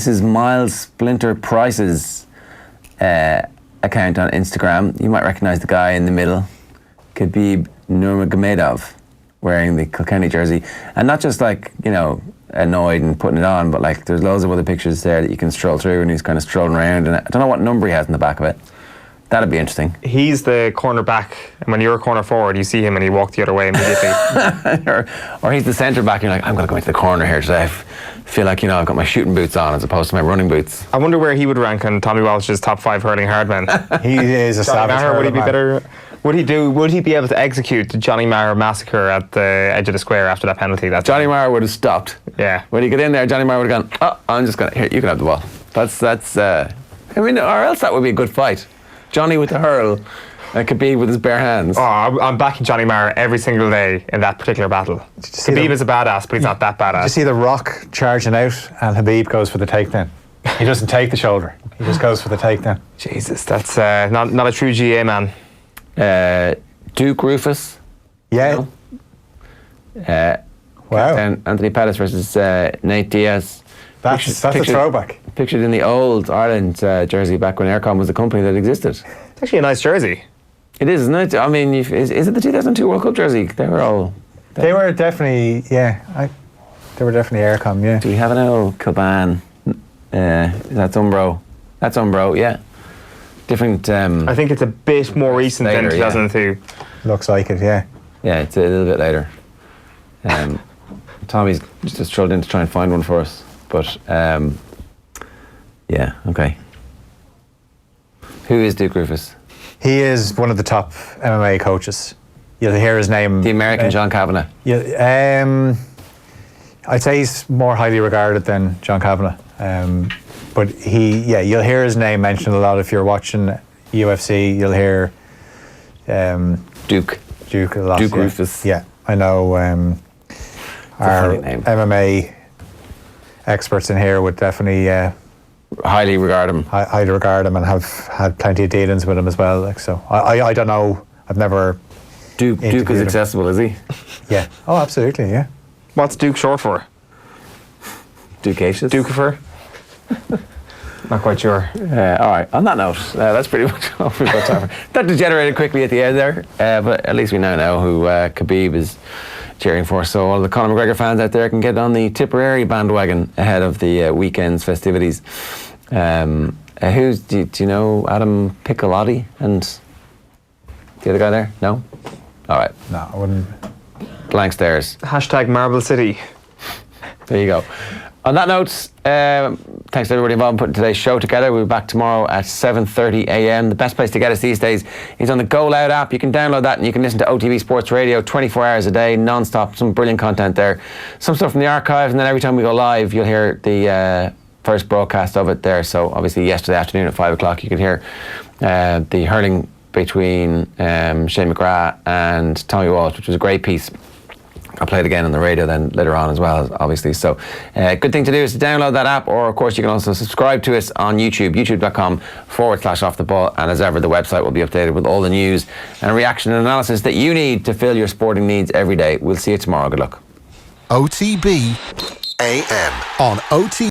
is Miles Splinter Price's account on Instagram. You might recognise the guy in the middle, Khabib Nurmagomedov, wearing the Kilkenny jersey, and not just like, annoyed and putting it on, but like there's loads of other pictures there that you can stroll through, and he's kind of strolling around, and I don't know what number he has in the back of it. That'd be interesting. He's the corner back, and when you're a corner forward, you see him and he walks the other way immediately. or he's the centre back, and you're like, I'm going to go into the corner here today. I feel like, I've got my shooting boots on as opposed to my running boots. I wonder where he would rank on Tommy Walsh's top 5 hurling hardmen. He is a savage hurler. Would he be better? Would he be able to execute the Johnny Marr massacre at the edge of the square after that penalty? Johnny Marr would have stopped. Yeah. When he got in there, Johnny Marr would have gone, I'm just going to, here, you can have the ball. That's or else that would be a good fight. Johnny with the hurl and Khabib with his bare hands. Oh, I'm backing Johnny Marr every single day in that particular battle. Khabib is a badass, but he's not that badass. You see The Rock charging out, and Khabib goes for the takedown. He doesn't take the shoulder. He just goes for the takedown. Jesus, that's not a true GA man. Duke Rufus. Yeah. Wow. And Anthony Pettis versus Nate Diaz. That's a throwback. Pictured in the old Ireland jersey back when Aircom was a company that existed. It's actually a nice jersey. It is, isn't it? I mean, is it the 2002 World Cup jersey? They were definitely, yeah. They were definitely Aircom, yeah. Do we have an old Kilban? That's Umbro. That's Umbro, yeah. Different. I think it's a bit more recent later, than 2002. Yeah. Looks like it, yeah. Yeah, it's a little bit later. Tommy's just struggled in to try and find one for us. But, yeah, okay. Who is Duke Rufus? He is one of the top MMA coaches. You'll hear his name. The American John Kavanagh. Yeah, I'd say he's more highly regarded than John Kavanagh. But you'll hear his name mentioned a lot if you're watching UFC. You'll hear Duke a lot. Duke Rufus. Yeah, I know. Our MMA experts in here would definitely highly regard him. Highly regard him and have had plenty of dealings with him as well. Like, so I don't know. I've never. Duke is accessible, is he? Yeah. Oh, absolutely. Yeah. What's Duke short for? Ducacious. Dukifer? Not quite sure. All right. On that note, that's pretty much all we've got time for. That degenerated quickly at the end there, but at least we now know who Khabib is cheering for. So all the Conor McGregor fans out there can get on the Tipperary bandwagon ahead of the weekend's festivities. Do you know Adam Piccolotti and the other guy there? No? All right. No, I wouldn't. Blank stares. # Marble City. There you go. On that note, thanks to everybody involved in putting today's show together. We'll be back tomorrow at 7:30 a.m. The best place to get us these days is on the Go Loud app. You can download that and you can listen to OTB Sports Radio 24 hours a day, non-stop. Some brilliant content there. Some stuff from the archives, and then every time we go live, you'll hear the first broadcast of it there. So obviously yesterday afternoon at 5 o'clock, you could hear the hurling between Shane McGrath and Tommy Walsh, which was a great piece. I'll play it again on the radio then later on as well, obviously. So good thing to do is to download that app, or of course you can also subscribe to us on YouTube, youtube.com/offtheball. And as ever, the website will be updated with all the news and reaction and analysis that you need to fill your sporting needs every day. We'll see you tomorrow. Good luck. OTB AM on OTB.